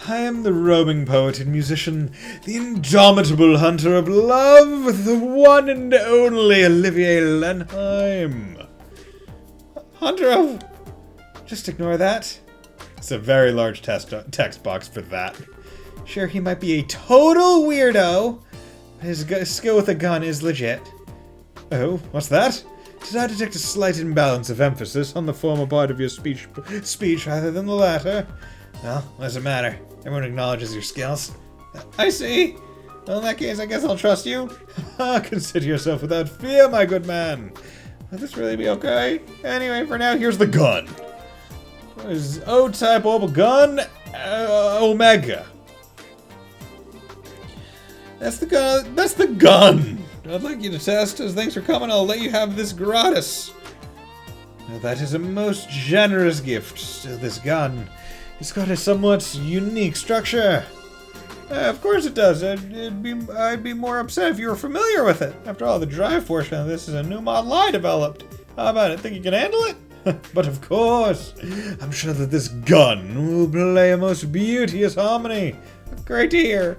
I am the roaming poet and musician, the indomitable hunter of love, the one and only Olivier Lenheim. Hunter of... Just ignore that. It's a very large text box for that. Sure, he might be a total weirdo. His skill with a gun is legit. Oh, what's that? Did I detect a slight imbalance of emphasis on the former part of your speech rather than the latter? Well, what does it matter? Everyone acknowledges your skills. I see. Well, in that case, I guess I'll trust you. Consider yourself without fear, my good man. Will this really be okay? Anyway, for now, Here's the gun. What is O-type orbital gun? Omega. That's the gun. That's the gun. I'd like you to test. As thanks for coming, I'll let you have this gratis. Now, that is a most generous gift. Still, this gun, it's got a somewhat unique structure. Of course it does. I'd be more upset if you were familiar with it. After all, the drive portion of this is a new model I developed. How about it? Think you can handle it? But of course, I'm sure that this gun will play a most beauteous harmony. Great to hear.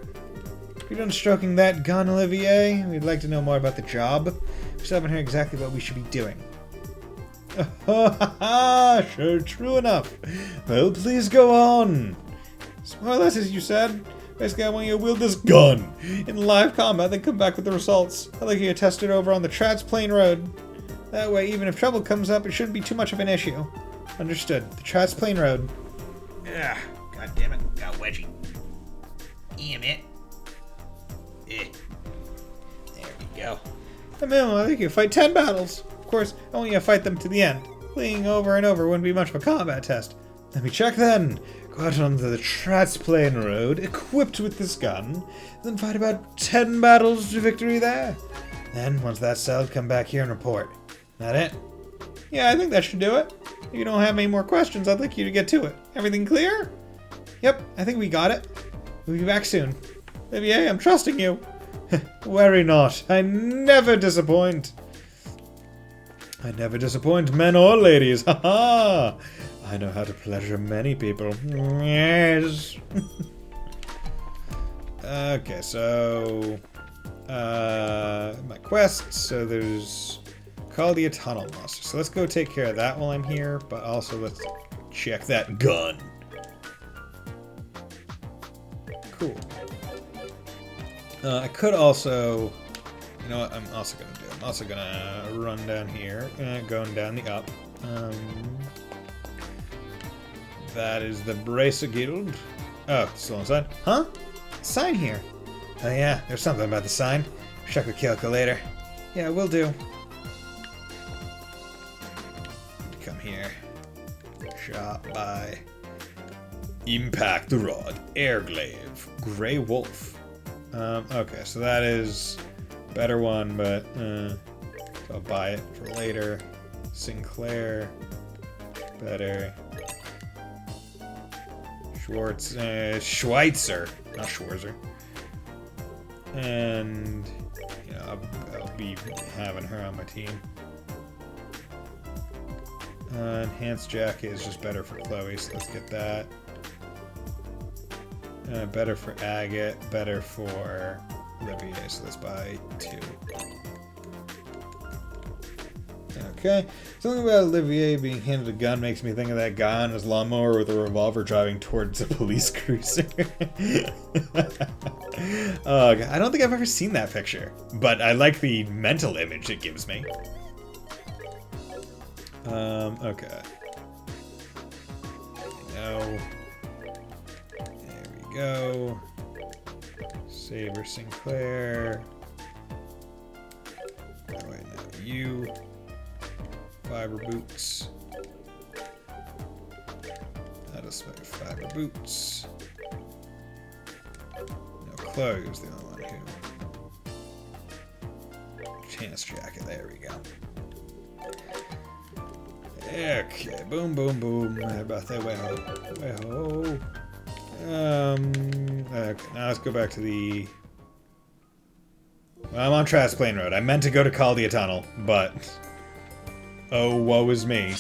If you're done stroking that gun, Olivier, we'd like to know more about the job. We still haven't heard exactly what we should be doing. Sure, true enough. Well, please go on. It's more or less as you said. Basically, I want you to wield this gun in live combat, then come back with the results. I'd like you to test it over on the Transplane Road. That way, even if trouble comes up, it shouldn't be too much of an issue. Understood. The Transplane Road. Ugh, god damn it. Got wedgie. Damn it. There we go. I mean, I think you fight 10 battles. Of course, I want you to fight them to the end. Playing over and over wouldn't be much of a combat test. Let me check then. Go out onto the Transplane Road, equipped with this gun, then fight about 10 battles to victory there. Then, once that's settled, come back here and report. That it? Yeah, I think that should do it. If you don't have any more questions, I'd like you to get to it. Everything clear? Yep, I think we got it. We'll be back soon. Olivier, I'm trusting you. Worry not. I never disappoint. I never disappoint men or ladies. Ha ha! I know how to pleasure many people. Yes. Okay, so my quests. So there's call the Tunnel Monster. So let's go take care of that while I'm here. But also let's check that gun. Cool. I could also, you know what? I'm also gonna do. I'm also gonna run down here, going down the up. That is the Bracer Guild. Oh, still inside? Huh? Sign here. Oh yeah, there's something about the sign. Check the calculator. Yeah, will do. Come here. Shot by Impact Rod, Airglaive, Grey Wolf. Okay, so that is a better one, but I'll buy it for later. Sinclair, better. Schweitzer, not Schwarzer. And, you know, I'll be having her on my team. Enhanced Jacket is just better for Chloe, so let's get that. Better for Agate, better for Olivier, so let's buy 2. Okay, something about Olivier being handed a gun makes me think of that guy on his lawnmower with a revolver driving towards a police cruiser. I don't think I've ever seen that picture, but I like the mental image it gives me. Okay. No. There we go. Saber Sinclair. Oh, wait, no. You. Fiber boots. That'll spec fiber boots. No, Chloe was the only one who. Chance jacket, there we go. Okay, boom, boom, boom. About that way. Okay, now let's go back to the... Well, I'm on Trask Plain Road. I meant to go to Caldia Tunnel, but... Oh, woe is me.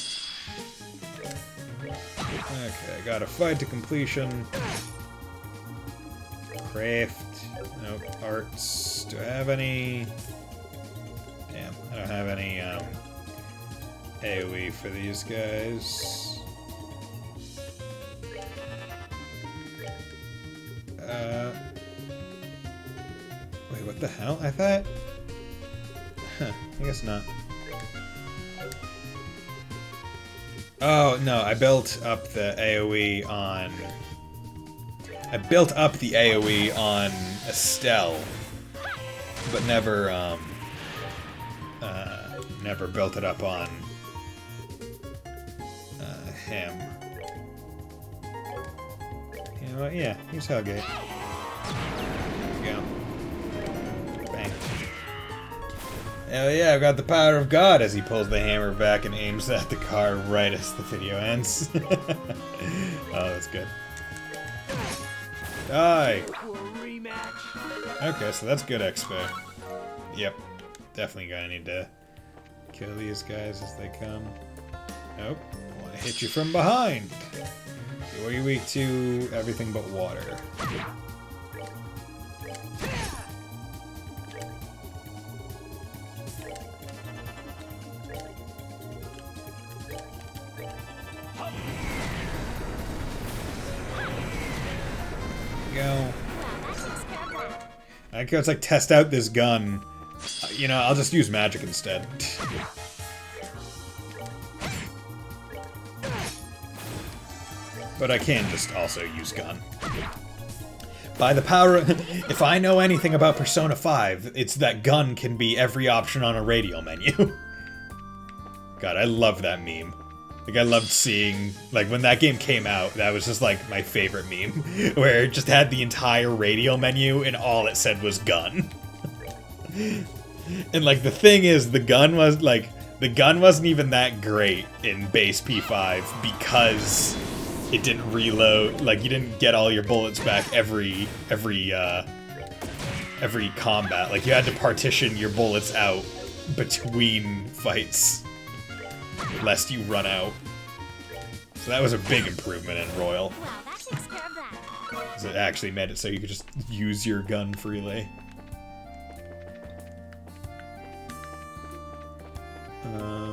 Okay, got a fight to completion. Craft. Nope. Arts. Do I have any... Damn, I don't have any, AoE for these guys. Wait, what the hell? I thought... Huh, I guess not. Oh, no, I built up the AoE on... I built up the AoE on Estelle, but never, never built it up on him. You know what? Yeah, use Hellgate. There we go. Bang. Hell yeah, I've got the power of God as he pulls the hammer back and aims at the car right as the video ends. Oh, that's good. Die! Okay, so that's good expo. Yep. Definitely gonna need to kill these guys as they come. Nope. I want to hit you from behind! Okay, what are you weak to? Everything but water. Go. I could like test out this gun. You know, I'll just use magic instead. But I can just also use gun. By the power of, if I know anything about Persona 5, it's that gun can be every option on a radio menu. God, I love that meme. Like, I loved seeing, like, when that game came out, that was just, like, my favorite meme, where it just had the entire radio menu, and all it said was gun. And, like, the thing is, the gun wasn't even that great in base P5, because it didn't reload, like, you didn't get all your bullets back every combat. Like, you had to partition your bullets out between fights, lest you run out. So that was a big improvement in Royal. Wow, that takes care of that. 'Cause it actually made it so you could just use your gun freely. Okay.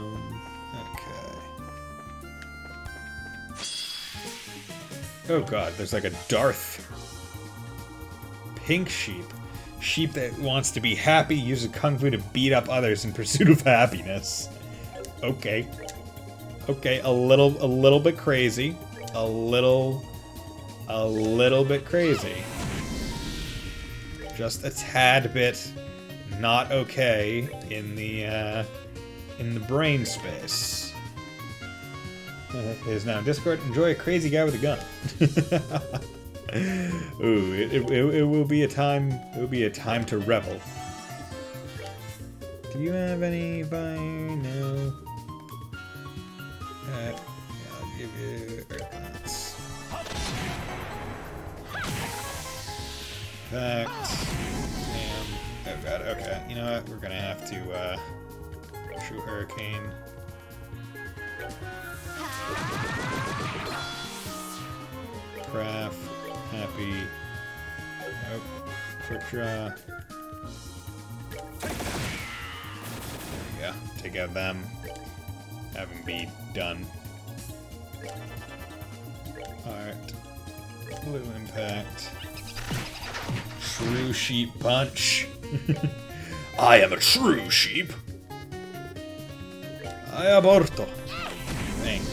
Oh god, there's like a Darth. Pink sheep. Sheep that wants to be happy, uses kung fu to beat up others in pursuit of happiness. Okay. Okay, a little bit crazy. A little bit crazy. Just a tad bit not okay in the brain space. It is now in Discord. Enjoy a crazy guy with a gun. Ooh, it will be a time. It will be a time to revel. Do you have any fire? No. I'll give you Earth Lance. Fact. Damn. Oh god, okay. You know what? We're gonna have to, shoot Hurricane. Craft. Happy. Nope. Quick draw. There you go. Take out them. Have them be done. Alright. Blue impact. True sheep punch. I am a true sheep. I aborto. Bang.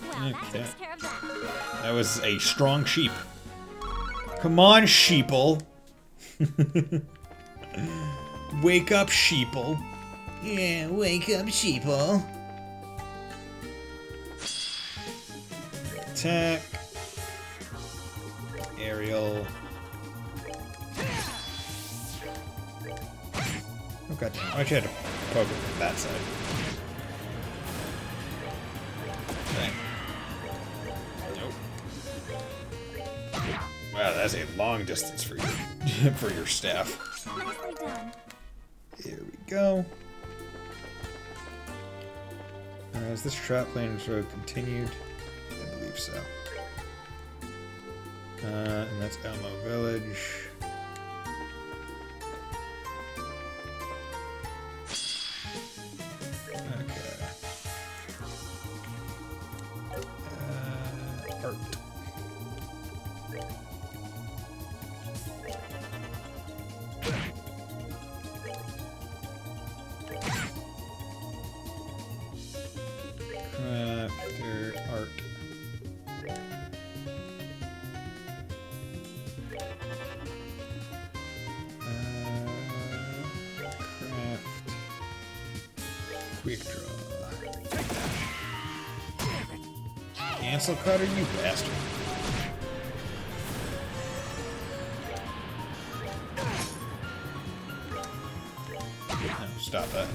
Wow, that takes care of that. That was a strong sheep. Come on, sheeple. Wake up, sheeple. Yeah, wake up, sheeple. Attack. Aerial. god damn. Why'd you have to poke it from that side? Dang. Nope. Wow, that's a long distance for you for your staff. Nicely done. Here we go. Is this trap lane sort of continued? I believe so. And that's Elmo Village. Okay. Art. Crafter art. Craft. Quick draw. Cancel cutter, you bastard. No, stop that.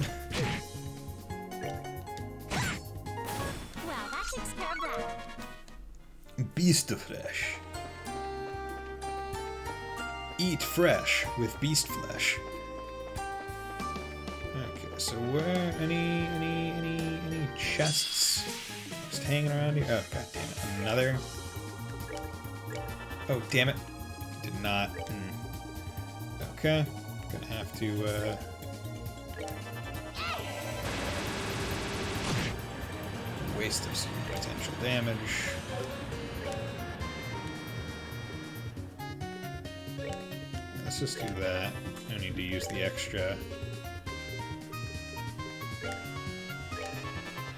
Well, that takes care of that. Beast fresh. Eat fresh with beast flesh. Okay, so where any chests just hanging around here? Oh god damn it! Another. Oh damn it! Did not. Okay, gonna have to. Waste of some potential damage. Let's just do that. No need to use the extra.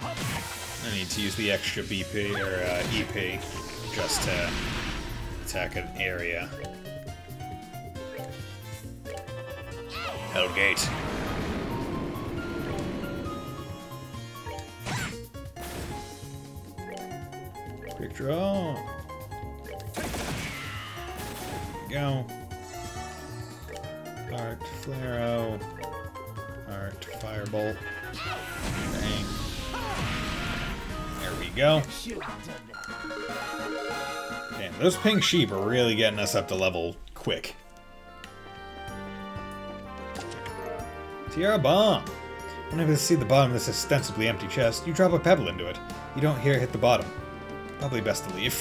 I need to use the extra BP or EP just to attack an area. Hellgate. Quick draw. There we go. Art Flaro. Art Firebolt. Bang. There we go. Damn, those pink sheep are really getting us up to level quick. Tiara Bomb. Whenever you see the bottom of this ostensibly empty chest, you drop a pebble into it. You don't hear it hit the bottom. Probably best to leave.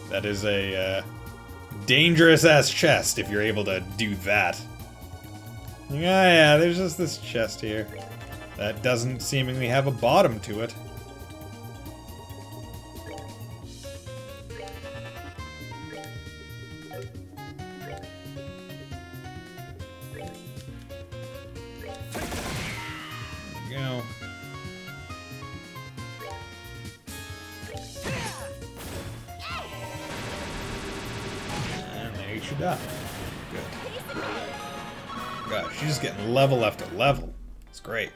That is a dangerous-ass chest if you're able to do that. Like, oh yeah, there's just this chest here that doesn't seemingly have a bottom to it. There we go. And there you should die. Good. God, she's just getting level after level. It's great.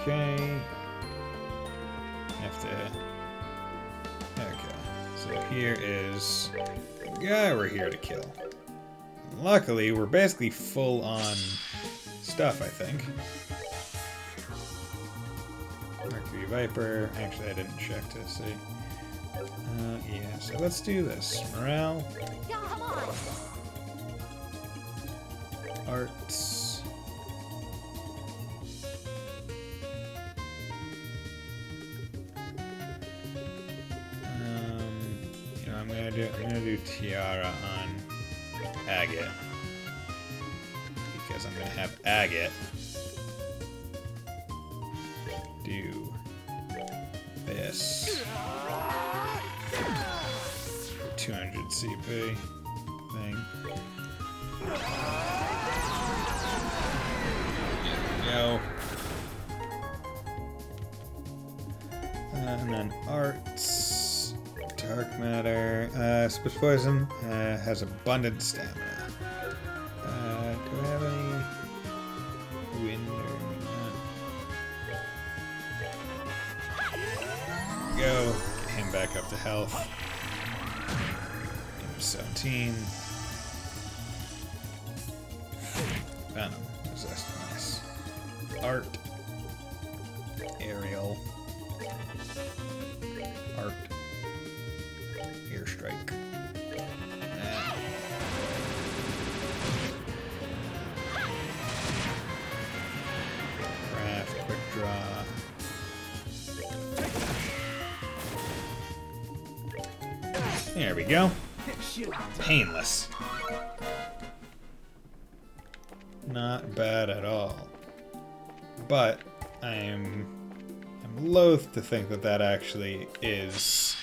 Okay. Have to. Okay. So here is the guy we're here to kill. Luckily, we're basically full on stuff, I think. Mercury Viper. Actually, I didn't check to see. Yeah, so let's do this. Morale. Yeah, come on. Arts. You know, I'm gonna do Tiara on Agate. Because I'm gonna have Agate do this for 200 CP thing. Go. And then arts, dark matter, split poison, has abundant stamina. Do I have any wind or not? Go. Get him back up to health. 17. Venom. Resist. Nice. Art. Aerial. Art. Airstrike. Craft. Quick draw. There we go. Painless. Not bad at all. But I'm loath to think that that actually is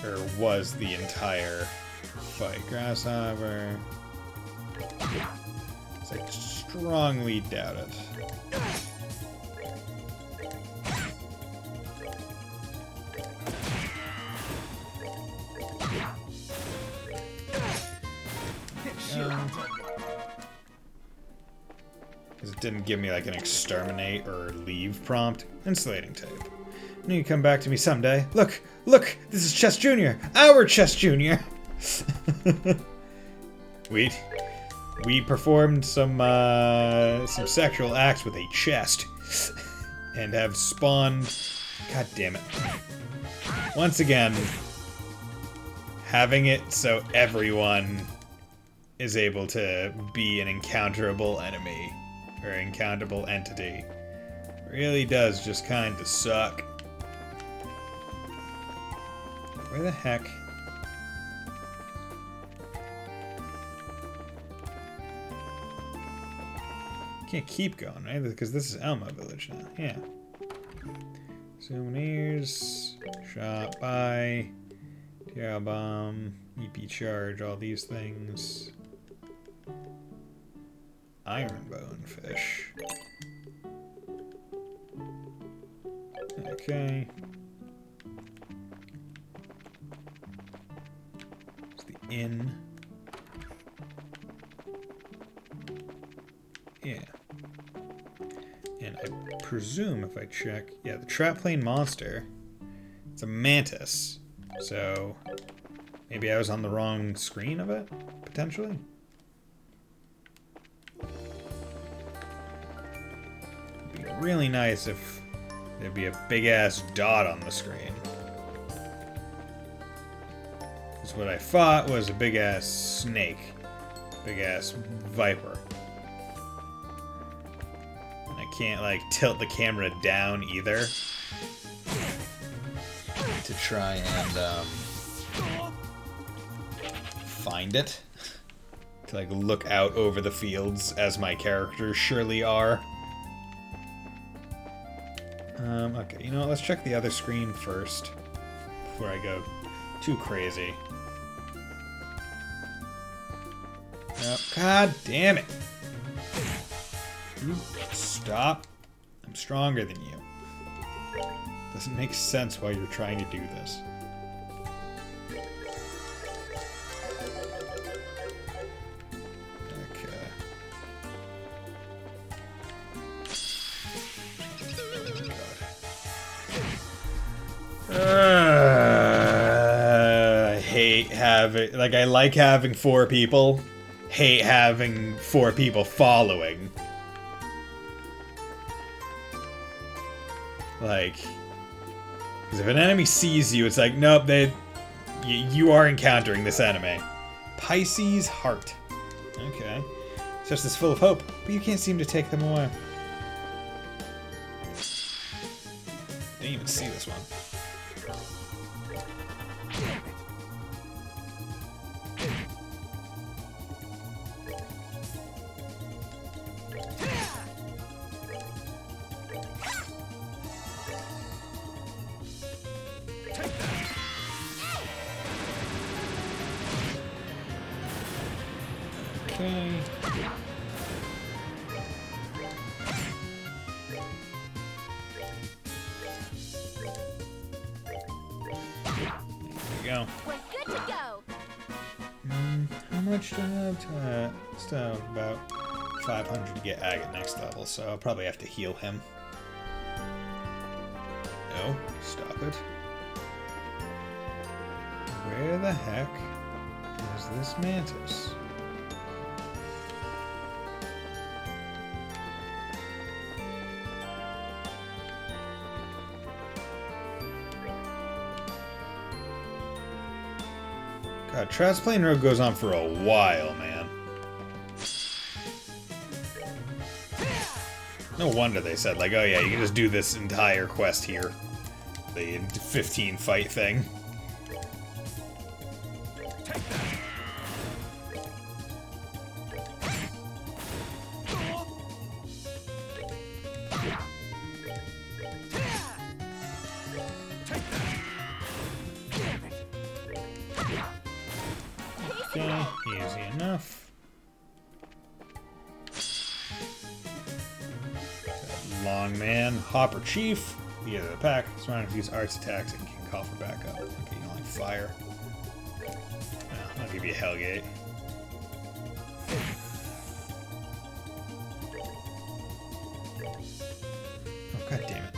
or was the entire fight. Grasshopper. I strongly doubt it. Because it didn't give me like an exterminate or leave prompt. Insulating tape. I knew you'd come back to me someday. Look! Look! This is Chess Jr. Our Chess Jr. We performed some sexual acts with a chest. And have spawned... God damn it. Once again, having it so everyone is able to be an encounterable enemy or encounterable entity really does just kind of suck. Where the heck? Can't keep going, right? Because this is Elmo Village now. Yeah. Souvenirs, shop by, Terra Bomb, EP Charge, all these things. Iron Bonefish. Okay. It's the inn. Yeah. And I presume if I check... Yeah, the trap plane monster. It's a mantis. So... maybe I was on the wrong screen of it? Potentially? It'd be really nice if there'd be a big-ass dot on the screen. Because what I thought was a big-ass snake. Big-ass viper. Can't like tilt the camera down either to try and find it, to like look out over the fields as my characters surely are. Okay, you know what, let's check the other screen first before I go too crazy. Oh, God damn it. You stop. I'm stronger than you. Doesn't make sense why you're trying to do this. Okay. I hate having... like, I like having 4 people. Hate having 4 people following. Like, because if an enemy sees you, it's like, nope, you are encountering this enemy. Pisces heart. Okay. Just as full of hope, but you can't seem to take them away. Didn't even see this one. Okay. There we go. We're good to go. How much do I have to... still have about 500 to get Agate next level, so I'll probably have to heal him. No, stop it. Where the heck is this mantis? God, Transplane Road goes on for a while, man. No wonder they said, like, oh yeah, you can just do this entire quest here. The 15 fight thing. Okay, easy enough. Long man, Hopper Chief, leader of the pack, surrounded with use arts attacks and can call for backup. Okay, you don't like fire. I'll give you a Hellgate. Oh, god damn it.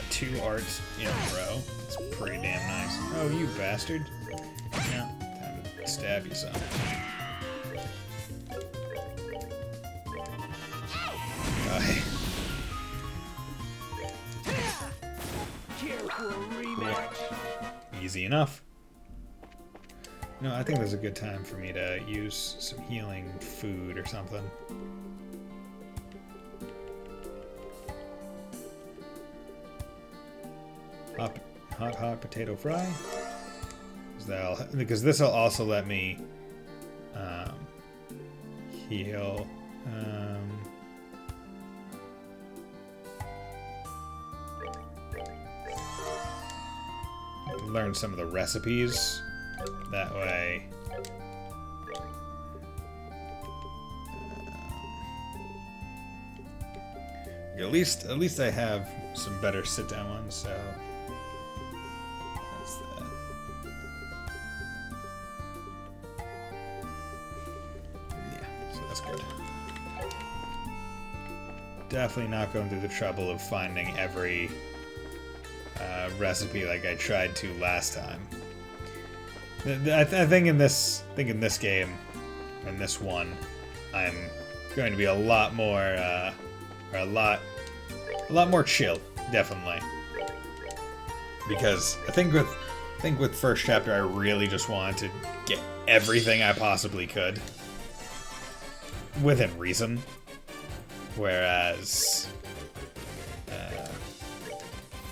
Two arts in a row. It's pretty damn nice. Oh, you bastard. Now, time to stab you some. Die. Cool. Easy enough. No, I think there's a good time for me to use some healing food or something. Hot potato fry. Because this will also let me heal. Learn some of the recipes. That way. At least I have some better sit down ones. So. Definitely not going through the trouble of finding every recipe like I tried to last time. I think in this game, in this one, I'm going to be a lot more, a lot more chill, definitely. Because I think with first chapter, I really just wanted to get everything I possibly could, within reason. Whereas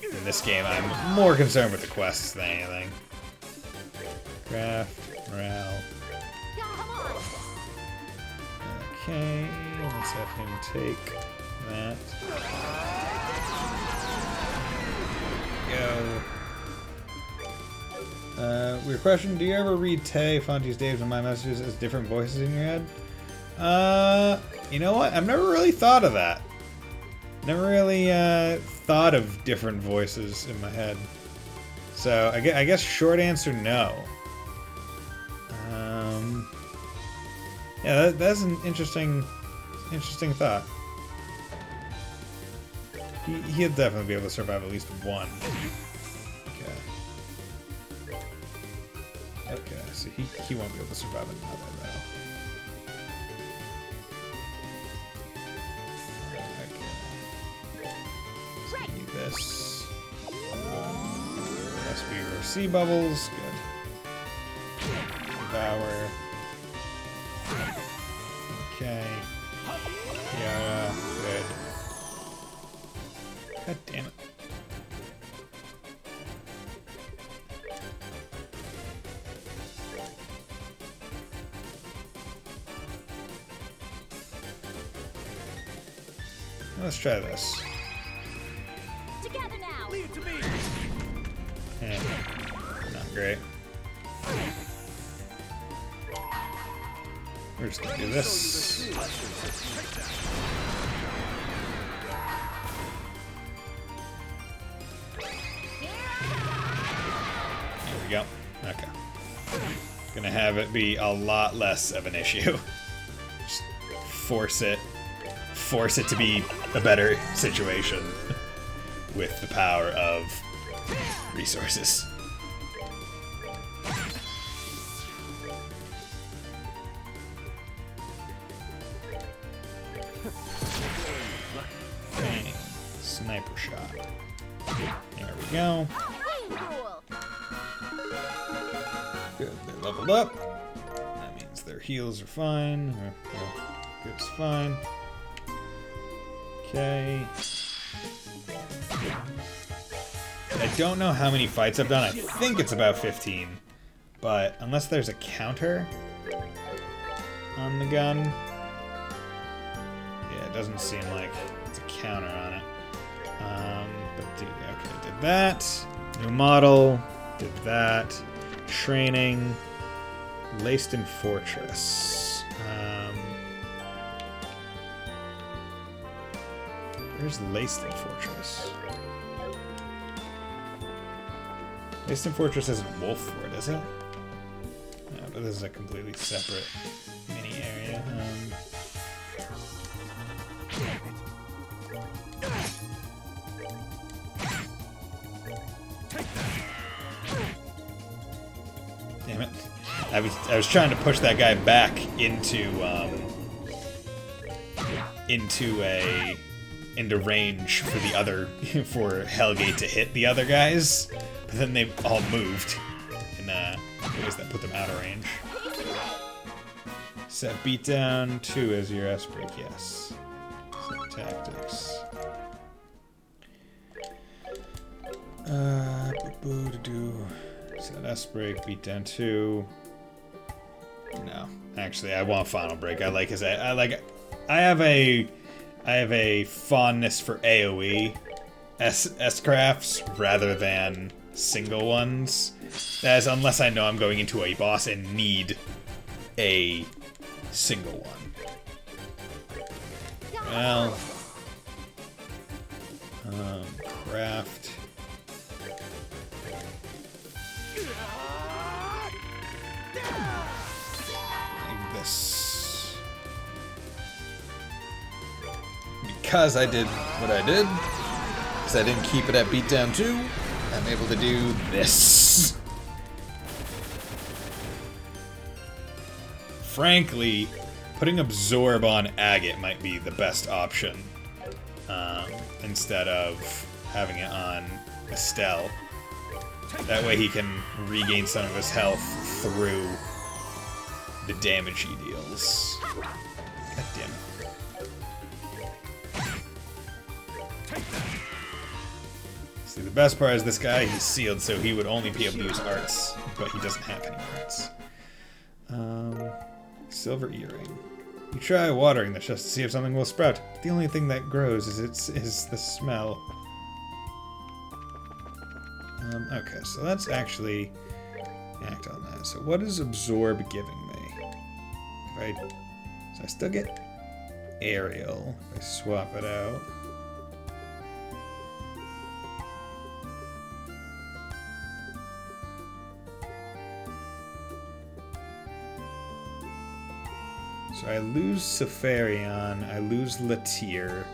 in this game, I'm more concerned with the quests than anything. Craft, morale. Okay, let's have him take that. Go. Weird question. Do you ever read Tay, Fonty's, Dave's, and my messages as different voices in your head? You know what? I've never really thought of that. Never really thought of different voices in my head. So I guess short answer, no. Yeah, that's an interesting thought. He'll definitely be able to survive at least one. Okay. Okay, so he won't be able to survive another though. This. Recipe or sea bubbles. Good. Devour. Okay. Yeah, good. God damn it. Let's try this. Eh, not great. We're just gonna do this. There we go. Okay. Gonna have it be a lot less of an issue. Just force it force it to be a better situation with the power of resources. Bang. Sniper shot. There we go. Cool. Good, they leveled up. That means their heals are fine. Good's fine. Okay. I don't know how many fights I've done. I think it's about 15. But unless there's a counter on the gun. Yeah, it doesn't seem like it's a counter on it. But okay, did that. New model. Did that. Training. Laced in Fortress. Where's Laced in Fortress? Laced in Fortress isn't Wolfford, is it? No, but this is a completely separate mini area. Damn it. I was trying to push that guy back into range for the other for Hellgate to hit the other guys, but then they all moved in ways that put them out of range. Set beatdown 2 as your S break, yes. Set tactics. Set S break, beatdown 2. No, actually, I want final break. I like his. I have a fondness for AoE S-crafts rather than single ones. That is, unless I know I'm going into a boss and need a single one. Well, craft. Like this. Because I did what I did, because I didn't keep it at beatdown 2, I'm able to do this. Frankly, putting Absorb on Agate might be the best option, instead of having it on Estelle. That way he can regain some of his health through the damage he deals. God damn it. See, the best part is this guy, he's sealed, so he would only be able to use arts, but he doesn't have any arts. Silver earring. You try watering this just to see if something will sprout. The only thing that grows is the smell. Okay, so let's actually act on that. So what is Absorb giving me? So I still get Aerial if I swap it out. So I lose Safarian, I lose Latir.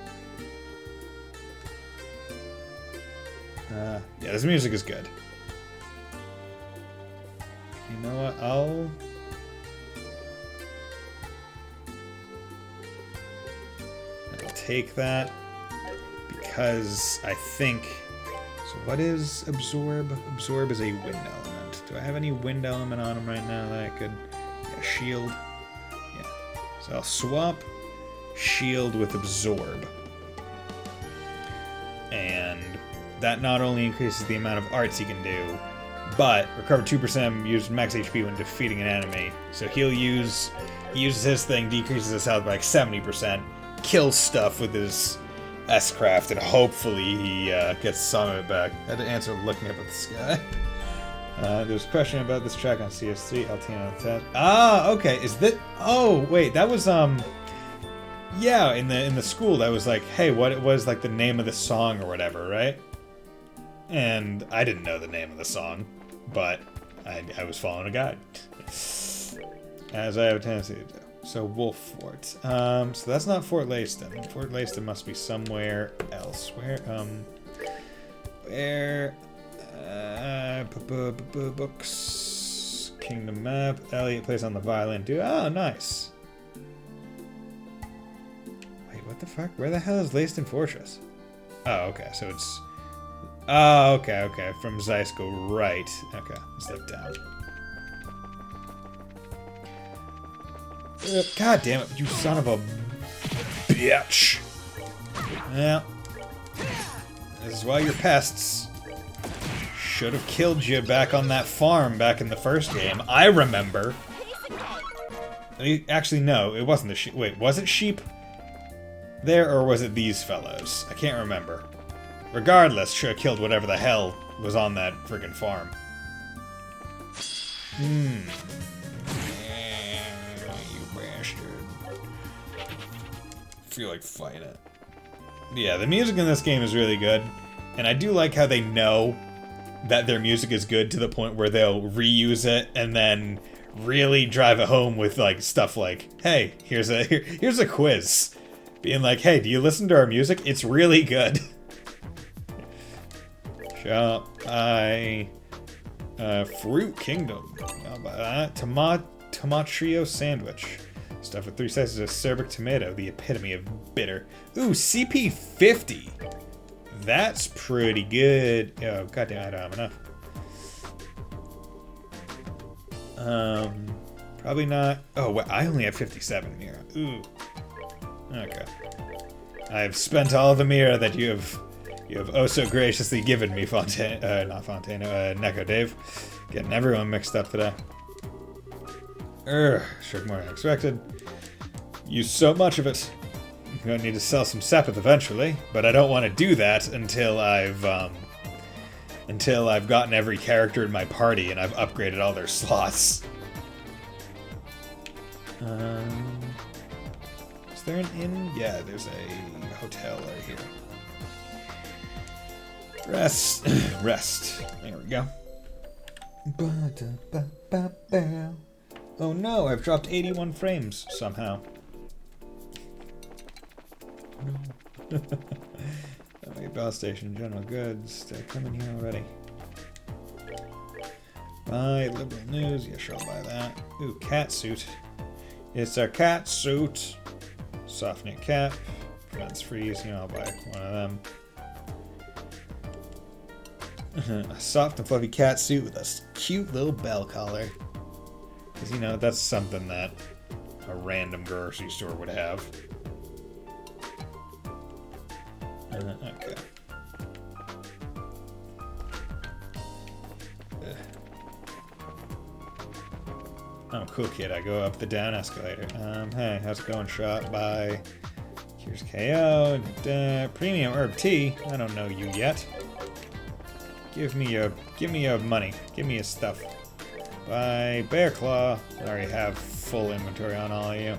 Yeah, this music is good. You know what? I'll take that because I think. So what is Absorb? Absorb is a wind element. Do I have any wind element on him right now that I could? Yeah, shield. Yeah. So I'll swap shield with Absorb. And that not only increases the amount of arts he can do, but recover 2% used max HP when defeating an enemy. So he uses his thing, decreases his health by like 70%, kills stuff with his S-craft, and hopefully he gets some of it back. I had to answer looking up at the sky. There's a question about this track on CS3, Altino test. Ah, okay. Is that? Oh, wait. That was yeah, in the school that was like, hey, what it was like the name of the song or whatever, right? And I didn't know the name of the song, but I was following a guide, as I have a tendency to do. So Wolf Fort. So that's not Fort Leyston. Fort Leyston must be somewhere else. Where? Books. Kingdom map. Elliot plays on the violin. Dude, oh, nice. Wait, what the fuck? Where the hell is Leyston Fortress? Oh, okay. So it's. Oh, okay, okay. From Zeiss go right. Okay, let's look down. God damn it, you son of a bitch. Yeah. This is why you're pests. Should have killed you back on that farm back in the first game. I remember. Actually, no, it wasn't the sheep. Wait, was it sheep there, or was it these fellows? I can't remember. Regardless, should have killed whatever the hell was on that friggin' farm. You bastard. Feel like fighting it. Yeah, the music in this game is really good, and I do like how they know that their music is good to the point where they'll reuse it and then really drive it home with like stuff like, "Hey, here's a quiz," being like, "Hey, do you listen to our music? It's really good." Shop Fruit Kingdom. I'll buy that. Tomatrio sandwich. Stuffed with 3 slices of Serbic tomato, the epitome of bitter. Ooh, CP 50. That's pretty good. Oh, goddamn, I don't have enough. Probably not. Oh, wait, I only have 57 Mira. Ooh. Okay. I've spent all the Mira that you have oh so graciously given me, not Neko Dave. Getting everyone mixed up today. Shook more than expected. Used so much of it. I'm gonna need to sell some Sepith eventually, but I don't want to do that until I've gotten every character in my party and I've upgraded all their slots. Is there an inn? Yeah, there's a hotel right here. Rest. Rest. There we go. Oh no, I've dropped 81 frames somehow. No. Bell Station, General Goods. They're coming here already. Buy Liberal News. Yeah, sure, I'll buy that. Ooh, cat suit. It's a cat suit. Soft knit cap. Prevents freeze. You know, I'll buy one of them. A soft and fluffy cat suit with a cute little bell collar. Because, you know, that's something that a random grocery store would have. Okay. I'm a cool kid. I go up the down escalator. Hey, how's it going? Shot by. Here's KO. Premium herb tea. I don't know you yet. Give me your money. Give me your stuff. Buy Bear Claw. I already have full inventory on all of you.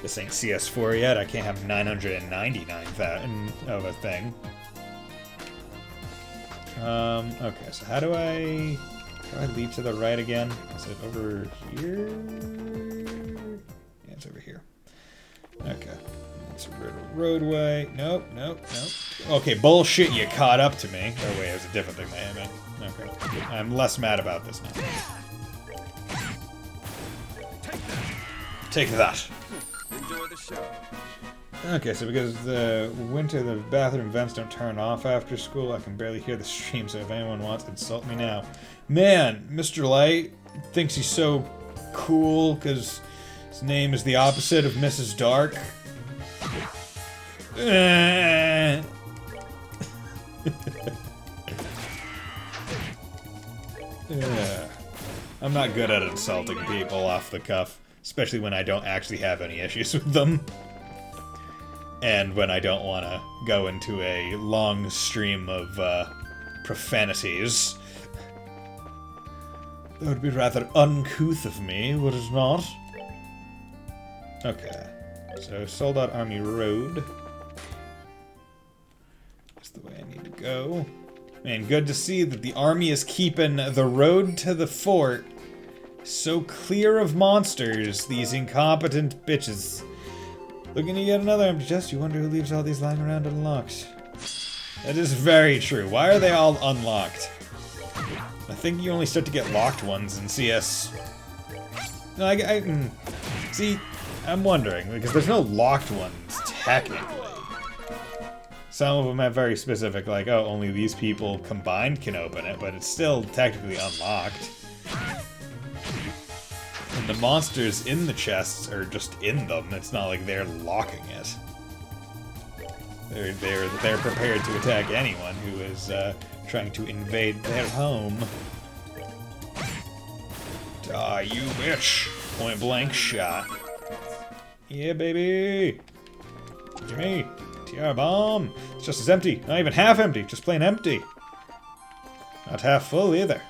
This ain't CS4 yet. I can't have 999,000 of a thing. Okay, so how do I lead to the right again? Is it over here? Yeah, it's over here. Okay. It's a roadway. Nope, nope, nope. Okay, bullshit, you caught up to me. Oh wait, it was a different thing that hit me. Okay. I'm less mad about this now. Take that. Enjoy the show. Okay, so because the bathroom vents don't turn off after school, I can barely hear the stream, so if anyone wants to insult me now. Man, Mr. Light thinks he's so cool because his name is the opposite of Mrs. Dark. I'm not good at insulting people off the cuff, especially when I don't actually have any issues with them. And when I don't want to go into a long stream of profanities. That would be rather uncouth of me, would it not? Okay. So, Soldat Army Road. That's the way I need to go. Man, good to see that the army is keeping the road to the fort So clear of monsters, these incompetent bitches. Looking to get another empty chest, you wonder who leaves all these lying around unlocked. That is very true. Why are they all unlocked? I think you only start to get locked ones in CS. No, see, I'm wondering, because there's no locked ones, technically. Some of them have very specific, like, oh, only these people combined can open it, but it's still technically unlocked. And the monsters in the chests are just in them. It's not like they're locking it. They're prepared to attack anyone who is trying to invade their home. Die, you bitch! Point blank shot. Yeah, baby. Gimme. TR bomb. It's just as empty. Not even half empty. Just plain empty. Not half full either.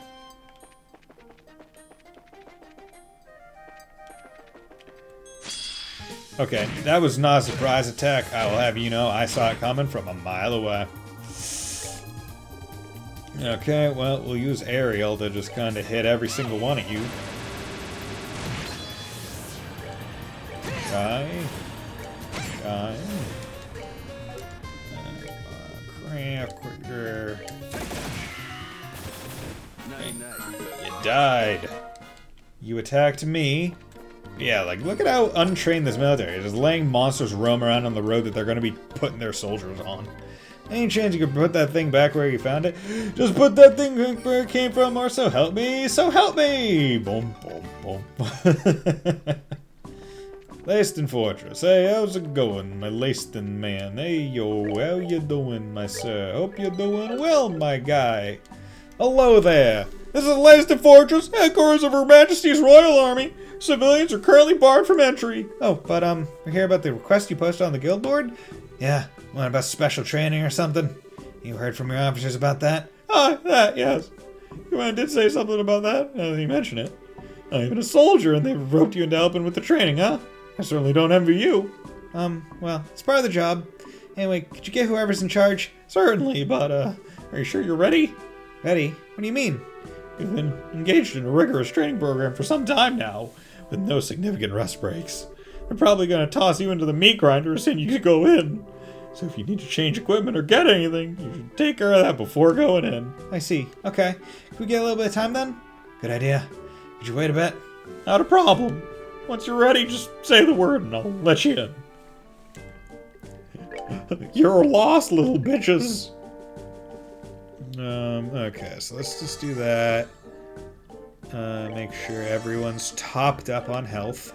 Okay, that was not a surprise attack. I will have you know, I saw it coming from a mile away. Okay, well, we'll use aerial to just kind of hit every single one of you. Die. Die. Crap, quicker. You died. You attacked me. Yeah, like, look at how untrained this military is. Just letting monsters roam around on the road that they're going to be putting their soldiers on. Any chance you could put that thing back where you found it? Just put that thing back where it came from, or so help me, so help me! Boom, boom, boom. Leyston Fortress. Hey, how's it going, my Leyston man? Hey, yo, how you doing, my sir? Hope you're doing well, my guy. Hello there. This is Leyston Fortress, headquarters of Her Majesty's Royal Army. Civilians are currently barred from entry. Oh, but we hear about the request you posted on the guild board? Yeah, what about special training or something? You heard from your officers about that? Oh, that, yes. I did say something about that, now that you mention it. Not even a soldier, and they've roped you into helping with the training, huh? I certainly don't envy you. Well, it's part of the job. Anyway, could you get whoever's in charge? Certainly, but, are you sure you're ready? Ready? What do you mean? You've been engaged in a rigorous training program for some time now, with no significant rest breaks. They're probably going to toss you into the meat grinder as soon as you go in. So if you need to change equipment or get anything, you should take care of that before going in. I see. Okay. Can we get a little bit of time then? Good idea. Could you wait a bit? Not a problem. Once you're ready, just say the word and I'll let you in. You're lost, little bitches. Okay, so let's just do that. Make sure everyone's topped up on health.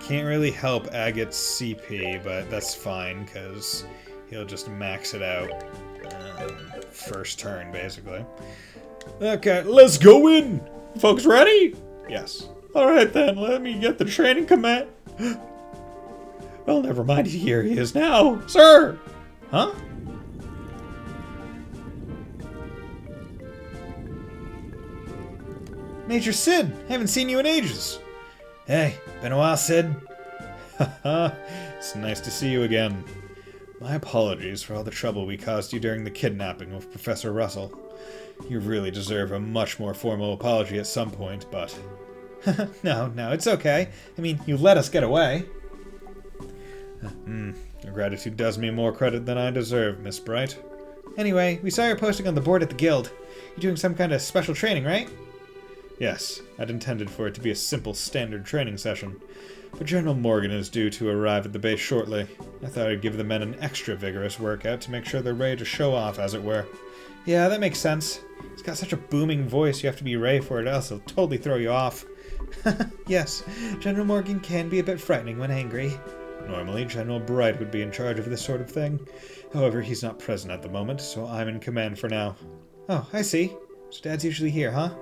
Can't really help Agate's CP, but that's fine, because he'll just max it out first turn, basically. Okay, let's go in! Folks ready? Yes. Alright then, let me get the training command. Well, never mind, here he is now. Sir! Huh? Major Sid! Haven't seen you in ages. Hey, been a while, Sid. Haha, it's nice to see you again. My apologies for all the trouble we caused you during the kidnapping of Professor Russell. You really deserve a much more formal apology at some point, but... No, it's okay. I mean, you let us get away. Your gratitude does me more credit than I deserve, Miss Bright. Anyway, we saw your posting on the board at the guild. You're doing some kind of special training, right? Yes, I'd intended for it to be a simple standard training session, but General Morgan is due to arrive at the base shortly. I thought I'd give the men an extra vigorous workout to make sure they're ready to show off, as it were. Yeah, that makes sense. He's got such a booming voice, you have to be ready for it, else he'll totally throw you off. Yes, General Morgan can be a bit frightening when angry. Normally, General Bright would be in charge of this sort of thing. However, he's not present at the moment, so I'm in command for now. Oh, I see. So Dad's usually here, huh?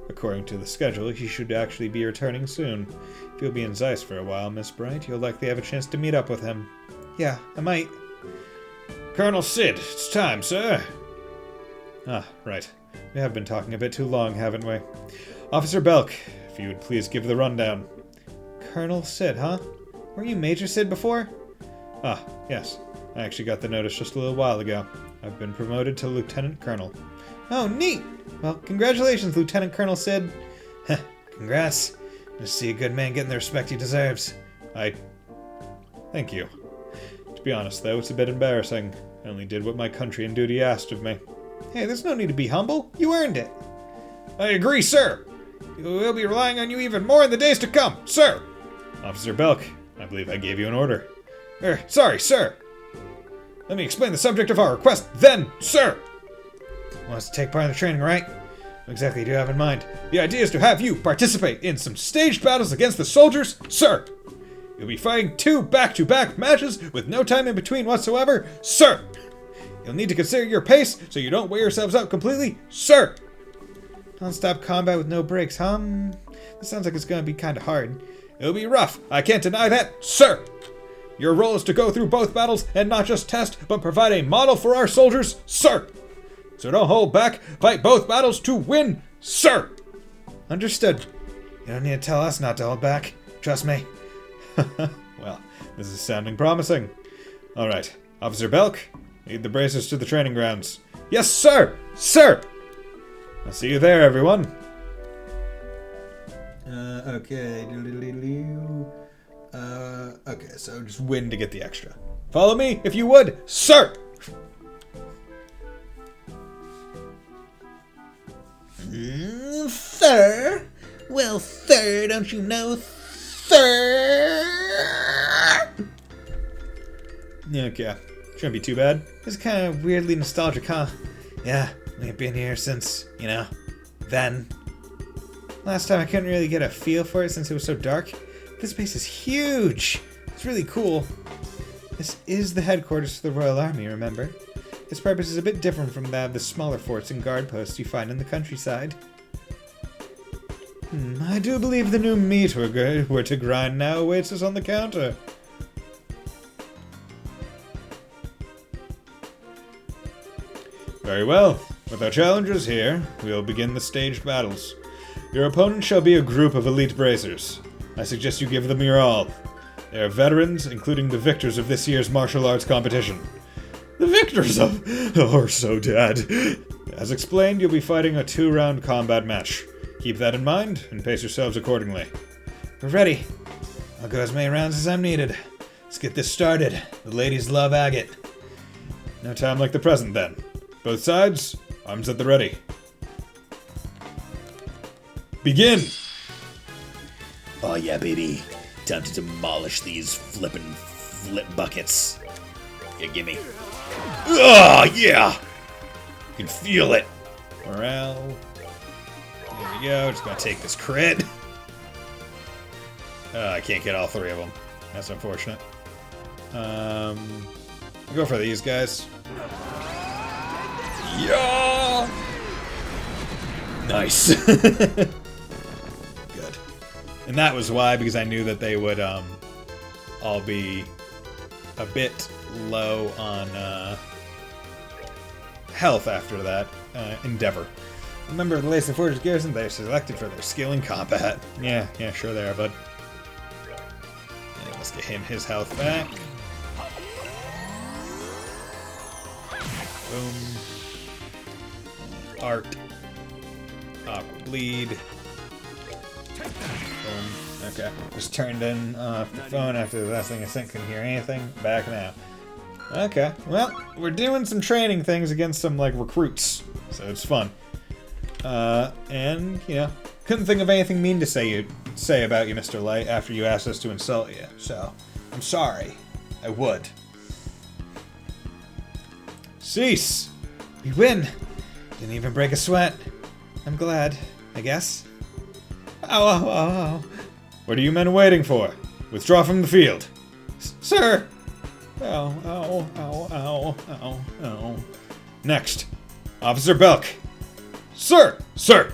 According to the schedule, he should actually be returning soon. If you'll be in Zeiss for a while, Miss Bright, you'll likely have a chance to meet up with him. Yeah, I might. Colonel Sid, it's time, sir. Ah, right. We have been talking a bit too long, haven't we? Officer Belk, if you would please give the rundown. Colonel Sid, huh? Weren't you Major Sid before? Ah, yes. I actually got the notice just a little while ago. I've been promoted to Lieutenant Colonel. Oh, neat! Well, congratulations, Lieutenant Colonel Sid. Congrats. To see a good man getting the respect he deserves. Thank you. To be honest, though, it's a bit embarrassing. I only did what my country and duty asked of me. Hey, there's no need to be humble. You earned it. I agree, sir. We'll be relying on you even more in the days to come, sir. Officer Belk, I believe I gave you an order. Sorry, sir. Let me explain the subject of our request then, sir. Wants to take part in the training, right? What exactly do you have in mind? The idea is to have you participate in some staged battles against the soldiers, sir. You'll be fighting 2 back-to-back matches with no time in between whatsoever, sir. You'll need to consider your pace so you don't wear yourselves out completely, sir. Non-stop combat with no breaks, huh? This sounds like it's gonna be kinda hard. It'll be rough, I can't deny that, sir. Your role is to go through both battles and not just test, but provide a model for our soldiers, sir. So don't hold back, fight both battles to win, sir. Understood. You don't need to tell us not to hold back. Trust me. Well, this is sounding promising. Alright, Officer Belk, lead the bracers to the training grounds. Yes, sir! Sir! I'll see you there, everyone. Okay. Okay, so just win to get the extra. Follow me, if you would, sir! Sir? Well, sir, don't you know, sir? Okay, shouldn't be too bad. It's kind of weirdly nostalgic, huh? Yeah, we've been here since, then. Last time I couldn't really get a feel for it since it was so dark. This base is huge! It's really cool. This is the headquarters for the Royal Army, remember? Its purpose is a bit different from that of the smaller forts and guard posts you find in the countryside. I do believe the new meat we're to grind now awaits us on the counter. Very well. With our challengers here, we'll begin the staged battles. Your opponent shall be a group of elite bracers. I suggest you give them your all. They are veterans, including the victors of this year's martial arts competition. The victors of... are so dead. As explained, you'll be fighting a 2-round combat match. Keep that in mind, and pace yourselves accordingly. We're ready. I'll go as many rounds as I'm needed. Let's get this started. The ladies love agate. No time like the present, then. Both sides, arms at the ready. Begin! Oh yeah, baby. Time to demolish these flip buckets. Yeah, gimme. Oh yeah! You can feel it. Morale. There we go. Just gonna take this crit. I can't get all 3 of them. That's unfortunate. We'll go for these guys. Yeah! Nice. Good. And that was why, because I knew that they would all be a bit low on health after that endeavor. Remember, the Lace and Forges Garrison, they're selected for their skill in combat. Yeah, sure they are, bud. Yeah, let's get him his health back. Boom. Art. Bleed. Boom. Okay. Just turned in off the phone after the last thing I sent. Couldn't hear anything. Back now. Okay. Well, we're doing some training things against some, recruits. So it's fun. And, couldn't think of anything mean to say about you, Mr. Light, after you asked us to insult you. So, I'm sorry. I would. Cease! We win! Didn't even break a sweat. I'm glad, I guess. Ow, ow, ow, ow. What are you men waiting for? Withdraw from the field. Sir! Ow, ow, ow, ow, ow, ow. Next, Officer Belk. Sir! Sir!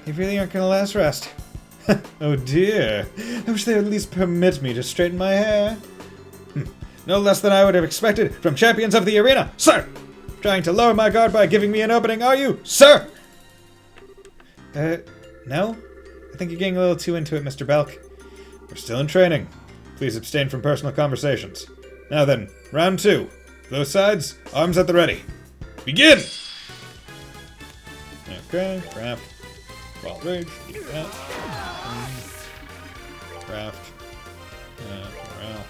They really aren't gonna let us rest. Oh dear. I wish they would at least permit me to straighten my hair. No less than I would have expected from champions of the arena, sir! Trying to lower my guard by giving me an opening, are you, sir? No? I think you're getting a little too into it, Mr. Belk. We're still in training. Please abstain from personal conversations. Now then, round 2. Both sides, arms at the ready. Begin! Okay, craft. Wild Rage, keep that. Craft. Morale.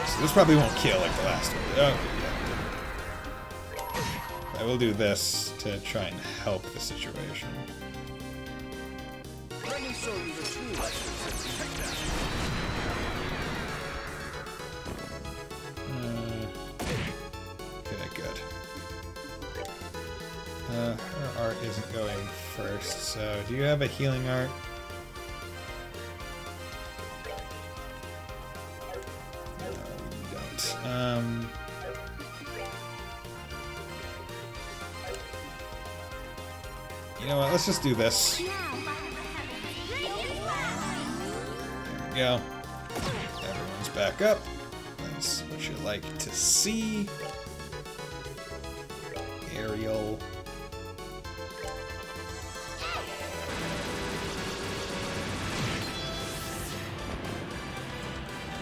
So this probably won't kill like the last one. Oh, yeah. I will do this to try and help the situation. Let me show you the true lessons of takedown. Okay, good. Her art isn't going first, so do you have a healing art? No, you don't. You know what, let's just do this. There we go. Everyone's back up. That's what you like to see. Aerial.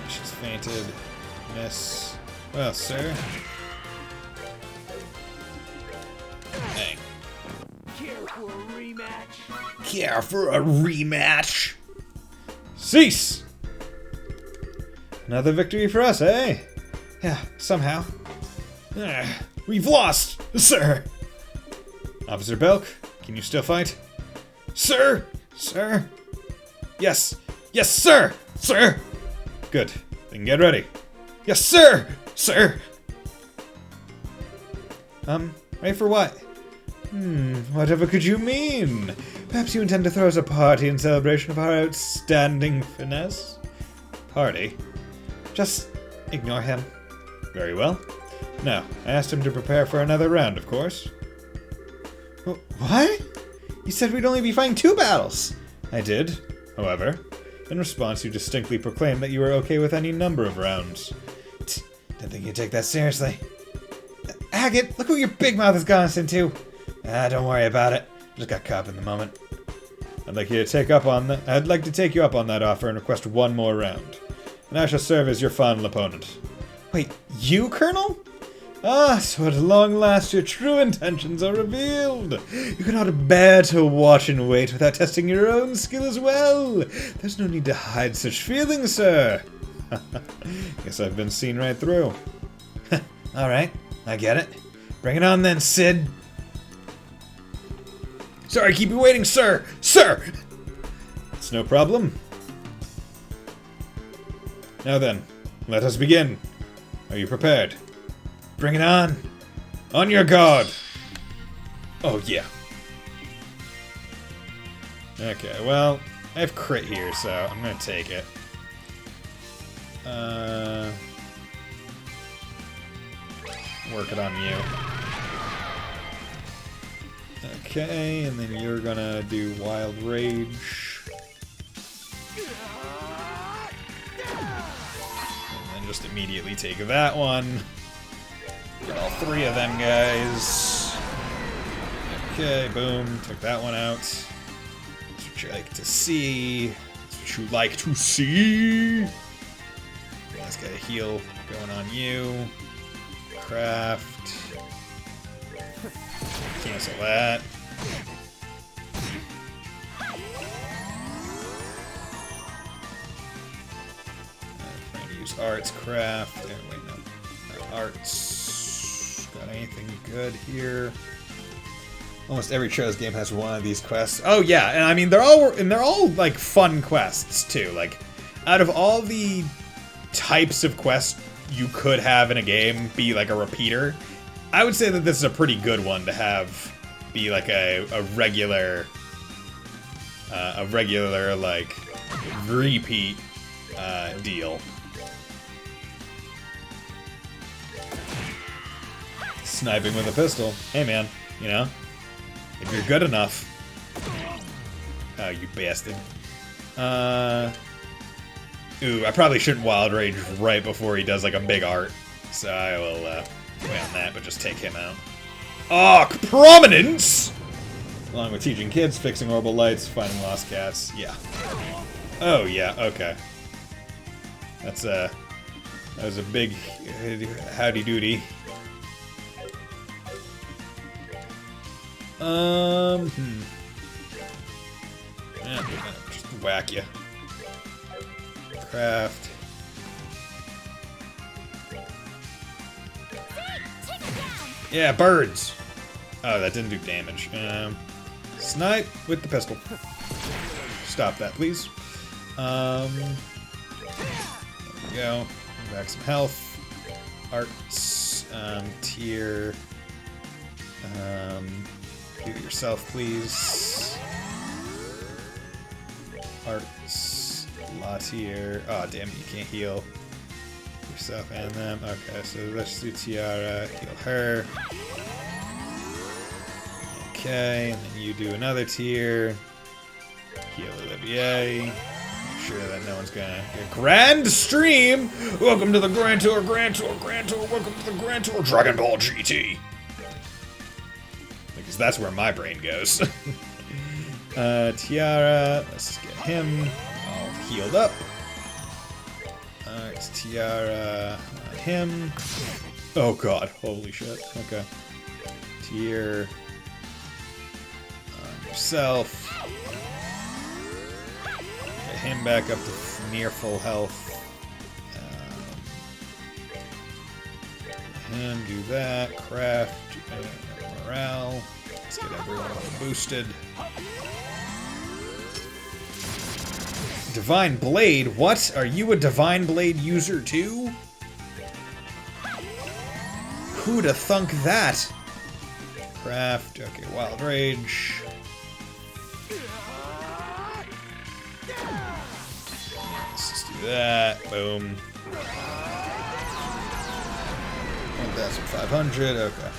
She's fainted. Miss. Well, sir. Dang. Care for a rematch? Care for a rematch? Cease! Another victory for us, eh? Yeah, somehow. We've lost, sir! Officer Belk, can you still fight? Sir! Sir! Yes! Yes, sir! Sir! Good. Then get ready. Yes, sir! Sir! Ready for what? Whatever could you mean? Perhaps you intend to throw us a party in celebration of our outstanding finesse? Party? Just ignore him. Very well. Now, I asked him to prepare for another round, of course. What? You said we'd only be fighting 2 battles. I did. However, in response, you distinctly proclaimed that you were okay with any number of rounds. Didn't think you'd take that seriously. Agate, look what your big mouth has gotten us into. Don't worry about it. Just got caught up in the moment. I'd like to take you up on that offer and request one more round. And I shall serve as your final opponent. Wait, you, Colonel? Ah, so at long last your true intentions are revealed. You cannot bear to watch and wait without testing your own skill as well. There's no need to hide such feelings, sir. Guess I've been seen right through. Alright, I get it. Bring it on then, Sid. Sorry, keep you waiting, sir! Sir! It's no problem. Now then, let us begin. Are you prepared? Bring it on! On your guard! Oh, yeah. Okay, well, I have crit here, so I'm gonna take it. Work it on you. Okay, and then you're gonna do Wild Rage. And then just immediately take that one. Get all 3 of them guys. Okay, boom, took that one out. That's what you like to see. That's what you like to see. Let's get a heal going on you. Craft. Cancel that. I'm trying to use arts, craft. Wait, no. Not arts. Got anything good here? Almost every Trails game has one of these quests. Oh yeah, and I mean they're all like fun quests too. Like out of all the types of quests you could have in a game be like a repeater, I would say that this is a pretty good one to have be like a regular like repeat deal. Sniping with a pistol. Hey man, you know, if you're good enough. Oh, you bastard. Ooh, I probably shouldn't Wild Rage right before he does like a big art. So I will wait on that, but just take him out. Arc Prominence! Along with teaching kids, fixing orbital lights, finding lost cats. Yeah. Oh, yeah, okay. That was a big howdy doody. Yeah, just whack you. Craft. Yeah, birds! Oh, that didn't do damage. Snipe with the pistol. Stop that, please. There we go. Back some health. Arts. Tier. Do it yourself, please. Arts. La tier. Oh, damn it, you can't heal yourself and them. Okay, so let's do Tiara. Heal her. Okay, and then you do another tier. Heal Olivier. Make sure that no one's gonna get Grand Stream! Welcome to the Grand Tour, Grand Tour, Grand Tour, welcome to the Grand Tour, Dragon Ball GT! Because that's where my brain goes. Tiara, let's get him all healed up. Alright, Tiara on him. Oh god, holy shit, okay. Tier on yourself. Get him back up to near full health. Him, do that. Craft, morale. Let's get everyone boosted. Divine Blade? What? Are you a Divine Blade user too? Who'da thunk that? Craft, okay, Wild Rage. Let's just do that. Boom. 1,500, okay.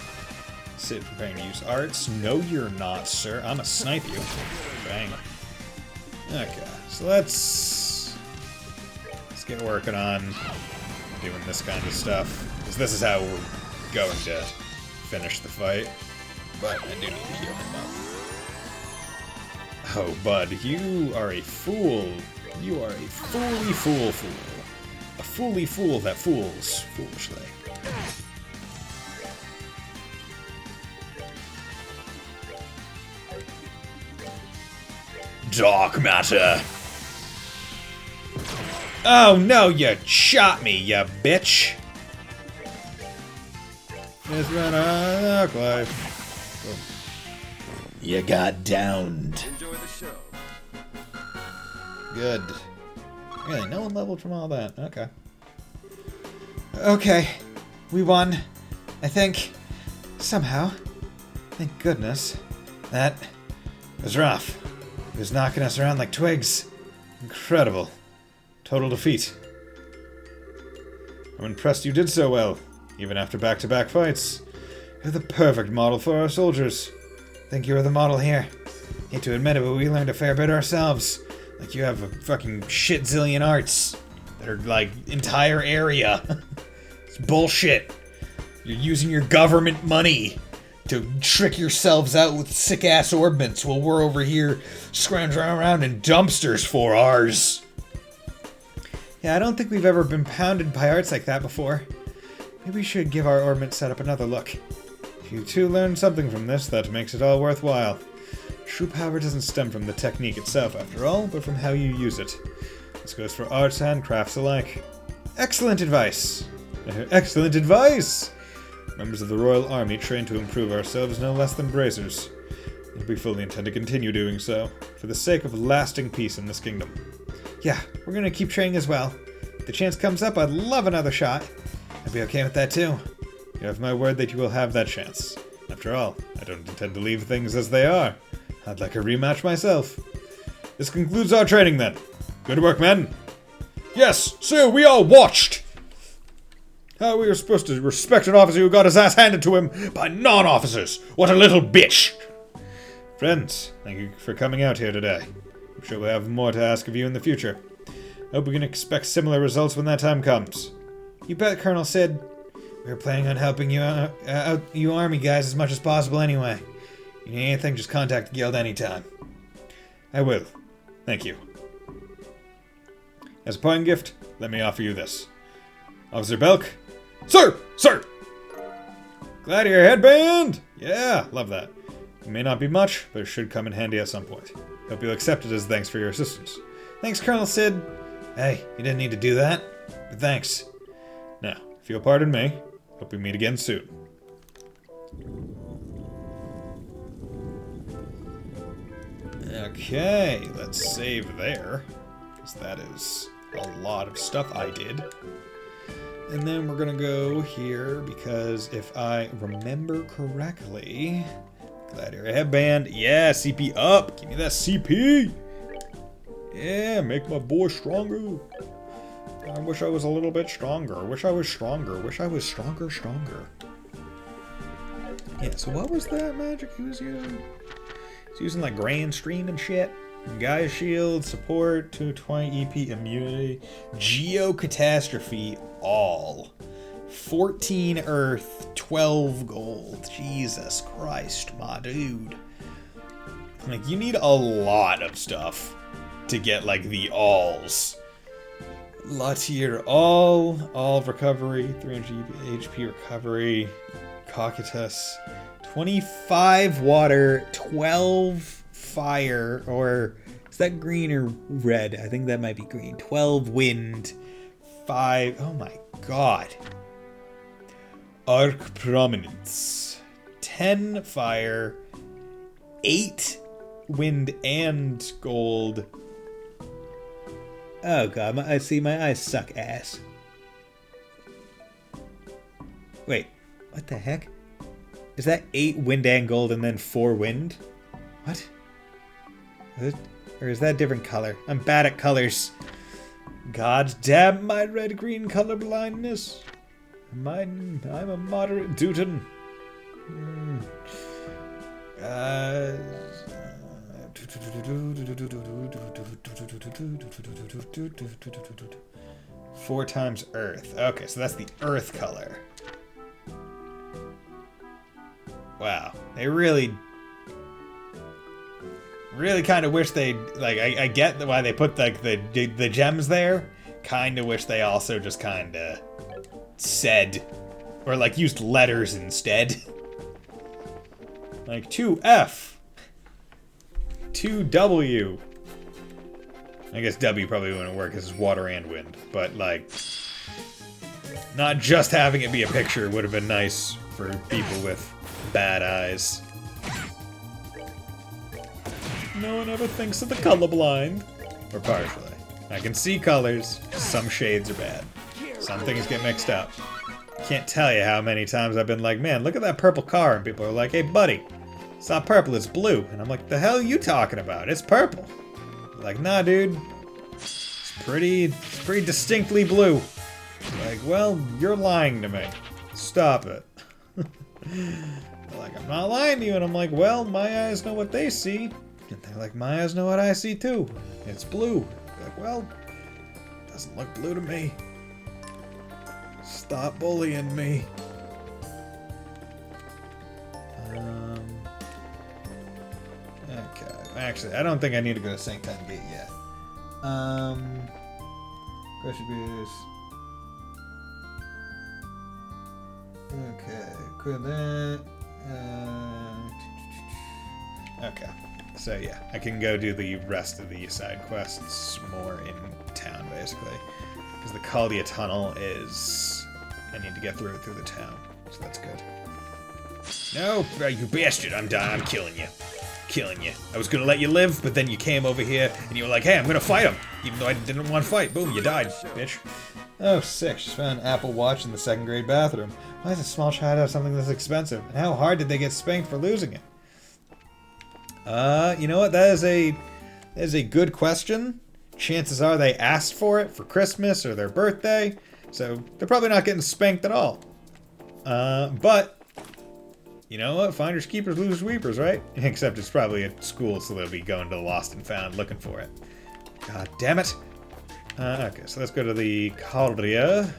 Sit preparing to use arts. No, you're not, sir. I'm gonna snipe you. Bang. Okay, so let's get working on doing this kind of stuff. Because this is how we're going to finish the fight. But I do need to heal him up. Oh, bud, you are a fool. You are a fooly fool. A fooly fool that fools foolishly. Dark matter. Oh no, you shot me, you bitch. Just run on dark life. You got downed. Enjoy the show. Good. Really, no one leveled from all that. Okay. Okay, we won. I think. Somehow. Thank goodness. That was rough. He was knocking us around like twigs. Incredible. Total defeat. I'm impressed you did so well, even after back-to-back fights. You're the perfect model for our soldiers. Think you were the model here. Hate to admit it, but we learned a fair bit ourselves. Like you have a fucking shit zillion arts that are like entire area. It's bullshit. You're using your government money to trick yourselves out with sick-ass orbments while we're over here scrounging around in dumpsters for ours. Yeah, I don't think we've ever been pounded by arts like that before. Maybe we should give our orbment setup another look. If you two learn something from this, that makes it all worthwhile. True power doesn't stem from the technique itself, after all, but from how you use it. This goes for arts and crafts alike. Excellent advice! Excellent advice! Members of the Royal Army train to improve ourselves no less than bracers. And we fully intend to continue doing so, for the sake of lasting peace in this kingdom. Yeah, we're gonna keep training as well. If the chance comes up, I'd love another shot. I'd be okay with that too. You have my word that you will have that chance. After all, I don't intend to leave things as they are. I'd like a rematch myself. This concludes our training then. Good work, men. Yes, sir, we all watched! How we were supposed to respect an officer who got his ass handed to him by non-officers. What a little bitch! Friends, thank you for coming out here today. I'm sure we'll have more to ask of you in the future. I hope we can expect similar results when that time comes. You bet, Colonel Sid. We were planning on helping you out, you army guys as much as possible anyway. You need anything, just contact the guild anytime. I will. Thank you. As a parting gift, let me offer you this. Officer Belk. Sir! Sir! Gladiator headband! Yeah, love that. It may not be much, but it should come in handy at some point. Hope you'll accept it as thanks for your assistance. Thanks, Colonel Sid. Hey, you didn't need to do that, but thanks. Now, if you'll pardon me, hope we meet again soon. Okay, let's save there, because that is a lot of stuff I did. And then we're gonna go here, because if I remember correctly, Gladiator headband, yeah, CP up, give me that CP! Yeah, make my boy stronger. I wish I was a little bit stronger. I wish I was stronger. Wish I was stronger. Yeah, so what was that magic he was using? He's using like Grand Stream and shit. Gaia Shield, support, 220 EP immunity, Geocatastrophe, all. 14 Earth, 12 Gold. Jesus Christ, my dude. Like, you need a lot of stuff to get like the alls. Latier all recovery, 300 HP recovery, Cocytus, 25 water, 12 fire, or is that green or red? I think that might be green. 12 wind, 5, oh my god. Arc prominence, 10 fire, 8 wind and gold. Oh god, I see my eyes suck ass. Wait, what the heck? Is that 8 wind and gold and then 4 wind? What? Or is that a different color? I'm bad at colors. God damn my red-green color blindness. I'm a moderate Dutton. 4 times Earth. Okay, so that's the Earth color. Wow, they really kind of wish they like. I get why they put like the gems there. Kind of wish they also just kind of said, or like used letters instead. Like 2F, 2W. I guess W probably wouldn't work because it's water and wind, but like, not just having it be a picture would have been nice for people with bad eyes. No one ever thinks of the colorblind. Or partially. I can see colors. Some shades are bad. Some things get mixed up. Can't tell you how many times I've been like, man, look at that purple car. And people are like, hey, buddy, it's not purple, it's blue. And I'm like, the hell are you talking about? It's purple. Like, nah, dude. It's pretty distinctly blue. Like, well, you're lying to me. Stop it. They're like, I'm not lying to you. And I'm like, well, my eyes know what they see. And they're like, my eyes know what I see too. It's blue. Like, well, it doesn't look blue to me. Stop bullying me. Okay. Actually, I don't think I need to go to St. Time Gate yet. Question is. Okay. Could that. Okay. So yeah, I can go do the rest of the side quests more in town, basically. Because the Caldia Tunnel is... I need to get through the town, so that's good. No, you bastard, I'm done, I'm killing you. Killing you. I was gonna let you live, but then you came over here, and you were like, hey, I'm gonna fight him! Even though I didn't want to fight. Boom, you died, bitch. Oh, sick, just found an Apple Watch in the second grade bathroom. Why does a small child have something this expensive? And how hard did they get spanked for losing it? You know what? That is a good question. Chances are they asked for it for Christmas or their birthday, so they're probably not getting spanked at all. But you know what? Finders keepers, losers weepers, right? Except it's probably at school, so they'll be going to the lost and found looking for it. God damn it. Okay, so let's go to the Caldia.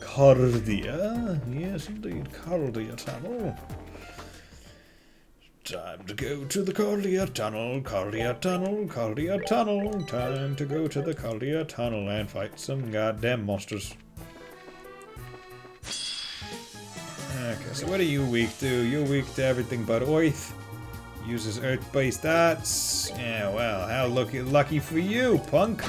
Caldia, yes indeed, Caldia Tunnel. Time to go to the Cordia Tunnel, Cordia Tunnel, Cordia Tunnel. Time to go to the Cordia Tunnel and fight some goddamn monsters. Okay, so what are you weak to? You're weak to everything but Earth. Uses Earth-based stats. Yeah, well, how lucky for you, punk.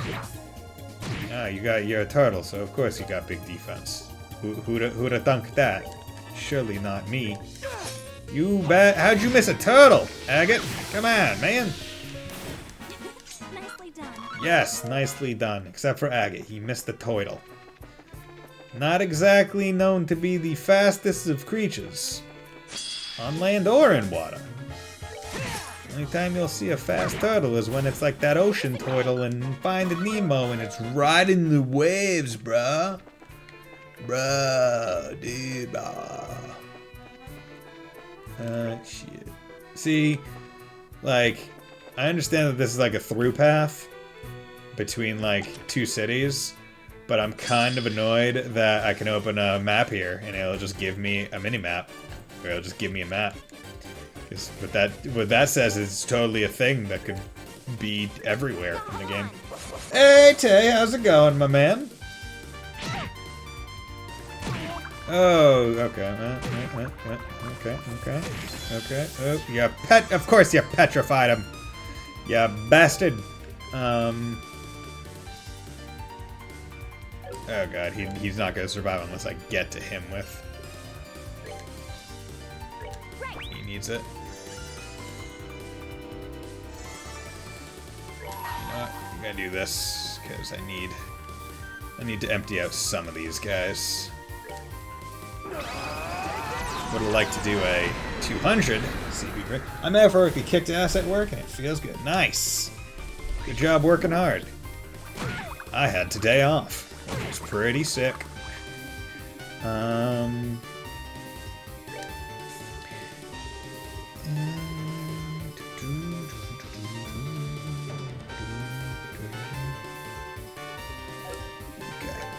Ah, you're a turtle, so of course you got big defense. Who'da thunk that? Surely not me. You bet. How'd you miss a turtle, Agate? Come on, man. Nicely done. Yes, nicely done. Except for Agate, he missed the turtle. Not exactly known to be the fastest of creatures, on land or in water. Only time you'll see a fast turtle is when it's like that ocean turtle in Finding Nemo and it's riding the waves, bruh. Bruh, dude, bruh. Shit. See, like, I understand that this is like a through path between like two cities, but I'm kind of annoyed that I can open a map here and it'll just give me a mini map, or it'll just give me a map. Because what that says is totally a thing that could be everywhere in the game. Hey Tay, how's it going, my man? Oh, okay. Okay. Oh, you of course you petrified him. You bastard. Oh god, he's not gonna survive unless I get to him with. He needs it. I'm gonna do this because I need to empty out some of these guys. Would have liked to do a 200 CB break. I'm out for a kicked ass at work and it feels good. Nice. Good job working hard. I had today off. It was pretty sick. Okay,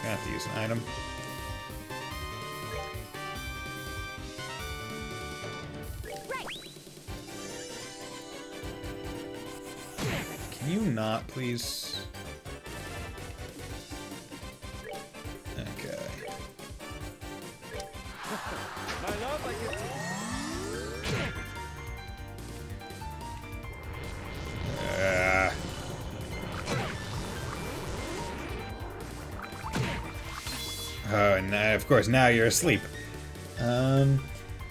I have to use an item. Can you not, please? Okay. Oh, and of course now you're asleep. I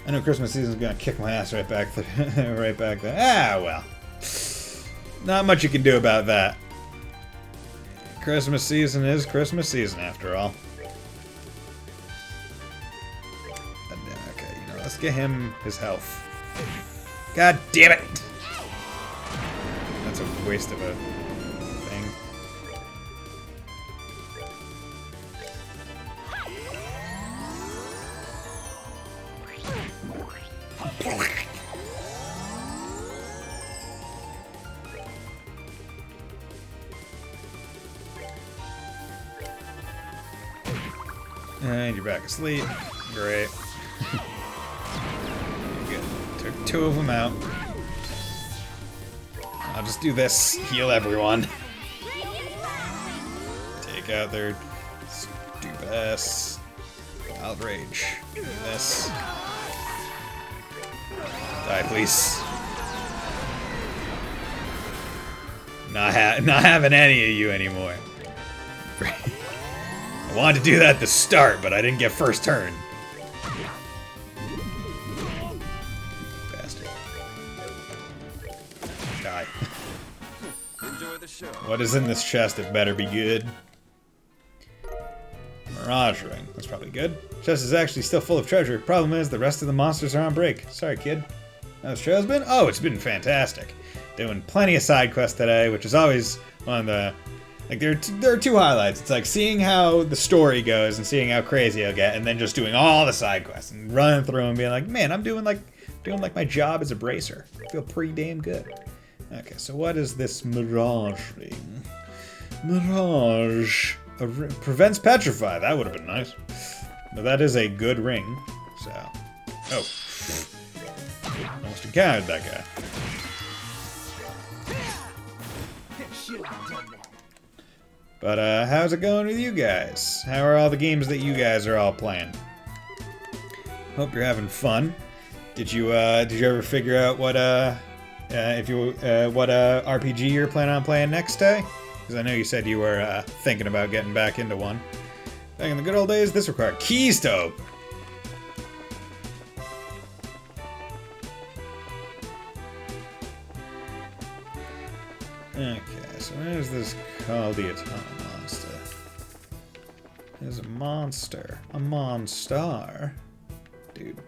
know Christmas season's gonna kick my ass right back right back there. Ah, well. Not much you can do about that. Christmas season is Christmas season, after all. Okay, you know, let's get him his health. God damn it! That's a waste of a thing. And you're back asleep. Great. Good. Took two of them out. I'll just do this. Heal everyone. Take out their stupid ass outrage. Do this. Die, please. Not having any of you anymore. I wanted to do that at the start, but I didn't get first turn. Bastard. Die. Enjoy the show. What is in this chest? It better be good. Mirage ring. That's probably good. Chest is actually still full of treasure. Problem is, the rest of the monsters are on break. Sorry, kid. How's show's been? Oh, it's been fantastic. Doing plenty of side quests today, which is always one of the... Like, there are two highlights. It's like seeing how the story goes and seeing how crazy I'll get, and then just doing all the side quests and running through and being like, man, I'm doing like my job as a bracer. I feel pretty damn good. Okay, so what is this Mirage ring? Mirage. Prevents petrify. That would have been nice. But that is a good ring. So. Oh. Almost encountered that guy. But how's it going with you guys? How are all the games that you guys are all playing? Hope you're having fun. Did you ever figure out what RPG you're planning on playing next day? Because I know you said you were thinking about getting back into one. Back in the good old days, this required keys to open. Okay, so what is this called? The Atomic Monster. There's a monster. A monstar. Dude.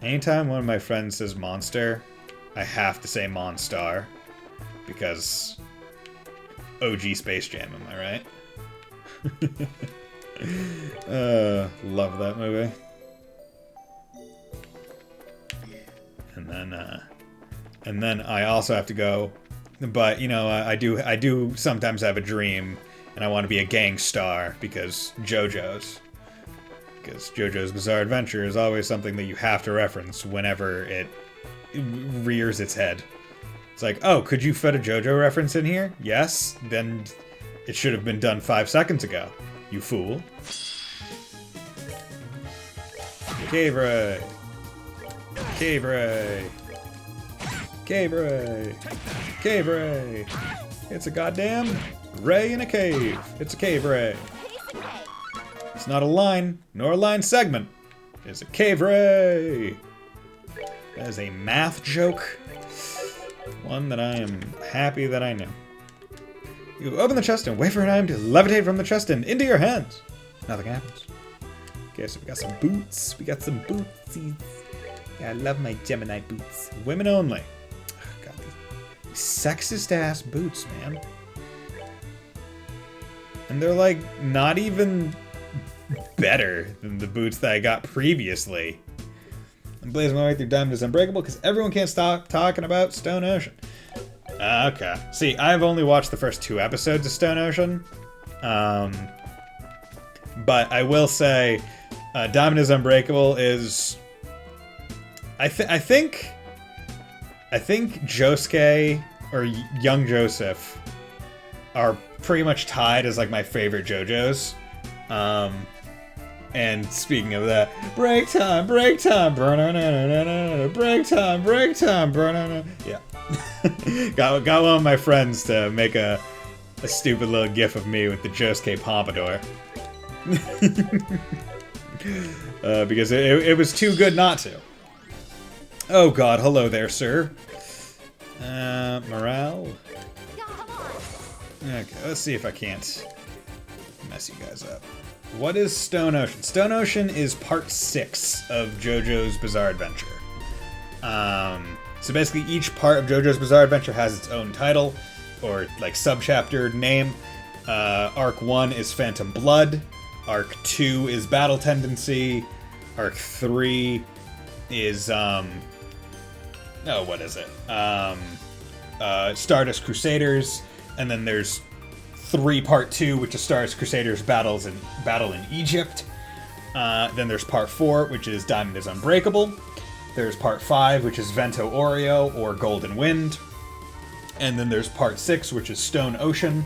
Anytime one of my friends says monster, I have to say monstar. Because OG Space Jam, am I right? Love that movie. And then I also have to go, but you know, I do sometimes have a dream, and I want to be a gang star because JoJo's Bizarre Adventure is always something that you have to reference whenever it rears its head. It's like, oh, could you fit a JoJo reference in here? Yes, then it should have been done 5 seconds ago, you fool. Cave Ray! Cave Ray! Cave Ray! Cave Ray! It's a goddamn ray in a cave. It's a cave ray. It's not a line, nor a line segment. It's a cave ray. That is a math joke. One that I am happy that I know. You open the chest and wait for an item to levitate from the chest and into your hands. Nothing happens. Okay, so we got some boots. We got some bootsies. Yeah, I love my Gemini boots. Women only. Oh, God, these sexist ass boots, man. And they're like not even better than the boots that I got previously. I'm blazing my way through Diamond is Unbreakable because everyone can't stop talking about Stone Ocean. Okay. See, I've only watched the first 2 episodes of Stone Ocean. But I will say, Diamond is Unbreakable is... I think Josuke or Young Joseph are pretty much tied as like my favorite JoJo's. And speaking of that, break time, break time, break time, break time, yeah. got one of my friends to make a stupid little gif of me with the Josuke pompadour. Because it was too good not to. Oh God, hello there, sir. Morale. Okay, let's see if I can't mess you guys up. What is Stone Ocean? Stone Ocean is part 6 of JoJo's Bizarre Adventure. So basically each part of JoJo's Bizarre Adventure has its own title, or like subchapter name. Arc 1 is Phantom Blood. Arc 2 is Battle Tendency. Arc 3 is, what is it? Stardust Crusaders. And then there's 3 part 2, which is Stardust Crusaders Battle in Egypt. Then there's part 4, which is Diamond is Unbreakable. There's part 5, which is Vento Oreo or Golden Wind. And then there's part 6, which is Stone Ocean.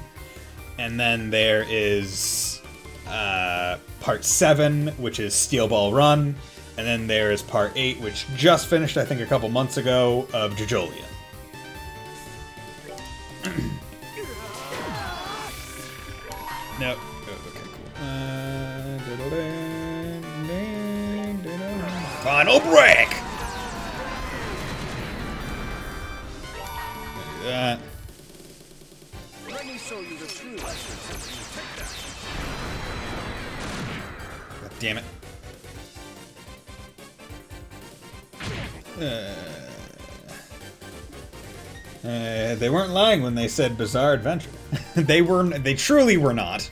And then there is part 7, which is Steel Ball Run. And then there is part 8, which just finished, I think, a couple months ago, of Jojolian. Nope. Oh, okay, cool. Final break! Do that. Let me show you the true essence of you. Take that. God damn it. They weren't lying when they said Bizarre Adventure. They truly were not.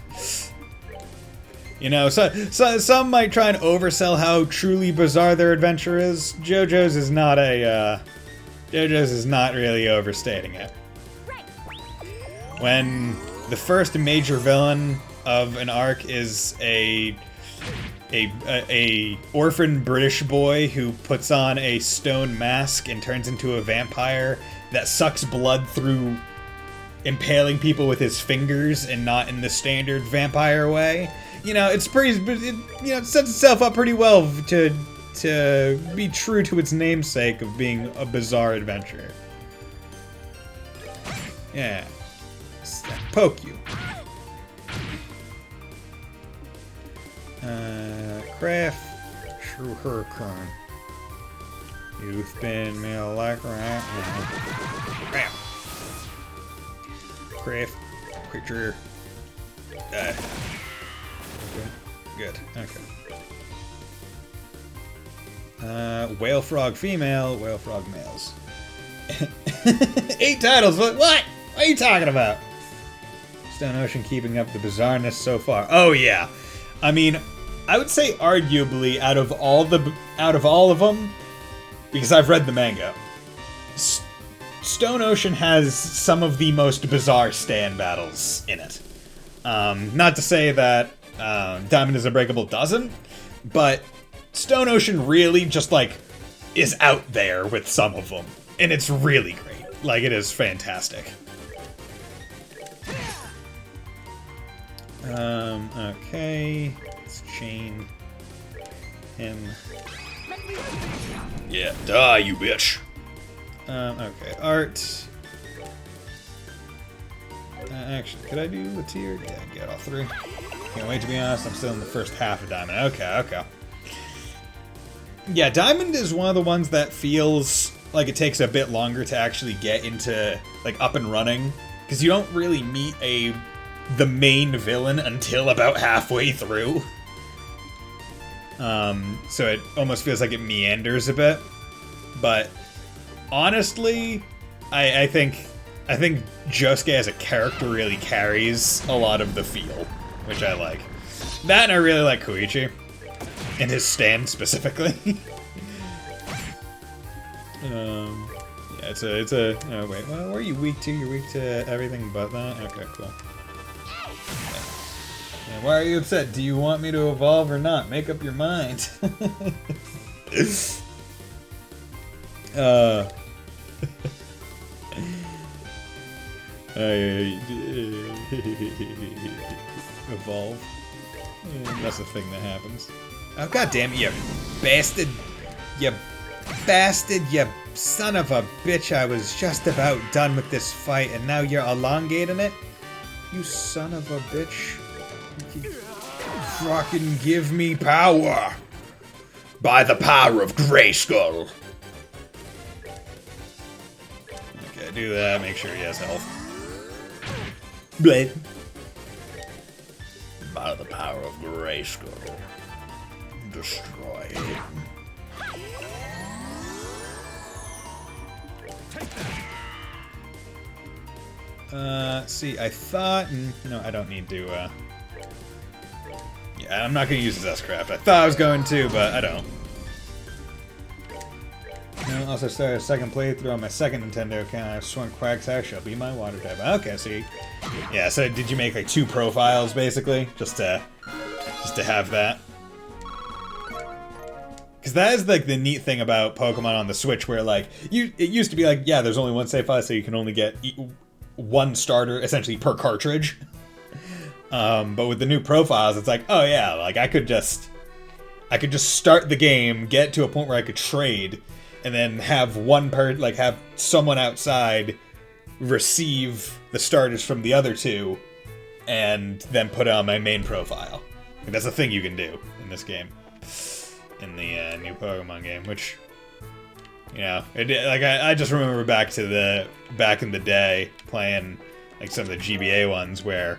You know, so some might try and oversell how truly bizarre their adventure is. JoJo's is not really overstating it. When the first major villain of an arc is a a orphan British boy who puts on a stone mask and turns into a vampire that sucks blood through impaling people with his fingers and not in the standard vampire way. You know, it's pretty. It sets itself up pretty well to be true to its namesake of being a bizarre adventure. Yeah, poke you. Craft True Hurricane. You've been me like right now. Bam. Craft creature. Okay. Good. Okay. Whale frog female, whale frog males. 8 titles. What are you talking about? Stone Ocean keeping up the bizarreness so far. Oh yeah. I mean, I would say arguably out of all of them, because I've read the manga, Stone Ocean has some of the most bizarre stand battles in it. Not to say that Diamond is Unbreakable doesn't, but Stone Ocean really just like is out there with some of them, and it's really great. Like, it is fantastic. Okay. Let's chain him. Yeah, die, you bitch. Okay, art. Actually, could I do the tier? Yeah, get all 3. Can't wait, to be honest. I'm still in the first half of Diamond. Okay. Yeah, Diamond is one of the ones that feels like it takes a bit longer to actually get into, like, up and running. Because you don't really meet the main villain until about halfway through. So it almost feels like it meanders a bit. But honestly, I think Josuke as a character really carries a lot of the feel, which I like. That, and I really like Koichi and his stand specifically. Yeah, it's a. Oh wait, well, what are you weak to? You're weak to everything but that. Okay, cool. Yeah, why are you upset? Do you want me to evolve or not? Make up your mind. Evolve. That's the thing that happens. Oh, god damn it, you bastard. You bastard, you son of a bitch. I was just about done with this fight, and now you're elongating it? You son of a bitch. Fucking give me power. By the power of Grayskull. Okay, do that. Make sure he has health. Blade. By the power of Grayskull. Destroy him. See, I thought... No, I don't need to, Yeah, I'm not gonna use his S-Craft. I thought I was going to, but I don't. I also started a second playthrough on my second Nintendo account. I've sworn Quagsire shall be my water type. Okay, see. Yeah, so did you make, like, 2 profiles, basically? Just to have that? Because that is, like, the neat thing about Pokemon on the Switch, where, like, it used to be like, yeah, there's only one save file, so you can only get one starter, essentially, per cartridge. But with the new profiles, it's like, oh yeah, like, I could just start the game, get to a point where I could trade, and then have have someone outside receive the starters from the other 2, and then put it on my main profile. And that's a thing you can do in this game. In the new Pokemon game, which, you know, I just remember back in the day playing like some of the GBA ones where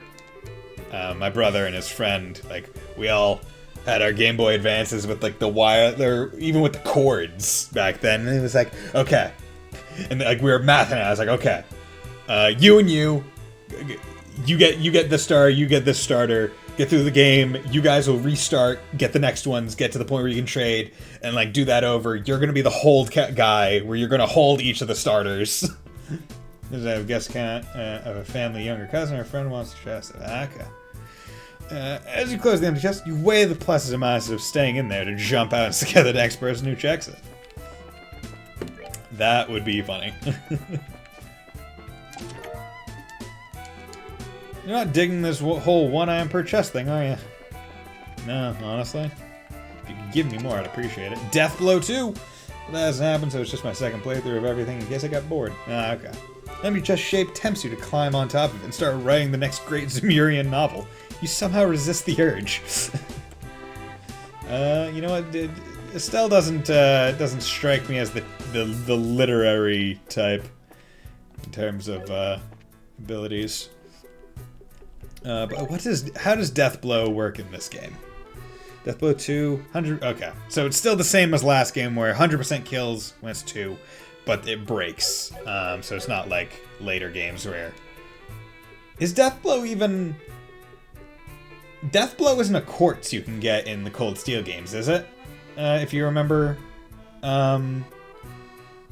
my brother and his friend, like, we all had our Game Boy Advances with like the wire, even with the cords back then, and it was like, okay, and like we were mathing it. I was like, okay, you get this star, you get this starter. Get through the game, you guys will restart, get the next ones, get to the point where you can trade, and like do that over. You're gonna be the hold guy, where you're gonna hold each of the starters. There's a guest count of a family younger cousin or friend wants to trust it. Okay. As you close the empty chest, you weigh the pluses and minuses of staying in there to jump out and scare the next person who checks it. That would be funny. You're not digging this whole 1 item per chest thing, are you? No, honestly. If you could give me more, I'd appreciate it. Death Blow 2! That hasn't happened, so it's just my second playthrough of everything in case I got bored. Ah, okay. Empty chest shape tempts you to climb on top of it and start writing the next great Zemurian novel. You somehow resist the urge. You know what? Estelle doesn't strike me as the literary type in terms of abilities. But how does Death Blow work in this game? Death Blow 2, 100. Okay, so it's still the same as last game where 100% kills when it's 2, but it breaks. So it's not like later games where. Is Death Blow even? Death Blow isn't a quartz you can get in the Cold Steel games, is it? If you remember,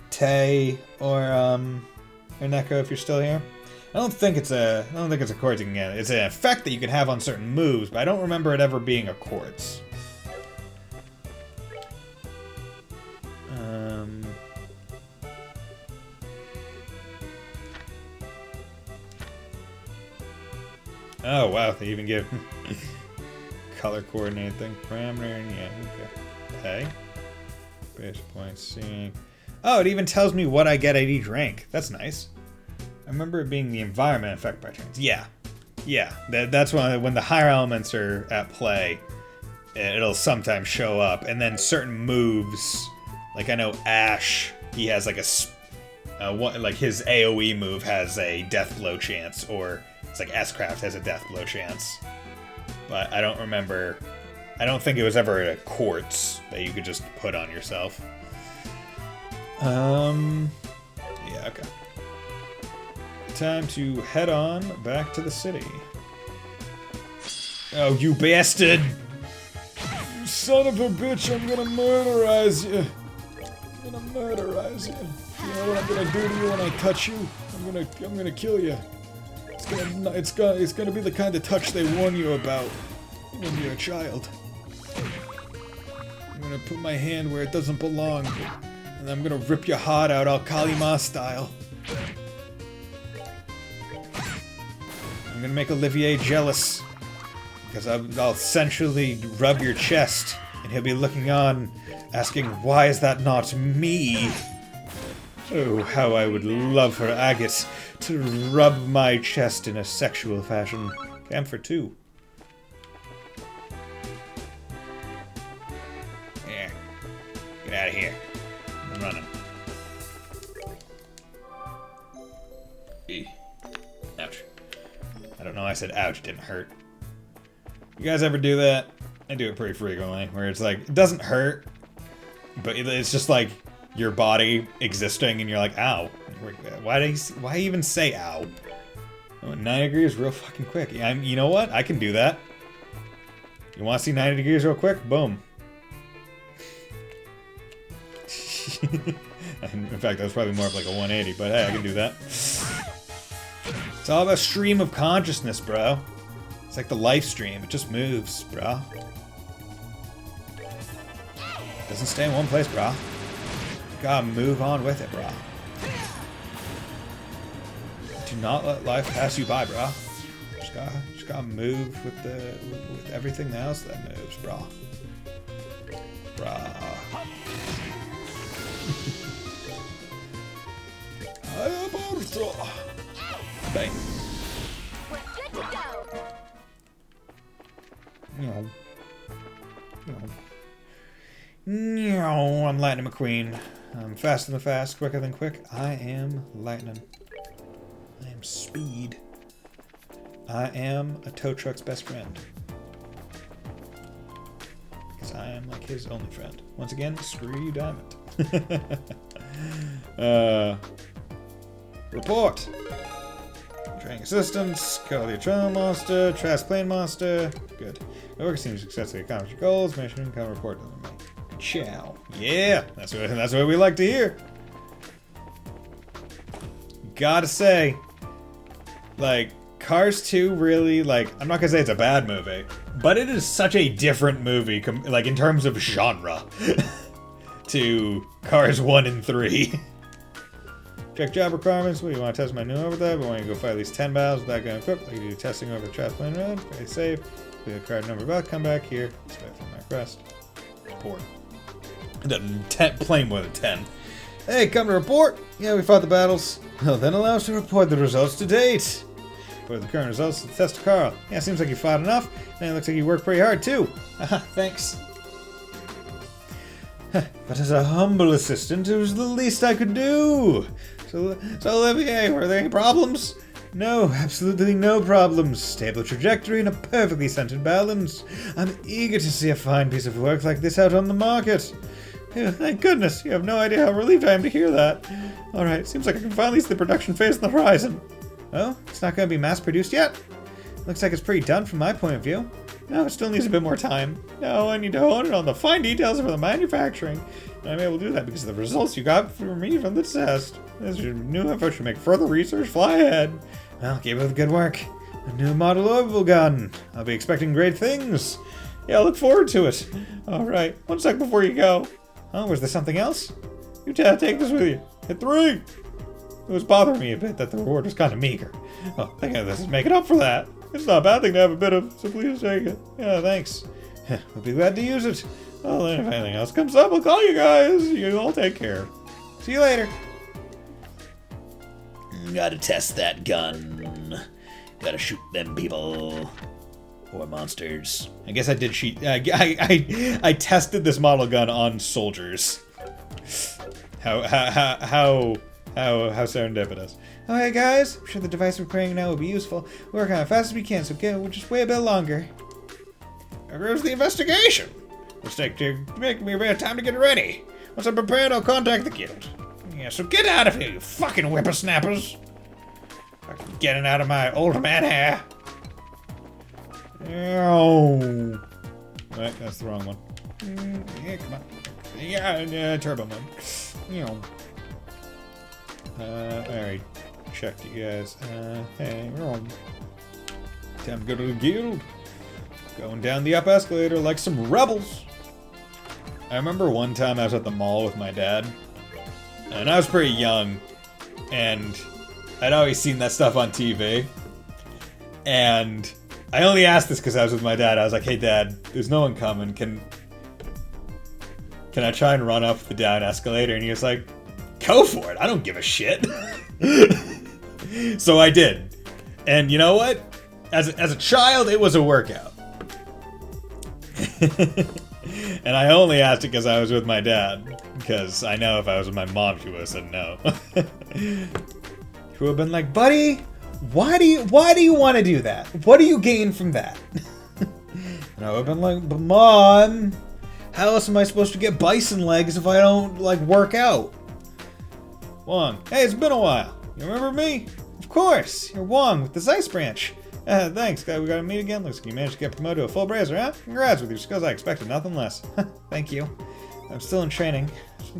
Tay or Neko, if you're still here. I don't think it's a quartz you can get. It's an effect that you can have on certain moves, but I don't remember it ever being a quartz. Oh wow, they even give color coordinated thing, parameter, yeah, okay. Pay. Base points, seeing. Oh, it even tells me what I get at each rank. That's nice. I remember it being the environment effect by turns. Yeah. Yeah. That's when the higher elements are at play, it'll sometimes show up. And then certain moves, like I know Ash, he has like like his AoE move has a death blow chance, or it's like S-Craft has a death blow chance. But I don't remember, I don't think it was ever a quartz that you could just put on yourself. Yeah, okay. Time to head on back to the city. Oh, you bastard! You son of a bitch, I'm gonna murderize you. I'm gonna murderize you. You know what I'm gonna do to you when I touch you? I'm gonna kill you. It's gonna be the kind of touch they warn you about when you're a child. I'm gonna put my hand where it doesn't belong, and I'm gonna rip your heart out, Al-Kalima style. I'm gonna make Olivier jealous, because I'll essentially rub your chest, and he'll be looking on, asking, why is that not me? Oh, how I would love for Agate to rub my chest in a sexual fashion. Camp for 2. Yeah. Get out of here. I'm running. Ouch. I don't know, I said ouch, it didn't hurt. You guys ever do that? I do it pretty frequently, where it's like, it doesn't hurt, but it's just like your body existing and you're like, ow. Why even say ow? Oh, 90 degrees real fucking quick. You know what? I can do that. You want to see 90 degrees real quick? Boom. In fact, that was probably more of like a 180, but hey, I can do that. It's all about stream of consciousness, bro. It's like the life stream. It just moves, bro. Doesn't stay in one place, bro. Gotta move on with it, bro. Do not let life pass you by, bro. Just gotta move with everything else that moves, bro. Bro. Bang. We're good to go. No, I'm Lightning McQueen. I'm faster than fast, quicker than quick. I am lightning. I am speed. I am a tow truck's best friend. Because I am like his only friend. Once again, screw you, Diamond. Report! Training assistance, call the Adrenaline Monster, Trash Plane Monster. Good. The work seems to successfully accomplish your goals. Mission, come report to them. Ciao. Yeah, that's what we like to hear. Gotta say, like, Cars 2 really, like, I'm not gonna say it's a bad movie, but it is such a different movie, like, in terms of genre, to Cars 1 and 3. Check job requirements. What do you want to test my new overlap? I want you to go fight at least 10 battles with that gun equipped. I can do testing over the Trash Plane Road. Very safe. We have a card number about. Come back here. Expect from my crest. Report. It doesn't play more than 10. Hey, come to report. Yeah, we fought the battles. Well, then allow us to report the results to date. For the current results of the test of Carl. Yeah, seems like you fought enough. And it looks like you worked pretty hard, too. Thanks. But as a humble assistant, it was the least I could do. So Olivier, were there any problems? No, absolutely no problems. Stable trajectory and a perfectly centered balance. I'm eager to see a fine piece of work like this out on the market. Thank goodness, you have no idea how relieved I am to hear that. Alright, seems like I can finally see the production phase on the horizon. Oh, it's not going to be mass-produced yet? Looks like it's pretty done from my point of view. No, it still needs a bit more time. No, I need to hone in on the fine details of the manufacturing. And I'm able to do that because of the results you got from me from the test. As your new effort to make further research, fly ahead. Well, keep up the good work. A new model orbital gun. I'll be expecting great things. Yeah, I look forward to it. Alright, one sec before you go. Oh, was there something else? You take this with you. Hit 3! It was bothering me a bit that the reward was kind of meager. Well, I think this is making up for that. It's not a bad thing to have a bit of, so please take it. Yeah, thanks. We'll be glad to use it. Well, then if anything else comes up, I'll call you guys. You all take care. See you later. Gotta test that gun. Gotta shoot them people. Or monsters. I guess I did cheat. I tested this model gun on soldiers. How serendipitous. Alright guys, I'm sure the device we're preparing now will be useful. We'll work on it as fast as we can, so we'll just wait a bit longer. Where's the investigation? Let's make me a bit of time to get ready. Once I'm prepared, I'll contact the guild. Yeah, so get out of here, you fucking whippersnappers. Fucking getting out of my old man hair. Oh. Wait, that's the wrong one. Yeah, come on. Yeah, turbo mode. I already checked you guys. Hey, wrong. Time to go to the guild. Going down the up escalator like some rebels. I remember one time I was at the mall with my dad, and I was pretty young, and I'd always seen that stuff on TV, and I only asked this because I was with my dad. I was like, hey dad, there's no one coming, can I try and run up the down escalator? And he was like, go for it, I don't give a shit. So I did, and you know what? As a child, it was a workout. And I only asked it because I was with my dad. Because I know if I was with my mom, she would have said no. She would have been like, buddy, why do you want to do that? What do you gain from that? And I would have been like, but mom, how else am I supposed to get bison legs if I don't, like, work out? Wong, hey, it's been a while. You remember me? Of course, you're Wong with the Zeiss branch. Thanks, glad we got to meet again. Looks like you managed to get promoted to a full brazier, huh? Congrats with your skills, I expected nothing less. Thank you. I'm still in training.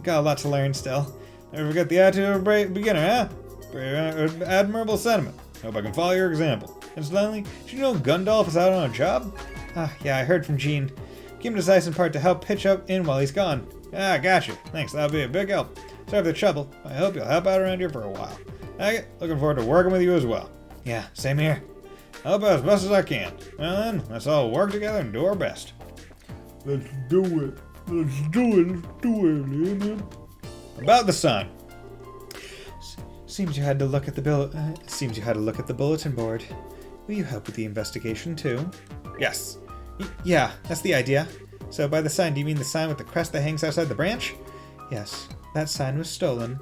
Got a lot to learn still. Never forget the attitude of a beginner, huh? Admirable sentiment. Hope I can follow your example. Incidentally, did you know Gundolf is out on a job? Yeah, I heard from Gene. Give him to Zeiss in part to help pitch up in while he's gone. Gotcha. Thanks, that'll be a big help. Sorry for the trouble. I hope you'll help out around here for a while. Looking forward to working with you as well. Yeah, same here. Help out as best as I can. Well then, let's all work together and do our best. Let's do it. Let's do it. Amen. About the sign. Seems you had to look at the bulletin board. Will you help with the investigation too? Yes. Yeah, that's the idea. So by the sign, do you mean the sign with the crest that hangs outside the branch? Yes, that sign was stolen.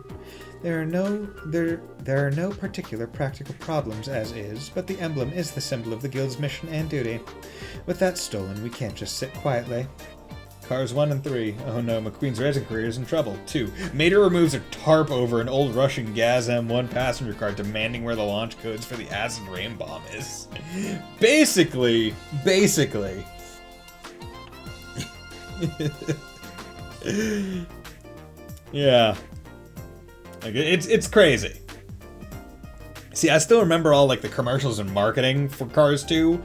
There are no particular practical problems as is, but the emblem is the symbol of the guild's mission and duty. With that stolen, we can't just sit quietly. Cars 1 and 3. Oh no, McQueen's racing career is in trouble. 2. Mater removes a tarp over an old Russian Gaz M1 passenger car, demanding where the launch codes for the acid rain bomb is. Basically. Yeah. Like, it's crazy. See, I still remember all like the commercials and marketing for Cars 2,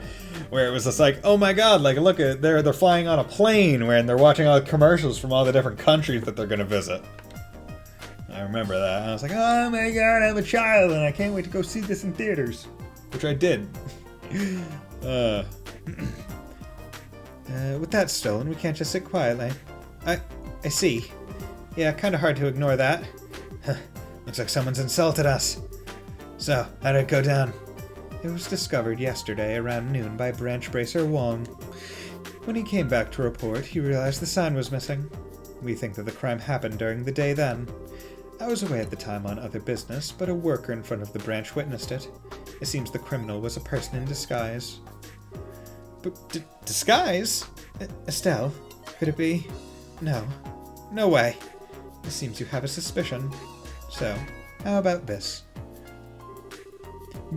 where it was just like, oh my god, like look at they're flying on a plane, where and they're watching all the commercials from all the different countries that they're gonna visit. I remember that. I was like, oh my god, I'm a child and I can't wait to go see this in theaters, which I did. With that stolen, we can't just sit quietly. I see. Yeah, kind of hard to ignore that. Looks like someone's insulted us. So, how did it go down? It was discovered yesterday around noon by Branch Bracer Wong. When he came back to report, he realized the sign was missing. We think that the crime happened during the day then. I was away at the time on other business, but a worker in front of the branch witnessed it. It seems the criminal was a person in disguise. But disguise? Estelle? Could it be? No. No way. It seems you have a suspicion. So, how about this?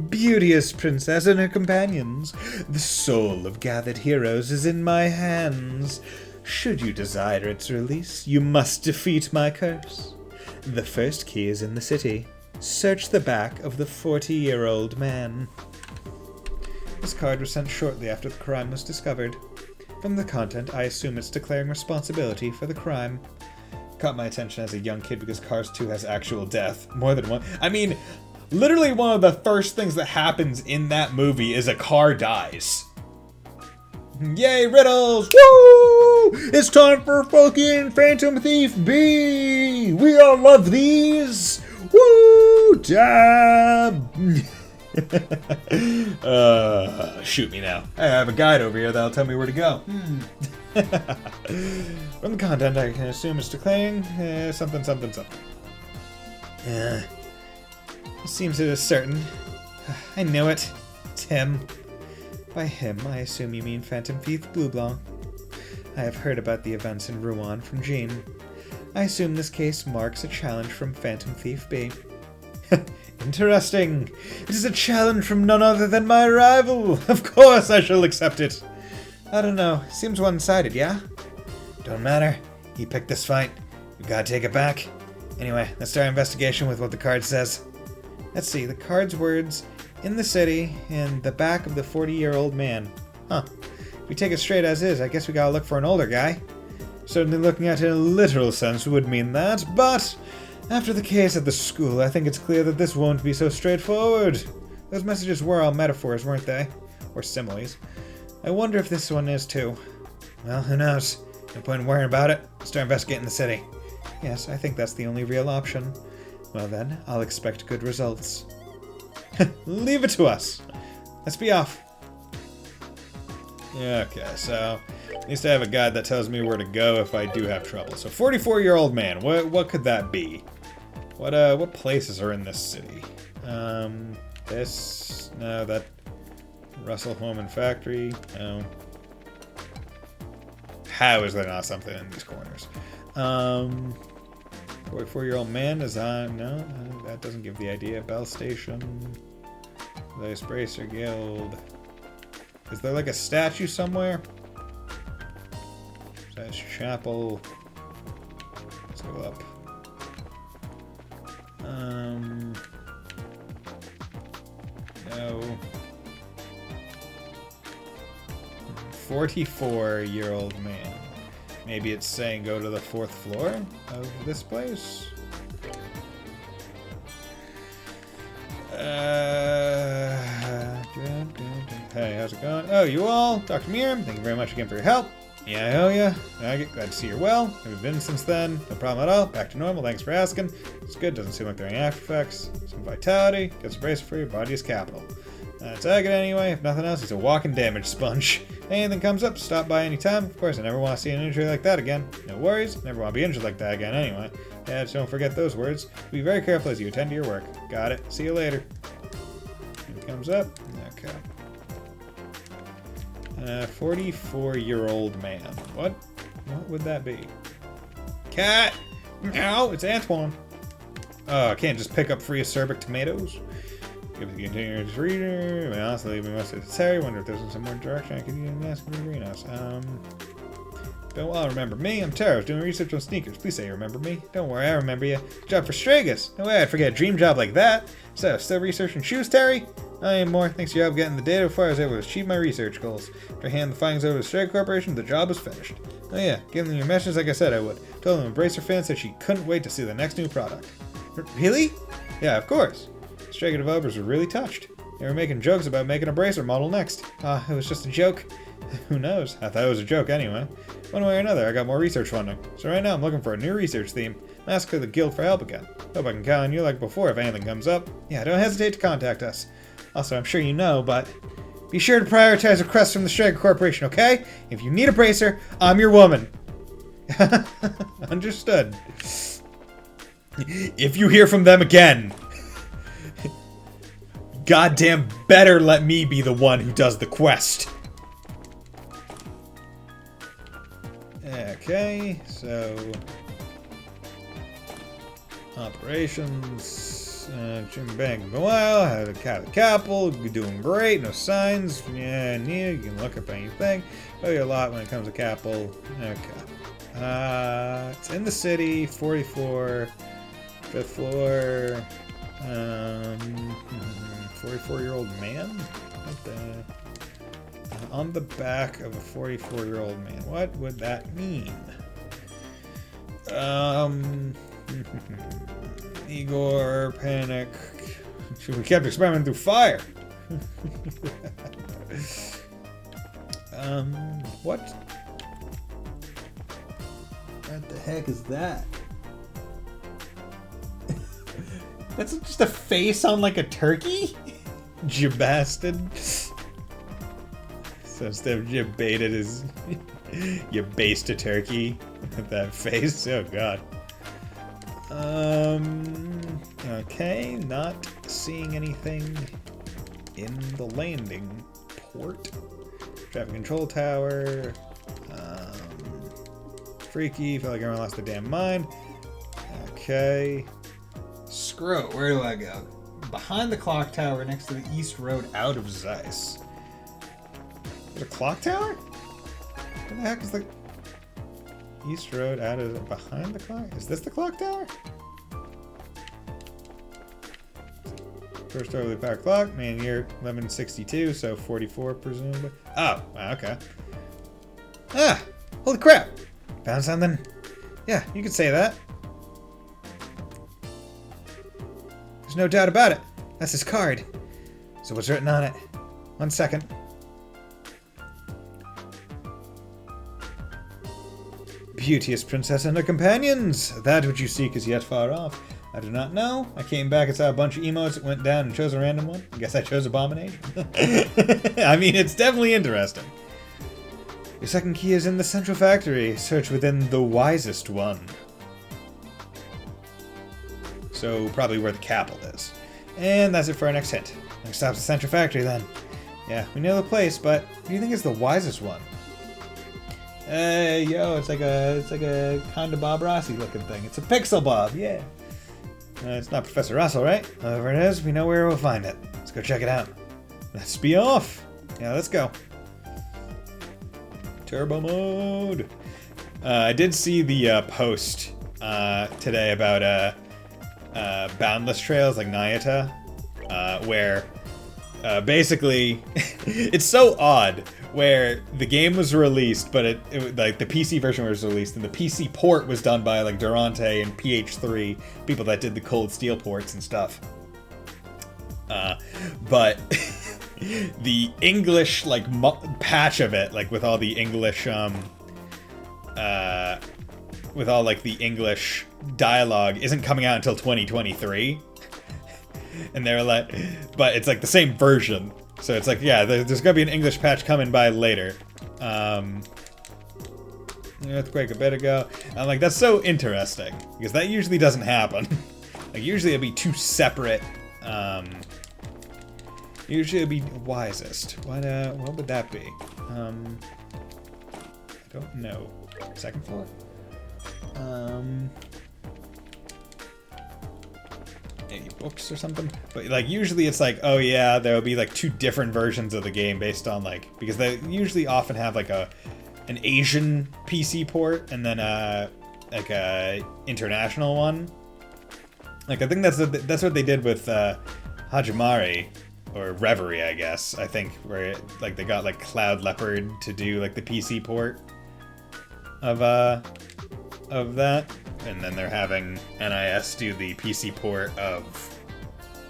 Beauteous princess and her companions, the soul of gathered heroes is in my hands. Should you desire its release, you must defeat my curse. The first key is in the city. Search the back of the 40-year-old man. This card was sent shortly after the crime was discovered. From the content, I assume it's declaring responsibility for the crime. Caught my attention as a young kid because Cars 2 has actual death. More than one. I mean, literally one of the first things that happens in that movie is a car dies. Yay, riddles! Woo! It's time for fucking Phantom Thief B! We all love these! Woo! Dab! Shoot me now. I have a guide over here that'll tell me where to go. From the content, I can assume it's declaring something. It seems it is certain. I knew it. It's him. By him, I assume you mean Phantom Thief Blue Blanc. I have heard about the events in Rouen from Jean. I assume this case marks a challenge from Phantom Thief B. Interesting. It is a challenge from none other than my rival. Of course I shall accept it. I don't know. Seems one-sided, yeah? Don't matter. He picked this fight. We've got to take it back. Anyway, let's start our investigation with what the card says. Let's see. The card's words, in the city, in the back of the 40-year-old man. Huh. If we take it straight as is, I guess we gotta look for an older guy. Certainly looking at it in a literal sense would mean that, but after the case at the school, I think it's clear that this won't be so straightforward. Those messages were all metaphors, weren't they? Or similes. I wonder if this one is too. Well, who knows? No point in worrying about it. Start investigating the city. Yes, I think that's the only real option. Well then, I'll expect good results. Leave it to us. Let's be off. Okay, so at least I have a guide that tells me where to go if I do have trouble. So 44-year-old man, what could that be? What places are in this city? That Russell Home and Factory, no. How is there not something in these corners? 44-year-old man is on, no, that doesn't give the idea. Bell Station, Lace Bracer Guild. Is there like a statue somewhere? That's Chapel. Let's go up. No. 44-year-old man. Maybe it's saying go to the 4th floor of this place? Hey, how's it going? Oh, you all? Dr. Miram, thank you very much again for your help. Yeah, I owe ya. Glad to see you're well. Haven't been since then. No problem at all. Back to normal. Thanks for asking. It's good. Doesn't seem like there are any after effects. Some vitality. Gets a brace for your body is capital. That's Agate anyway. If nothing else, he's a walking damage sponge. If anything comes up, stop by anytime. Of course, I never want to see an injury like that again. No worries. Never want to be injured like that again anyway. Yeah, just don't forget those words. Be very careful as you attend to your work. Got it. See you later. It comes up. Okay. 44-year-old man. What would that be? Cat! Ow! It's Antoine. Oh, I can't just pick up free acerbic tomatoes. Give the continuous reader. I mean, honestly, we must necessary. Wonder if there's some more direction I could use in this for the greenhouse. Don't all remember me. I'm Tara. I was doing research on sneakers. Please say you remember me. Don't worry, I remember you. Job for Stragus. No way I'd forget a dream job like that. So, still researching shoes, Terry? I am more. Thanks to your help getting the data before I was able to achieve my research goals. After handing the findings over to the Strega Corporation, the job was finished. Oh yeah, giving them your message like I said I would. Told them Embracer fans said she couldn't wait to see the next new product. Really? Yeah, of course. Strega developers were really touched. They were making jokes about making a bracer model next. It was just a joke. Who knows? I thought it was a joke anyway. One way or another, I got more research funding. So right now I'm looking for a new research theme. I'm asking the guild for help again. Hope I can count on you like before if anything comes up. Yeah, don't hesitate to contact us. Also, I'm sure you know, but be sure to prioritize requests from the Strega Corporation, okay? If you need a bracer, I'm your woman. Understood. If you hear from them again, goddamn better let me be the one who does the quest. Okay, so operations, Jim Bank a while, had a cat of Capel, you're doing great, no signs, yeah, near, you can look up anything, oh, you a lot when it comes to Capel, okay, it's in the city, 44, 5th floor, 44-year-old man, what the... on the back of a 44-year-old man. What would that mean? Igor, panic. We kept experimenting through fire. What? What the heck is that? That's just a face on like a turkey? You bastard. So instead of you baited his, you based a turkey with that face. Oh god. Okay, not seeing anything in the landing port. Traffic control tower. Freaky. Felt like everyone lost their damn mind. Okay. Screw it. Where do I go? Behind the clock tower, next to the east road, out of Zeiss. The clock tower? Where the heck is the east road out of behind the clock? Is this the clock tower? First overly powered clock, man year 1162, so 44 presumably. Oh, okay. Ah, holy crap! Found something? Yeah, you could say that. There's no doubt about it. That's his card. So what's written on it? 1 second. Beauteous princess and her companions! That which you seek is yet far off. I do not know. I came back and saw a bunch of emotes that went down and chose a random one. I guess I chose Abomination. I mean, it's definitely interesting. Your second key is in the central factory. Search within the wisest one. So, probably where the Capel is. And that's it for our next hint. Next stop's the central factory then. Yeah, we know the place, but what do you think is the wisest one? Yo, it's like a kind of Bob Rossi looking thing. It's a Pixel Bob, yeah. It's not Professor Russell, right? Whoever it is, we know where we'll find it. Let's go check it out. Let's be off. Yeah, let's go. Turbo mode. I did see the post today about Boundless Trails, like Nayata, where basically it's so odd. Where the game was released, but it like the PC version was released, and the PC port was done by like Durante and PH3, people that did the Cold Steel ports and stuff. But the English like patch of it, like with all the English, with all like the English dialogue, isn't coming out until 2023. And they were like, but it's like the same version. So it's like, yeah, there's gonna be an English patch coming by later. Earthquake a bit ago. I'm like, that's so interesting because that usually doesn't happen. Like usually it'd be two separate. Usually it'd be wisest. What would that be? I don't know. Second floor. Maybe books or something, but like usually it's like, oh yeah, there'll be like two different versions of the game based on like, because they usually often have like a an Asian PC port and then like a international one. Like I think that's what they did with Hajimari or Reverie, I guess. I think where like they got like Cloud Leopard to do like the PC port of that, and then they're having NIS do the PC port of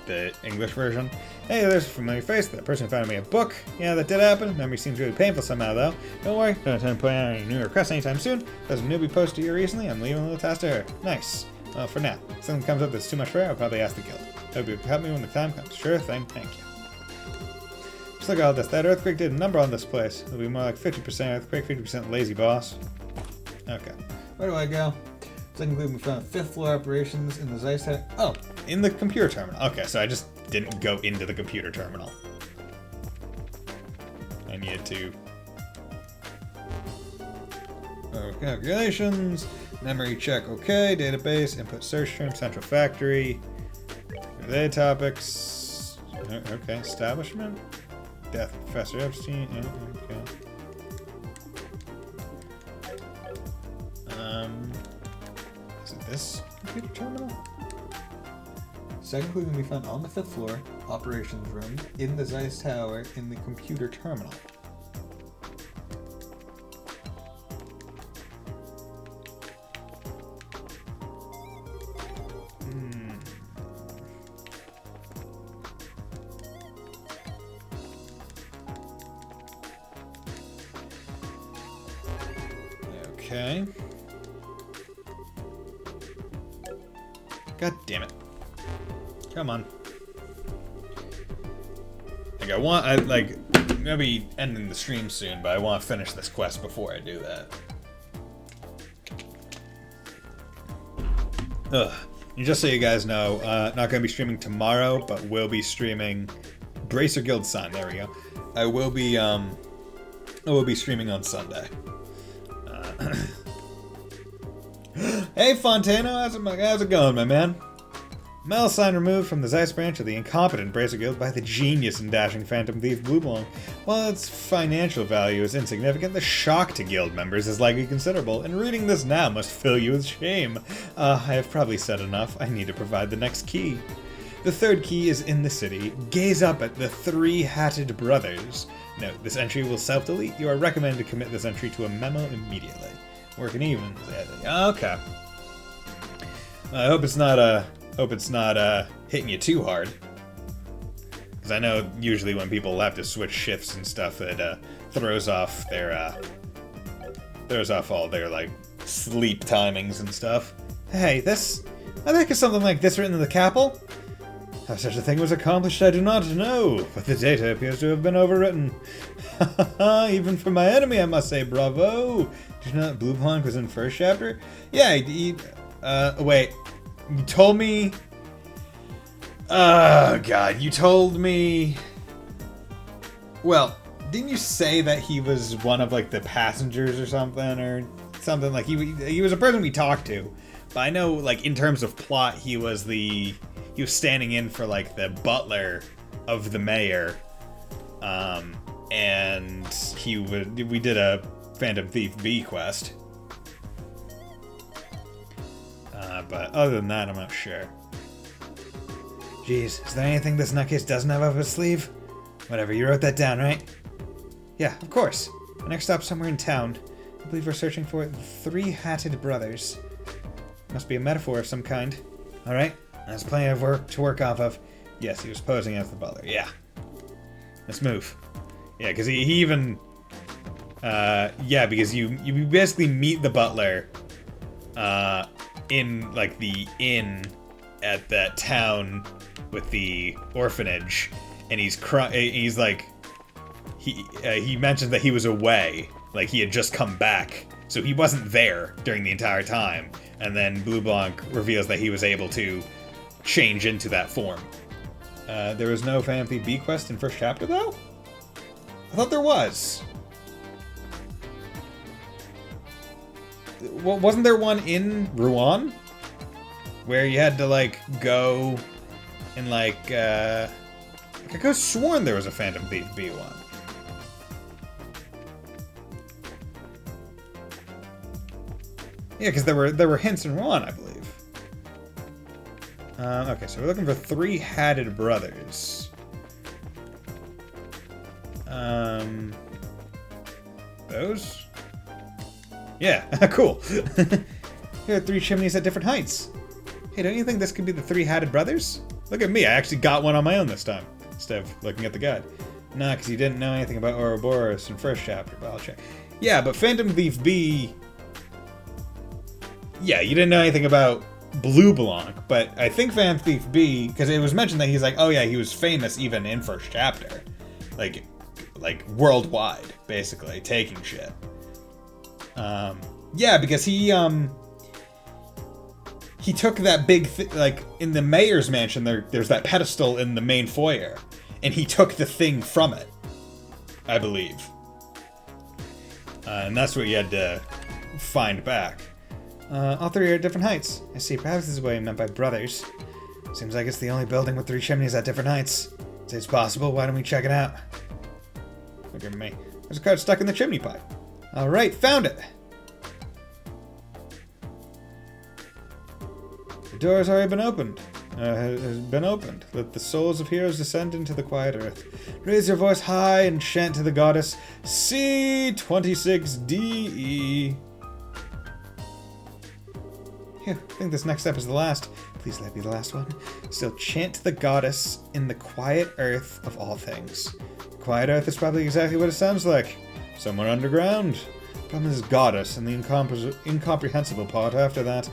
the English version. Hey, there's a familiar face. That person found me a book. Yeah, that did happen. Memory seems really painful somehow, though. Don't worry, don't intend to put out any new requests anytime soon. There's a newbie posted here recently. I'm leaving a little task to her. Nice. Well, for now. If something comes up that's too much for her, I'll probably ask the guild. Hope you can help me when the time comes. Sure thing. Thank you. Just look at all this. That earthquake did a number on this place. It'll be more like 50% earthquake, 50% lazy boss. Okay. Where do I go? Second clue, we found 5th floor operations in the Zeiss Tower. Oh, in the computer terminal. Okay, so I just didn't go into the computer terminal. I needed to. Oh, calculations. Memory check, okay. Database, input search term, central factory. Related topics. Okay, establishment. Death of Professor Epstein. Okay. Is it this computer terminal? Second clue can be found on the 5th floor, operations room, in the Zeiss Tower, in the computer terminal. Okay. God damn it. Come on. Like I like maybe ending the stream soon, but I want to finish this quest before I do that. Ugh. And just so you guys know, not gonna be streaming tomorrow, but will be streaming Bracer Guild Sun. There we go. I will be streaming on Sunday. Hey Fontano, how's it going, my man? Medal sign removed from the Zeiss branch of the incompetent Bracer Guild by the genius and dashing Phantom Thief Bluebong. While its financial value is insignificant, the shock to guild members is likely considerable, and reading this now must fill you with shame. I have probably said enough. I need to provide the next key. The third key is in the city. Gaze up at the 3 hatted brothers. Note, this entry will self-delete. You are recommended to commit this entry to a memo immediately. Working even. Okay. I hope it's not hitting you too hard. Because I know usually when people have to switch shifts and stuff, it throws off all their like sleep timings and stuff. Hey, I think it's something like this written in the capital. How such a thing was accomplished, I do not know, but the data appears to have been overwritten. Even for my enemy, I must say, bravo. Did you know that Blue Plank was in first chapter? Yeah, wait. You told me... Oh, God. You told me... Well, didn't you say that he was one of, like, the passengers or something? Or something like... He was a person we talked to. But I know, like, in terms of plot, he was standing in for, like, the butler of the mayor. And we did a Phantom Thief V quest. But other than that, I'm not sure. Jeez, is there anything this nutcase doesn't have up his sleeve? Whatever, you wrote that down, right? Yeah, of course. The next stop somewhere in town. I believe we're searching for the 3 hatted brothers. Must be a metaphor of some kind. Alright, there's plenty of work to work off of. Yes, he was posing as the butler. Yeah. Let's move. Yeah, because he even... yeah, because you basically meet the butler in, like, the inn at that town with the orphanage, and he's like... He mentioned that he was away. Like, he had just come back. So he wasn't there during the entire time. And then Blue Blanc reveals that he was able to change into that form. There was no Phantom Thief B quest in first chapter, though? I thought there was. Wasn't there one in Rouen? Where you had to, like, go and, like, I could have sworn there was a Phantom Thief B one. Yeah, because there were hints in one, I believe. Okay, so we're looking for 3 hatted brothers. Those? Yeah, cool. Here are 3 chimneys at different heights. Hey, don't you think this could be the 3 hatted brothers? Look at me, I actually got one on my own this time, instead of looking at the guide. Nah, because you didn't know anything about Ouroboros in first chapter, but I'll check. Yeah, but Phantom Thief B... Yeah, you didn't know anything about Blue Blanc, but I think Phantom Thief B, because it was mentioned that he's like, oh yeah, he was famous even in first chapter. Like worldwide, basically, taking shit. Yeah, because he took that big like in the mayor's mansion. There's that pedestal in the main foyer, and he took the thing from it, I believe. And that's what you had to find back. All 3 are at different heights. I see. Perhaps this is what he meant by brothers. Seems like it's the only building with 3 chimneys at different heights. Say it's possible. Why don't we check it out? Look at me. There's a card stuck in the chimney pipe. All right, found it. The door has already been opened. Has been opened. Let the souls of heroes descend into the quiet earth. Raise your voice high and chant to the goddess C26DE. Phew, I think this next step is the last. Please let it be the last one. Still chant to the goddess in the quiet earth of all things. Quiet earth is probably exactly what it sounds like. Somewhere underground. Problem is goddess and the incomprehensible part after that.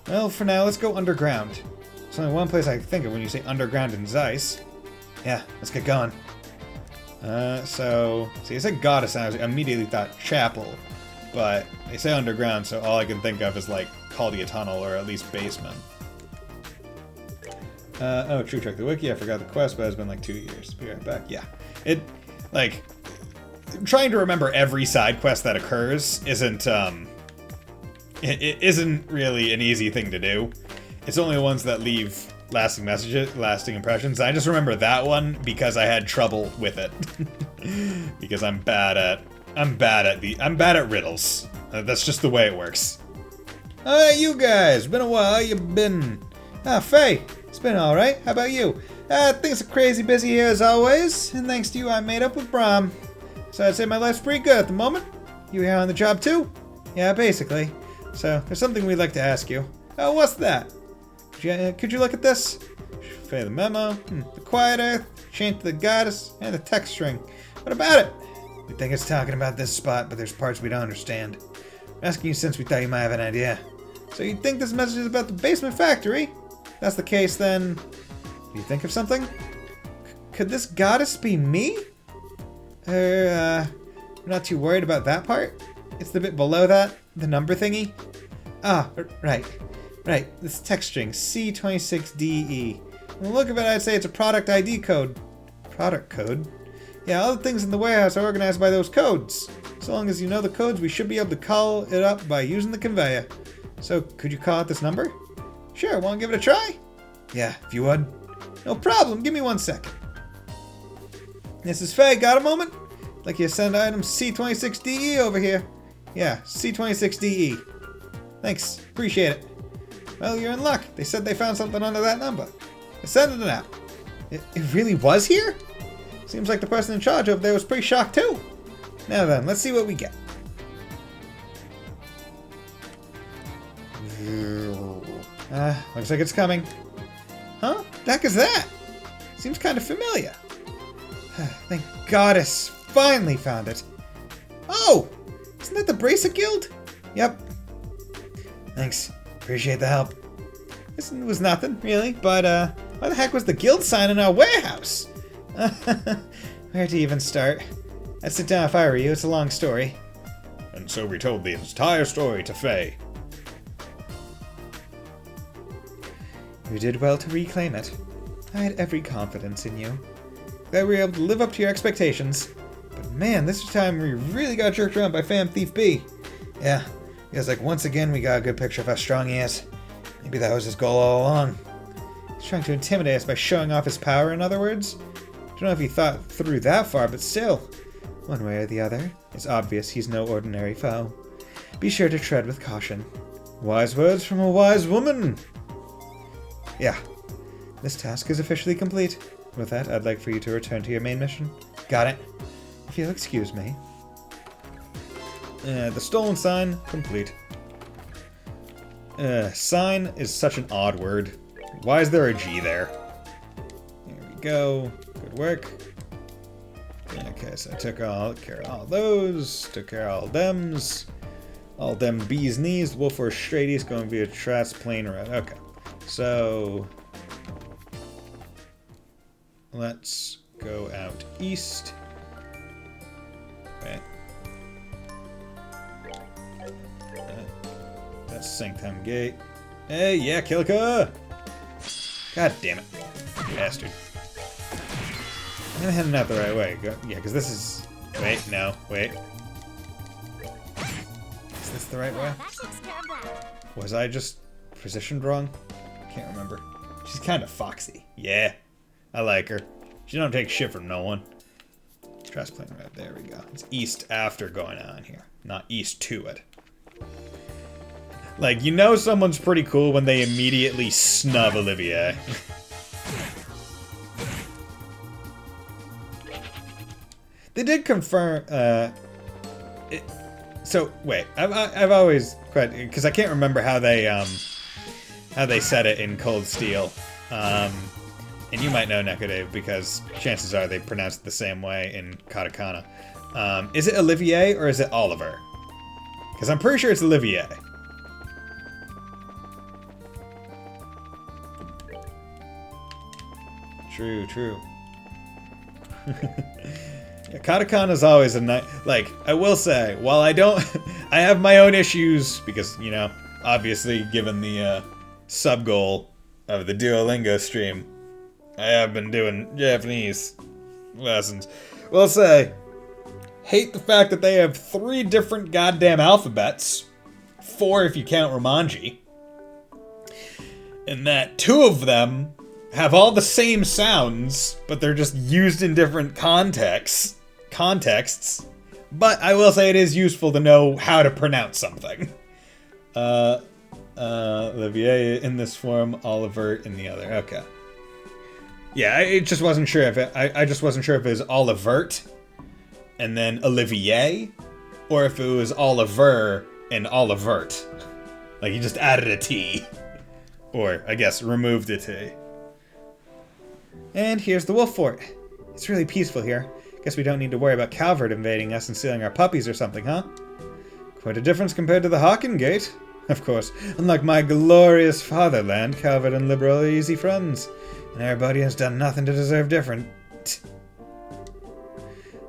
Well, for now, let's go underground. There's only one place I can think of when you say underground in Zeiss. Yeah, let's get going. So you said goddess, and I immediately thought chapel. But they say underground, so all I can think of is, like, Caldia Tunnel, or at least basement. Oh, true, check the wiki. I forgot the quest, but it's been like 2 years. Be right back. Yeah. Trying to remember every side quest that occurs isn't, it isn't really an easy thing to do. It's only the ones that leave lasting messages, lasting impressions. I just remember that one because I had trouble with it. Because I'm bad at riddles. That's just the way it works. You guys, been a while. How you been? Faye, it's been alright. How about you? Things are crazy busy here as always, and thanks to you I made up with Brahm. So I'd say my life's pretty good at the moment. You here on the job too? Yeah, basically. So, there's something we'd like to ask you. Oh, what's that? Could you look at this? Faye the memo, the quiet earth, chant to the goddess, and the text string. What about it? We think it's talking about this spot, but there's parts we don't understand. We're asking you since we thought you might have an idea. So you think this message is about the basement factory? If that's the case, then... Do you think of something? Could this goddess be me? I'm not too worried about that part. It's the bit below that, the number thingy. Right. This text string, C26DE. From the look of it, I'd say it's a product ID code. Product code? Yeah, all the things in the warehouse are organized by those codes. So long as you know the codes, we should be able to call it up by using the conveyor. So, could you call out this number? Sure, want to give it a try? Yeah, if you would. No problem, give me 1 second. This is Faye, got a moment? I'd like you to send item C26DE over here. Yeah, C26DE. Thanks, appreciate it. Well, you're in luck. They said they found something under that number. They're sending it out. It really was here? Seems like the person in charge over there was pretty shocked too. Now then, let's see what we get. Looks like it's coming. Huh? The heck is that? Seems kind of familiar. Thank goddess. Finally found it. Oh! Isn't that the Bracer Guild? Yep. Thanks. Appreciate the help. This was nothing, really, but why the heck was the guild sign in our warehouse? Where to even start? I'd sit down if I were you. It's a long story. And so we told the entire story to Faye. You did well to reclaim it. I had every confidence in you. That we were able to live up to your expectations. But man, this time we really got jerked around by Phantom Thief B. Yeah, because like once again we got a good picture of how strong he is. Maybe that was his goal all along. He's trying to intimidate us by showing off his power, in other words. Don't know if he thought through that far, but still. One way or the other, it's obvious he's no ordinary foe. Be sure to tread with caution. Wise words from a wise woman. Yeah. This task is officially complete. With that, I'd like for you to return to your main mission. Got it. If you'll excuse me. The stolen sign, complete. Sign is such an odd word. Why is there a G there? There we go. Good work. Okay, so I took care of all those. Took care of all thems. All them bees knees. Wolf or straight east going via Trass Plain Road. Okay. So let's go out east. Right. That's Sanctum Gate. Hey, yeah, Kilka! God damn it. Bastard. I'm heading out the right way. Yeah, because this is... Wait, no, wait. Is this the right way? That takes care of that. Was I just positioned wrong? Can't remember. She's kind of foxy. Yeah, I like her. She don't take shit from no one. Trash Plain Road, there we go. It's east after going on here, not east to it. Like, you know someone's pretty cool when they immediately snub Olivier. They did confirm, so, wait, I've always, because I can't remember how they said it in Cold Steel. And you might know Nekadave because chances are they pronounce it the same way in Katakana. Is it Olivier or is it Oliver? Because I'm pretty sure it's Olivier. True, true. Yeah, Katakana is always a nice... Like, I will say, while I don't... I have my own issues, because, you know, obviously, given the sub-goal of the Duolingo stream, I have been doing Japanese lessons. Will say, hate the fact that they have 3 different goddamn alphabets. 4 if you count Romanji. And that 2 of them have all the same sounds, but they're just used in different contexts. But I will say it is useful to know how to pronounce something. Olivier in this form, Oliver in the other. Okay. Yeah, I just wasn't sure if it. I just wasn't sure if it was Olivert and then Olivier, or if it was Oliver and Olivert. Like you just added a T, or I guess removed a T. And here's the wolf fort. It's really peaceful here. Guess we don't need to worry about Calvert invading us and stealing our puppies or something, huh? Quite a difference compared to the Hawken Gate. Of course, unlike my glorious fatherland, Calvert and Liberal are easy friends, and everybody has done nothing to deserve different.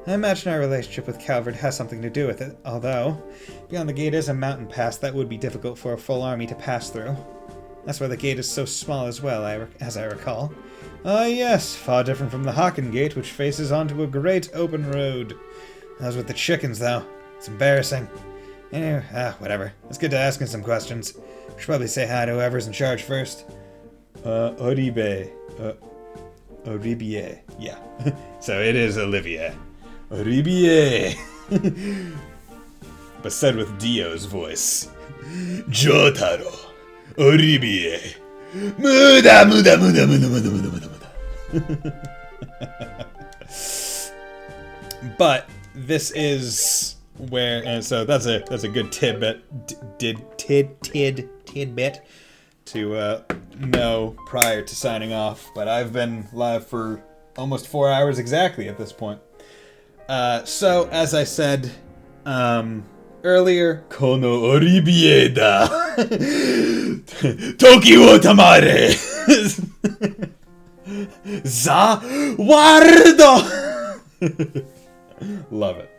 I imagine our relationship with Calvert has something to do with it, although beyond the gate is a mountain pass that would be difficult for a full army to pass through. That's why the gate is so small as well, as I recall. Ah yes, far different from the Hawken Gate, which faces onto a great open road. As with the chickens, though, it's embarrassing. Anyway, whatever. Let's get to asking some questions. We should probably say hi to whoever's in charge first. Oribe. Oribier. Yeah. So it is Olivier. Oribier. But said with Dio's voice. Jotaro. Oribier. Muda, muda, muda, muda, muda, muda, muda, muda. But this is where, and so that's a good tidbit to know prior to signing off. But I've been live for almost 4 hours exactly at this point. So as I said earlier, Kono Oribier da. Toki wo tamare. Za wardo. Love it.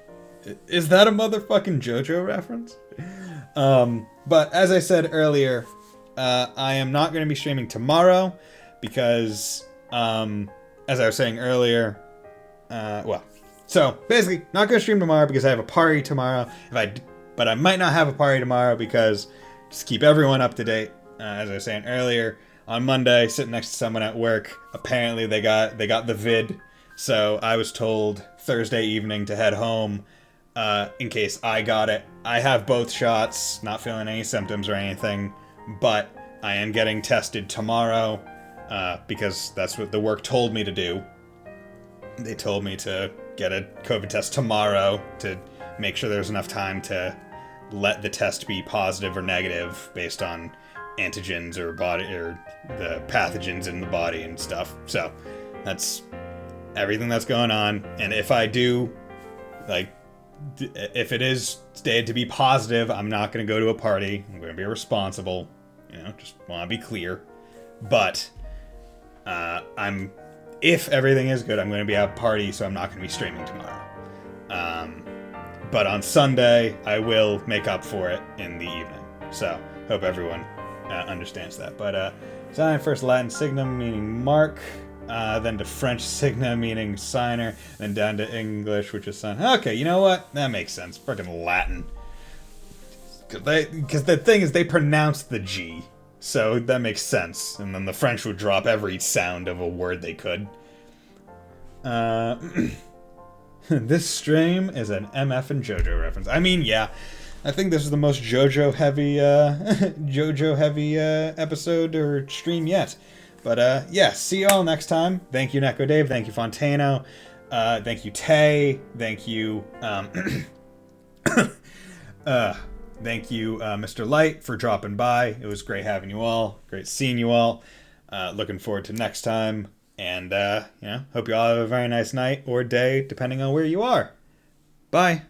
Is that a motherfucking JoJo reference? But as I said earlier, I am not going to be streaming tomorrow because, as I was saying earlier, so basically not going to stream tomorrow because I have a party tomorrow. But I might not have a party tomorrow because just keep everyone up to date. As I was saying earlier, on Monday, sitting next to someone at work, apparently they got the vid. So I was told Thursday evening to head home in case I got it. I have both shots, not feeling any symptoms or anything, but I am getting tested tomorrow because that's what the work told me to do. They told me to get a COVID test tomorrow to make sure there's enough time to let the test be positive or negative based on antigens or body or the pathogens in the body and stuff. So that's everything that's going on. And if I do, like, if it is stated to be positive, I'm not going to go to a party. I'm going to be responsible. Just want to be clear. But if everything is good, I'm going to be at a party, so I'm not going to be streaming tomorrow. But on Sunday, I will make up for it in the evening. So hope everyone understands that. But sign first Latin signum meaning mark, then to French signa meaning signer, then down to English, which is sign. Okay, you know what? That makes sense. Freaking Latin. Because the thing is, they pronounce the G, so that makes sense. And then the French would drop every sound of a word they could. This stream is an MF and JoJo reference. I mean, yeah. I think this is the most JoJo heavy episode or stream yet. But yeah, see you all next time. Thank you, Neko Dave. Thank you, Fontano. Thank you, Tay. Thank you, thank you, Mr. Light, for dropping by. It was great having you all. Great seeing you all. Looking forward to next time. And hope you all have a very nice night or day, depending on where you are. Bye.